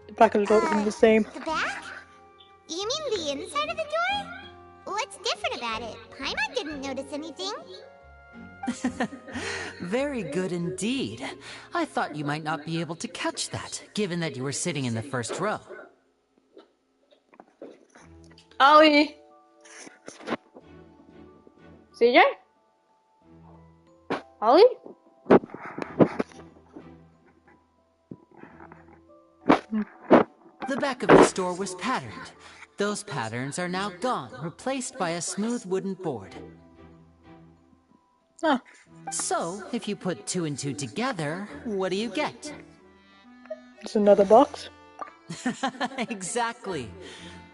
The back of the door isn't the same. The back? You mean the inside of the door? What's different about it? Paimon didn't notice anything. Very good indeed. I thought you might not be able to catch that, given that you were sitting in the first row. Ollie! CJ? Ollie? The back of this door was patterned. Those patterns are now gone, replaced by a smooth wooden board. Huh. So, if you put 2 and 2 together, what do you get? It's another box. Exactly.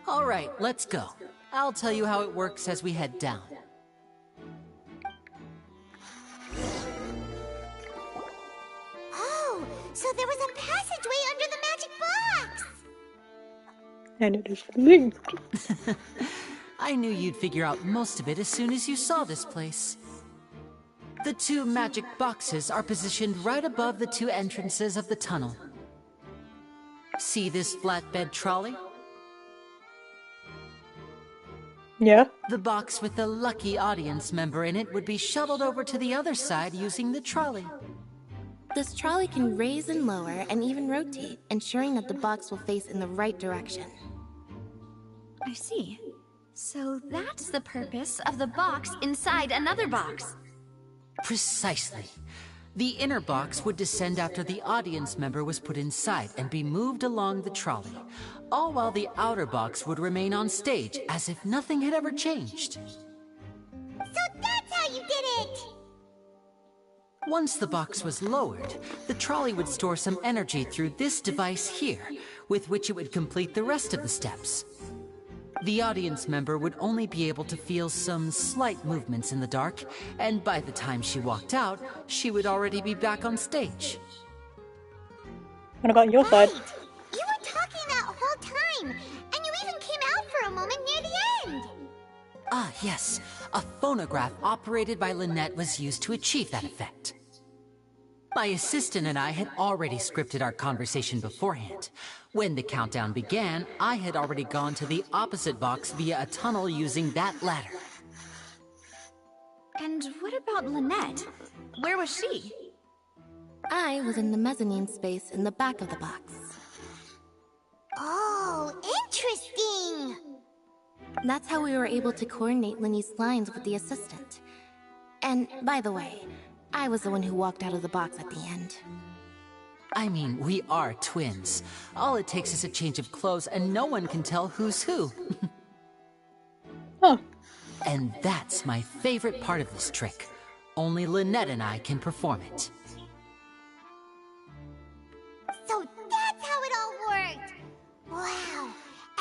All right, let's go. I'll tell you how it works as we head down. Oh, so there was a passageway under the magic box! And it is linked. I knew you'd figure out most of it as soon as you saw this place. The 2 magic boxes are positioned right above the 2 entrances of the tunnel. See this flatbed trolley? Yeah. The box with the lucky audience member in it would be shuttled over to the other side using the trolley. This trolley can raise and lower and even rotate, ensuring that the box will face in the right direction. I see. So that's the purpose of the box inside another box. Precisely. The inner box would descend after the audience member was put inside and be moved along the trolley, all while the outer box would remain on stage as if nothing had ever changed. So that's how you did it! Once the box was lowered, the trolley would store some energy through this device here, with which it would complete the rest of the steps. The audience member would only be able to feel some slight movements in the dark, and by the time she walked out, she would already be back on stage. What about your side? You were talking that whole time, and you even came out for a moment near the end! Ah, yes. A phonograph operated by Lynette was used to achieve that effect. My assistant and I had already scripted our conversation beforehand. When the countdown began, I had already gone to the opposite box via a tunnel using that ladder. And what about Lynette? Where was she? I was in the mezzanine space in the back of the box. Oh, interesting! That's how we were able to coordinate Linny's lines with the assistant. And, by the way, I was the one who walked out of the box at the end. I mean, we are twins. All it takes is a change of clothes and no one can tell who's who. Huh. And that's my favorite part of this trick. Only Lynette and I can perform it. So that's how it all worked! Wow,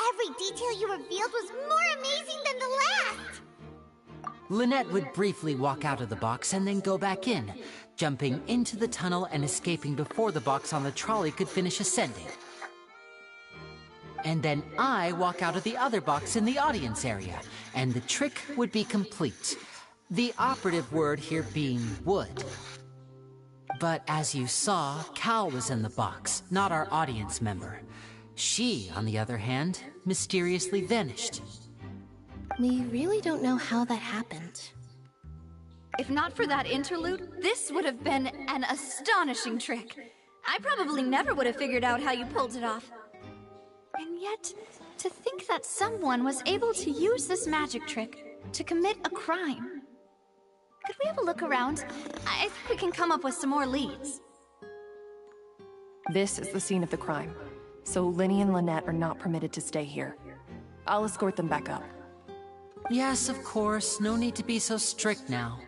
every detail you revealed was more amazing than the last! Lynette would briefly walk out of the box and then go back in, jumping into the tunnel and escaping before the box on the trolley could finish ascending. And then I walk out of the other box in the audience area, and the trick would be complete. The operative word here being would. But as you saw, Cal was in the box, not our audience member. She, on the other hand, mysteriously vanished. We really don't know how that happened. If not for that interlude, this would have been an astonishing trick. I probably never would have figured out how you pulled it off. And yet, to think that someone was able to use this magic trick to commit a crime. Could we have a look around? I think we can come up with some more leads. This is the scene of the crime, so Linny and Lynette are not permitted to stay here. I'll escort them back up. Yes, of course. No need to be so strict now.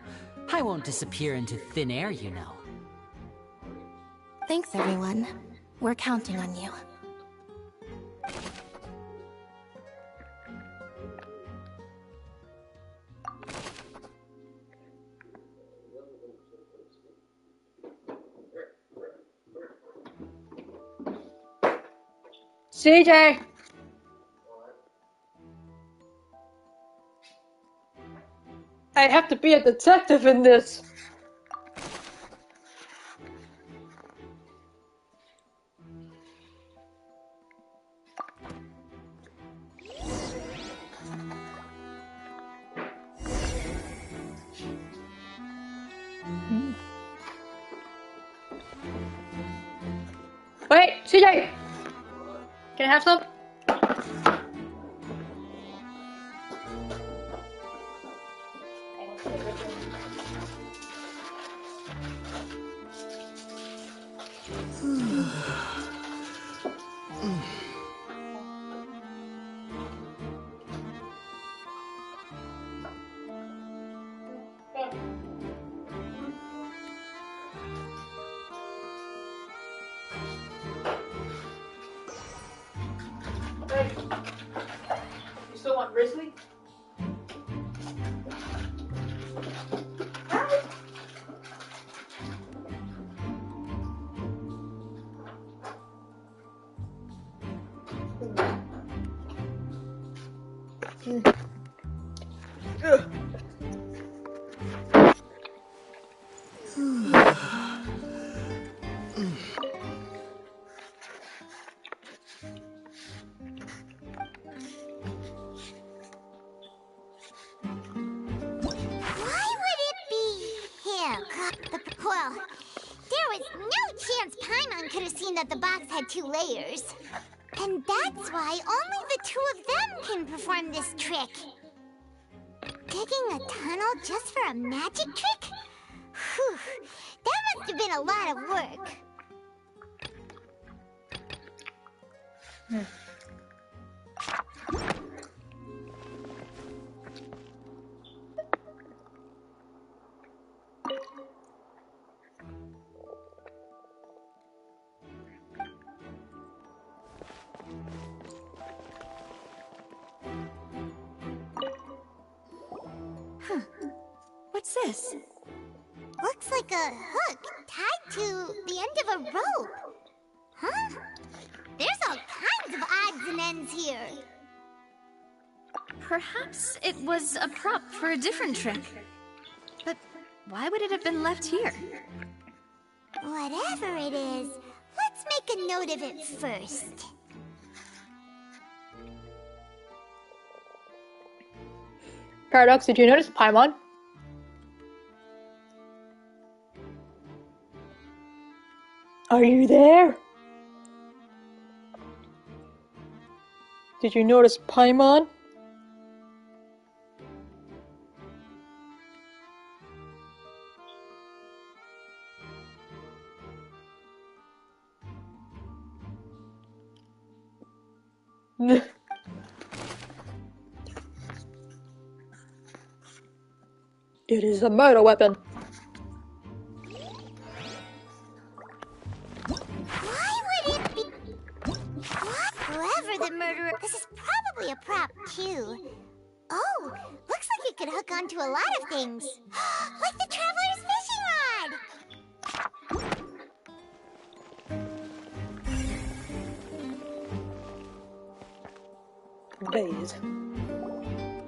I won't disappear into thin air, you know. Thanks, everyone. We're counting on you. CJ! I have to be a detective in this. Wait, CJ! Can I have some? Hey, you still want Grizzly? Well, there was no chance Paimon could have seen that the box had 2 layers. And that's why only the 2 of them can perform this trick. Digging a tunnel just for a magic trick? Whew, that must have been a lot of work. What's this? Looks like a hook tied to the end of a rope. Huh? There's all kinds of odds and ends here. Perhaps it was a prop for a different trick. But why would it have been left here? Whatever it is, let's make a note of it first. Paradox, did you notice Paimon? Are you there? Did you notice Paimon? It is a murder weapon. Why would it be? Whoever the murderer... This is probably a prop, too. Oh, looks like it could hook onto a lot of things. Like the Traveler's fishing rod! Days.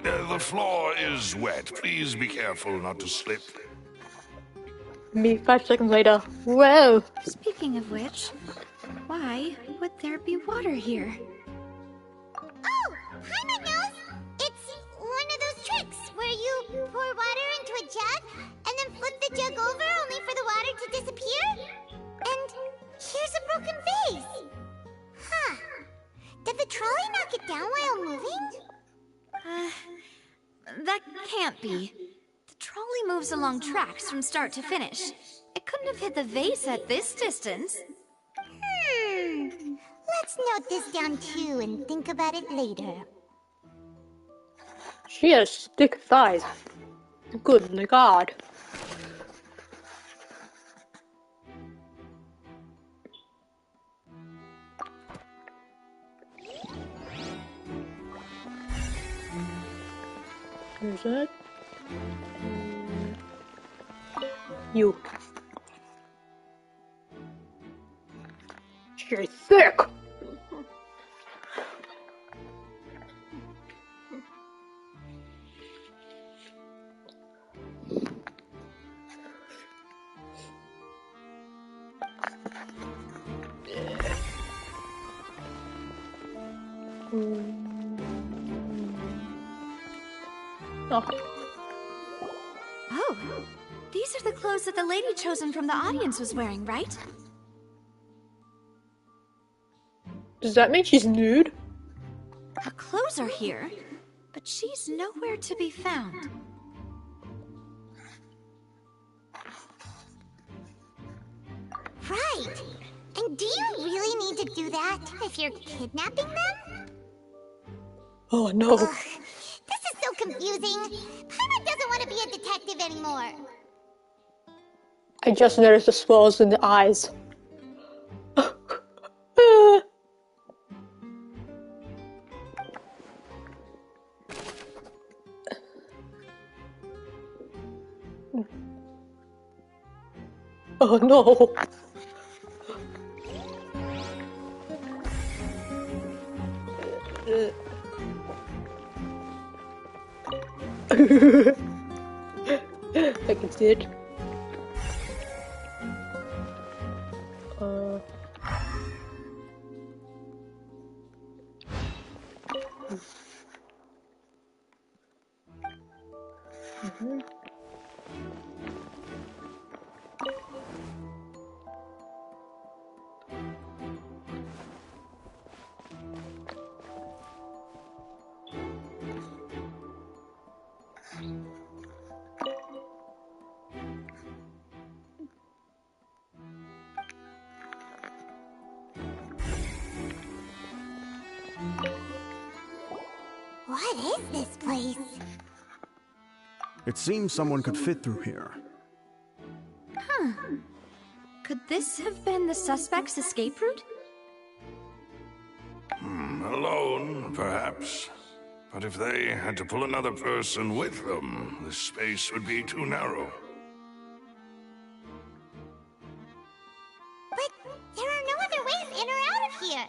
The floor is wet. Please be careful not to slip. Me 5 seconds later. Whoa! Speaking of which, why would there be water here? Oh, Paimon knows! It's one of those tricks where you pour water into a jug and then flip the jug over only for the water to disappear. And here's a broken vase. Huh. Did the trolley knock it down while moving? That can't be. The trolley moves along tracks from start to finish. It couldn't have hit the vase at this distance. Let's note this down too and think about it later. She has thick thighs. Good God. Who's that? You. She's thick. Oh, these are the clothes that the lady chosen from the audience was wearing, right? Does that mean she's nude? Her clothes are here, but she's nowhere to be found. Right. And do you really need to do that if you're kidnapping them? Oh no. Ugh, this is so confusing. Paimon doesn't want to be a detective anymore. I just noticed the swells in the eyes. Oh no. I can see it. What is this place? It seems someone could fit through here. Huh. Could this have been the suspect's escape route? Alone, perhaps. But if they had to pull another person with them, the space would be too narrow. But there are no other ways in or out of here.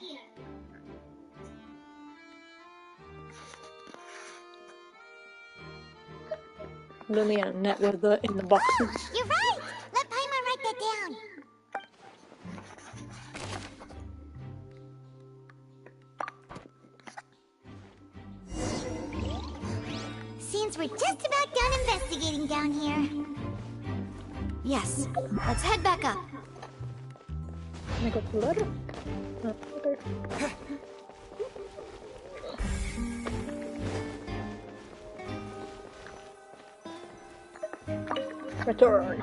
Lily and Annette were in the boxes. You're right! Let Paimon write that down. Seems we're just about done investigating down here. Yes. Let's head back up. Can I go to the letter? No, okay. Return.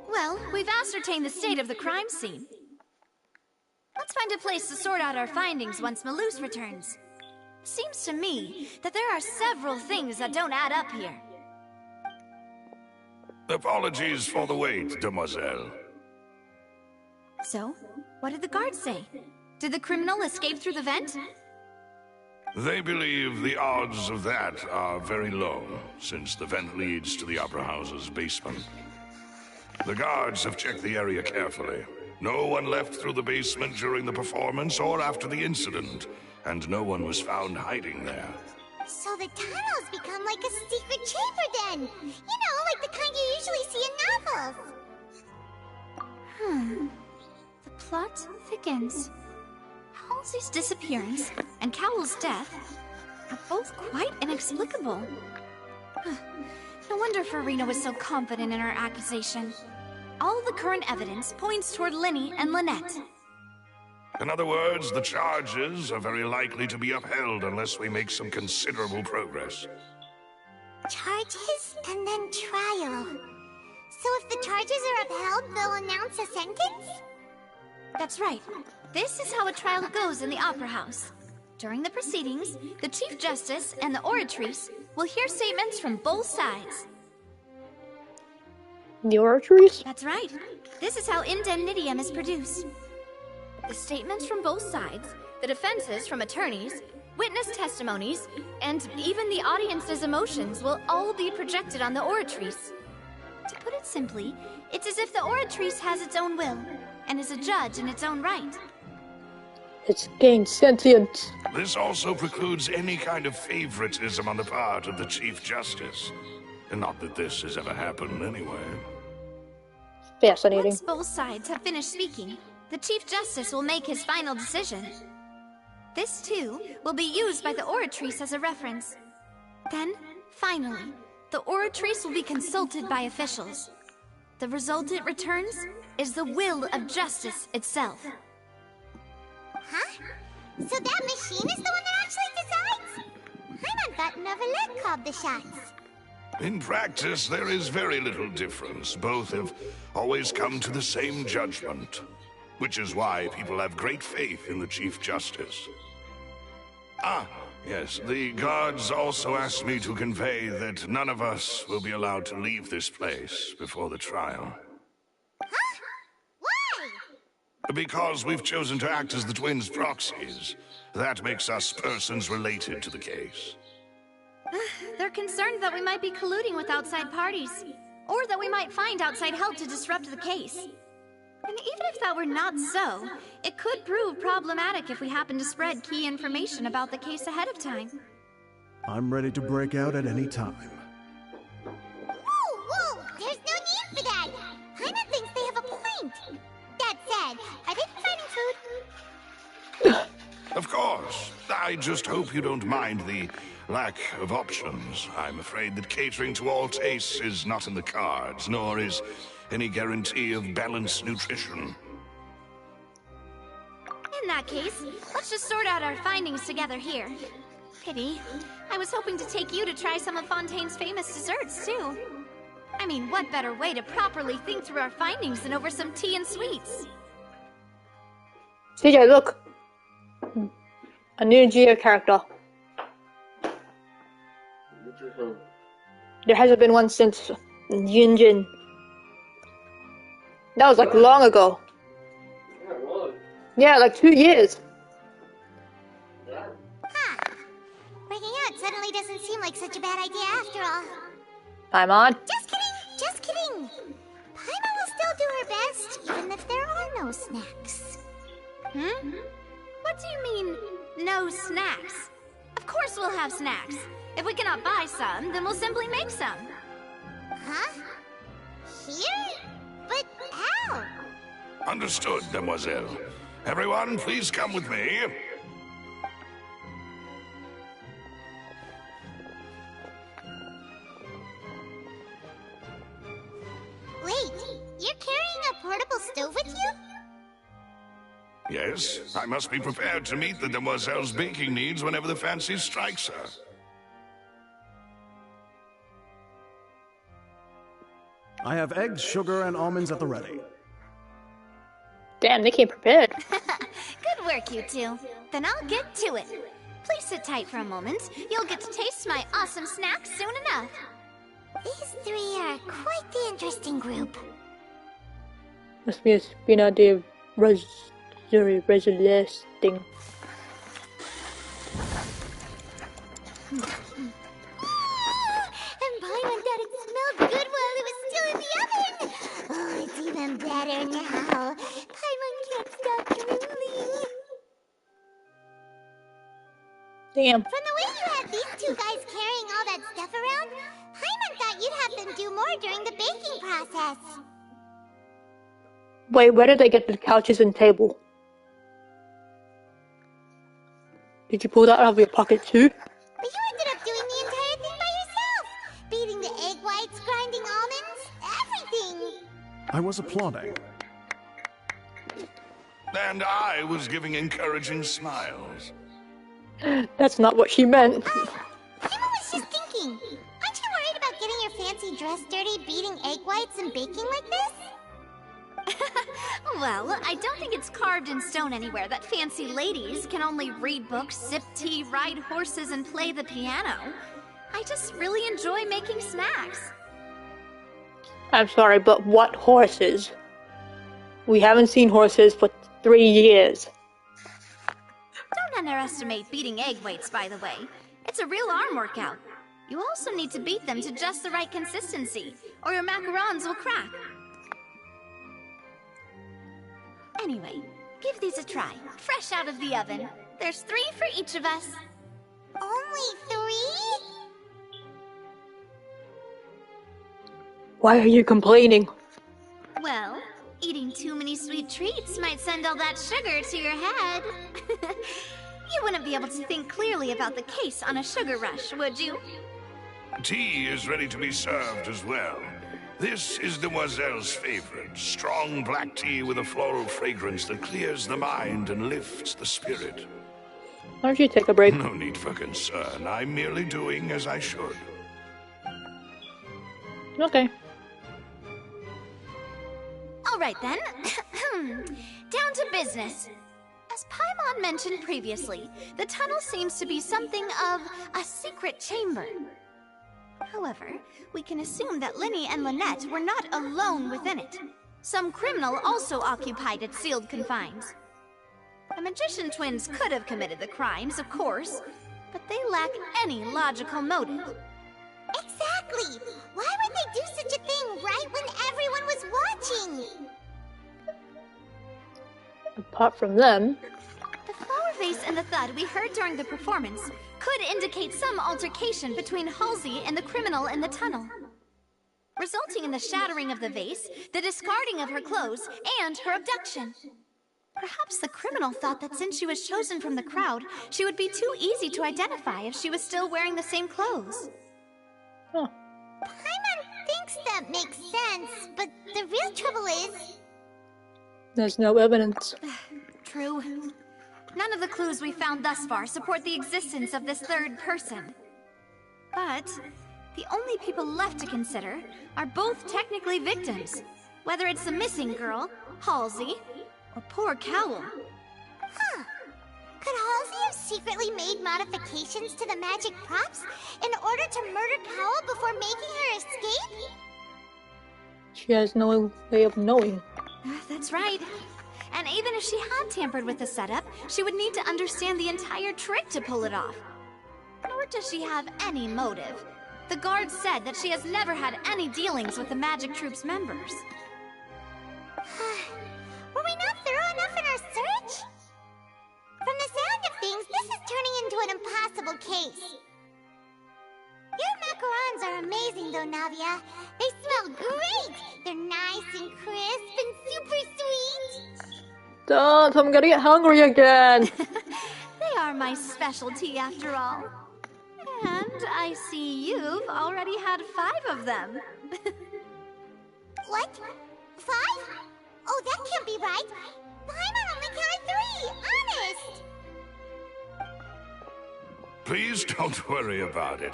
Well, we've ascertained the state of the crime scene. Let's find a place to sort out our findings once Malus returns. Seems to me that there are several things that don't add up here. Apologies for the wait, demoiselle. So, what did the guards say? Did the criminal escape through the vent? They believe the odds of that are very low, since the vent leads to the Opera House's basement. The guards have checked the area carefully. No one left through the basement during the performance or after the incident, and no one was found hiding there. So the tunnels become like a secret chamber then! You know, like the kind you usually see in novels! The plot thickens. Halsey's disappearance and Cowell's death are both quite inexplicable. No wonder Farina was so confident in her accusation. All the current evidence points toward Linny and Lynette. In other words, the charges are very likely to be upheld unless we make some considerable progress. Charges and then trial. So if the charges are upheld, they'll announce a sentence? That's right. This is how a trial goes in the Opera House. During the proceedings, the Chief Justice and the Oratrice will hear statements from both sides. The Oratrice? That's right. This is how indemnitium is produced. The statements from both sides, the defenses from attorneys, witness testimonies, and even the audience's emotions will all be projected on the Oratrice. To put it simply, it's as if the Oratrice has its own will, and is a judge in its own right. It's gained sentience. This also precludes any kind of favoritism on the part of the Chief Justice. And not that this has ever happened anyway. Fascinating. Once both sides have finished speaking, the Chief Justice will make his final decision. This, too, will be used by the Oratrice as a reference. Then, finally, the Oratrice will be consulted by officials. The result it returns is the will of justice itself. Huh? So that machine is the one that actually decides? Paimon thought Novelet called the shots. In practice, there is very little difference. Both have always come to the same judgment, which is why people have great faith in the Chief Justice. Ah, yes, the guards also asked me to convey that none of us will be allowed to leave this place before the trial. Huh? Why? Because we've chosen to act as the twins' proxies. That makes us persons related to the case. They're concerned that we might be colluding with outside parties, or that we might find outside help to disrupt the case. And even if that were not so, it could prove problematic if we happen to spread key information about the case ahead of time. I'm ready to break out at any time. Whoa! There's no need for that! Paimon thinks they have a point. That said, are they providing food? Of course. I just hope you don't mind the lack of options. I'm afraid that catering to all tastes is not in the cards, nor is any guarantee of balanced nutrition. In that case, let's just sort out our findings together here. Pity. I was hoping to take you to try some of Fontaine's famous desserts, too. I mean, what better way to properly think through our findings than over some tea and sweets? CJ, look! A new Geo character. There hasn't been one since Yunjin. That was like long ago. Yeah, like 2 years. Huh. Breaking out suddenly doesn't seem like such a bad idea after all. Paimon? Just kidding! Paimon will still do her best, even if there are no snacks. What do you mean, no snacks? Of course we'll have snacks. If we cannot buy some, then we'll simply make some. Huh? Here? But how? Understood, Demoiselle. Everyone, please come with me. Wait, you're carrying a portable stove with you? Yes, I must be prepared to meet the Demoiselle's baking needs whenever the fancy strikes her. I have eggs, sugar, and almonds at the ready. Damn, they came prepared. Good work, you two. Then I'll get to it. Please sit tight for a moment. You'll get to taste my awesome snacks soon enough. These three are quite the interesting group. Must be a Spina de Resolés thing. And Paimon thought it smelled good while it was still in the oven! Oh, it's even better now. Paimon can't stop drooling. Damn. From the way you had these two guys carrying all that stuff around, Paimon thought you'd have them do more during the baking process. Wait, where did they get the couches and table? Did you pull that out of your pocket too? But you ended up doing the entire thing by yourself! Beating the egg whites, grinding almonds, everything! I was applauding. And I was giving encouraging smiles. That's not what she meant. Paimon was just thinking, aren't you worried about getting your fancy dress dirty beating egg whites and baking like this? Well, I don't think it's carved in stone anywhere that fancy ladies can only read books, sip tea, ride horses, and play the piano. I just really enjoy making snacks. I'm sorry, but what horses? We haven't seen horses for 3 years. Don't underestimate beating egg whites, by the way. It's a real arm workout. You also need to beat them to just the right consistency, or your macarons will crack. Anyway, give these a try, fresh out of the oven. There's 3 for each of us. Only 3? Why are you complaining? Well, Eating too many sweet treats might send all that sugar to your head. You wouldn't be able to think clearly about the case on a sugar rush, would you? Tea is ready to be served as well. This is Demoiselle's favorite, strong black tea with a floral fragrance that clears the mind and lifts the spirit. Why don't you take a break? No need for concern. I'm merely doing as I should. Okay. All right then. Down to business. As Paimon mentioned previously, the tunnel seems to be something of a secret chamber. However, we can assume that Linny and Lynette were not alone within it. Some criminal also occupied its sealed confines. The magician twins could have committed the crimes, of course, but they lack any logical motive. Exactly! Why would they do such a thing right when everyone was watching? Apart from them, The flower vase and the thud we heard during the performance could indicate some altercation between Halsey and the criminal in the tunnel, resulting in the shattering of the vase, the discarding of her clothes, and her abduction. Perhaps the criminal thought that since she was chosen from the crowd, she would be too easy to identify if she was still wearing the same clothes. Paimon thinks that makes sense, but the real trouble is... there's no evidence. True. None of the clues we found thus far support the existence of this third person. But the only people left to consider are both technically victims, whether it's the missing girl, Halsey, or poor Cowl. Huh. Could Halsey have secretly made modifications to the magic props in order to murder Cowl before making her escape? She has no way of knowing. That's right. And even if she had tampered with the setup, she would need to understand the entire trick to pull it off. Nor does she have any motive. The guard said that she has never had any dealings with the Magic Troop's members. Were we not thorough enough in our search? From the sound of things, this is turning into an impossible case. Your macarons are amazing though, Navia. They smell great! They're nice and crisp and super sweet! Don't! I'm gonna get hungry again! They are my specialty after all. And I see you've already had 5 of them. What? 5? Oh, that can't be right! Paimon only counted 3! Honest! Please don't worry about it.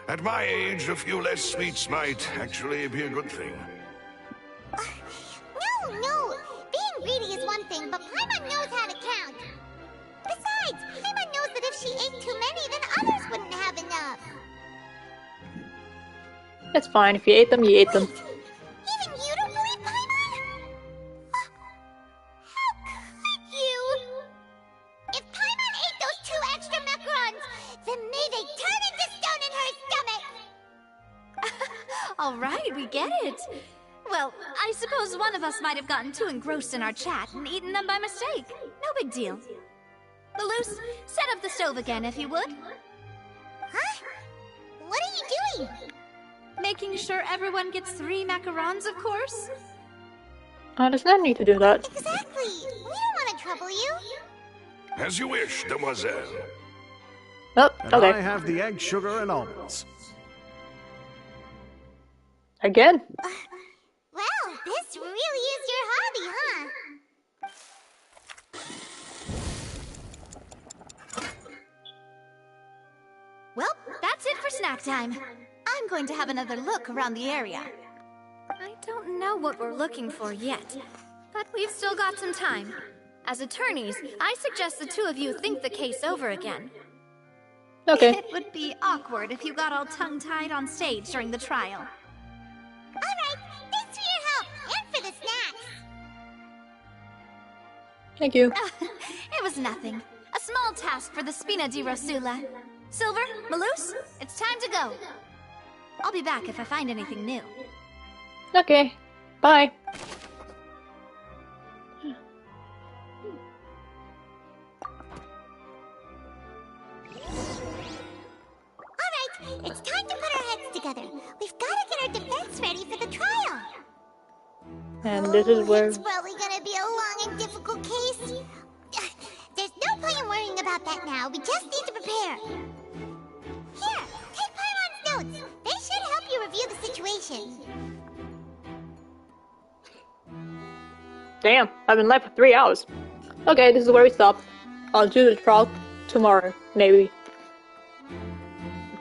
At my age, a few less sweets might actually be a good thing. No! Being greedy is one thing, but Paimon knows how to count. Besides, Paimon knows that if she ate too many, then others wouldn't have enough. It's fine. If you ate them, you ate them. Even you don't believe Paimon? How could you? If Paimon ate those 2 extra macarons, then may they turn into stone in her stomach! All right, we get it. Well, I suppose one of us might have gotten too engrossed in our chat and eaten them by mistake. No big deal. Malus, set up the stove again, if you would. Huh? What are you doing? Making sure everyone gets 3 macarons, of course. Does not need to do that. Exactly. We don't want to trouble you. As you wish, Demoiselle. Oh, And okay. I have the egg, sugar, and almonds. Again? Well, this really is your hobby, huh? Well, that's it for snack time. I'm going to have another look around the area. I don't know what we're looking for yet, but we've still got some time. As attorneys, I suggest the 2 of you think the case over again. Okay. It would be awkward if you got all tongue-tied on stage during the trial. Alright, thanks for your help, and for the snacks. Thank you. It was nothing. A small task for the Spina di Rosula. Silver, Malus, it's time to go. I'll be back if I find anything new. Okay. Bye. Alright, it's time to put our heads together. We've got to get our defense ready for the trial. And this is where... It's probably gonna be a long and difficult case. There's no point in worrying about that now. We just need to prepare. Here, take Pyron's notes. They should help you review the situation. Damn, I've been live for 3 hours. Okay, this is where we stop. I'll do the trial tomorrow, maybe.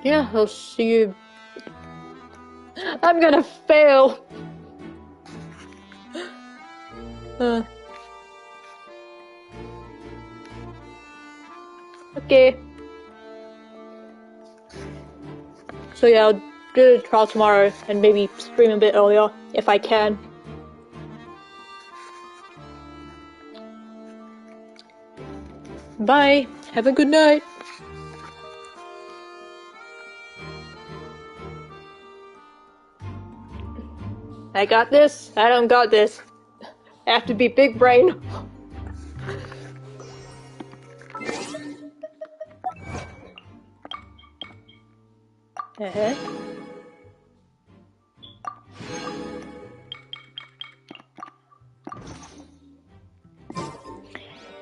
Yeah, I'll see you. I'm gonna fail! Okay. So yeah, I'll do the trial tomorrow and maybe stream a bit earlier if I can. Bye. Have a good night. I got this. I don't got this. I have to be big brain.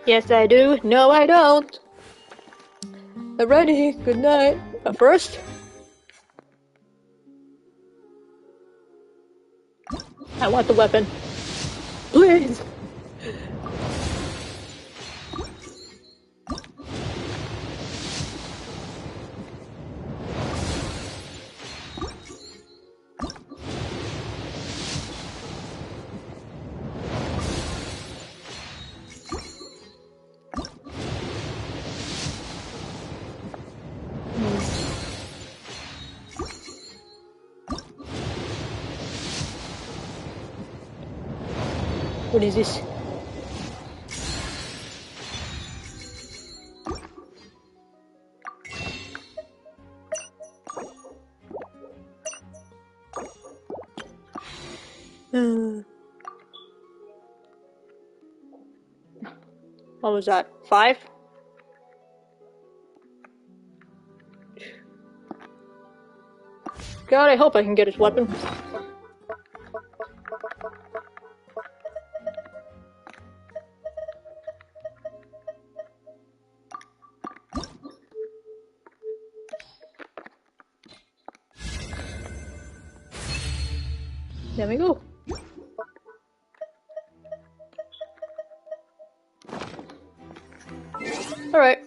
Yes, I do. No, I don't. Alrighty, good night. But first, I want the weapon. Please! What is this? What was that? 5? God, I hope I can get his weapon. There we go. Alright.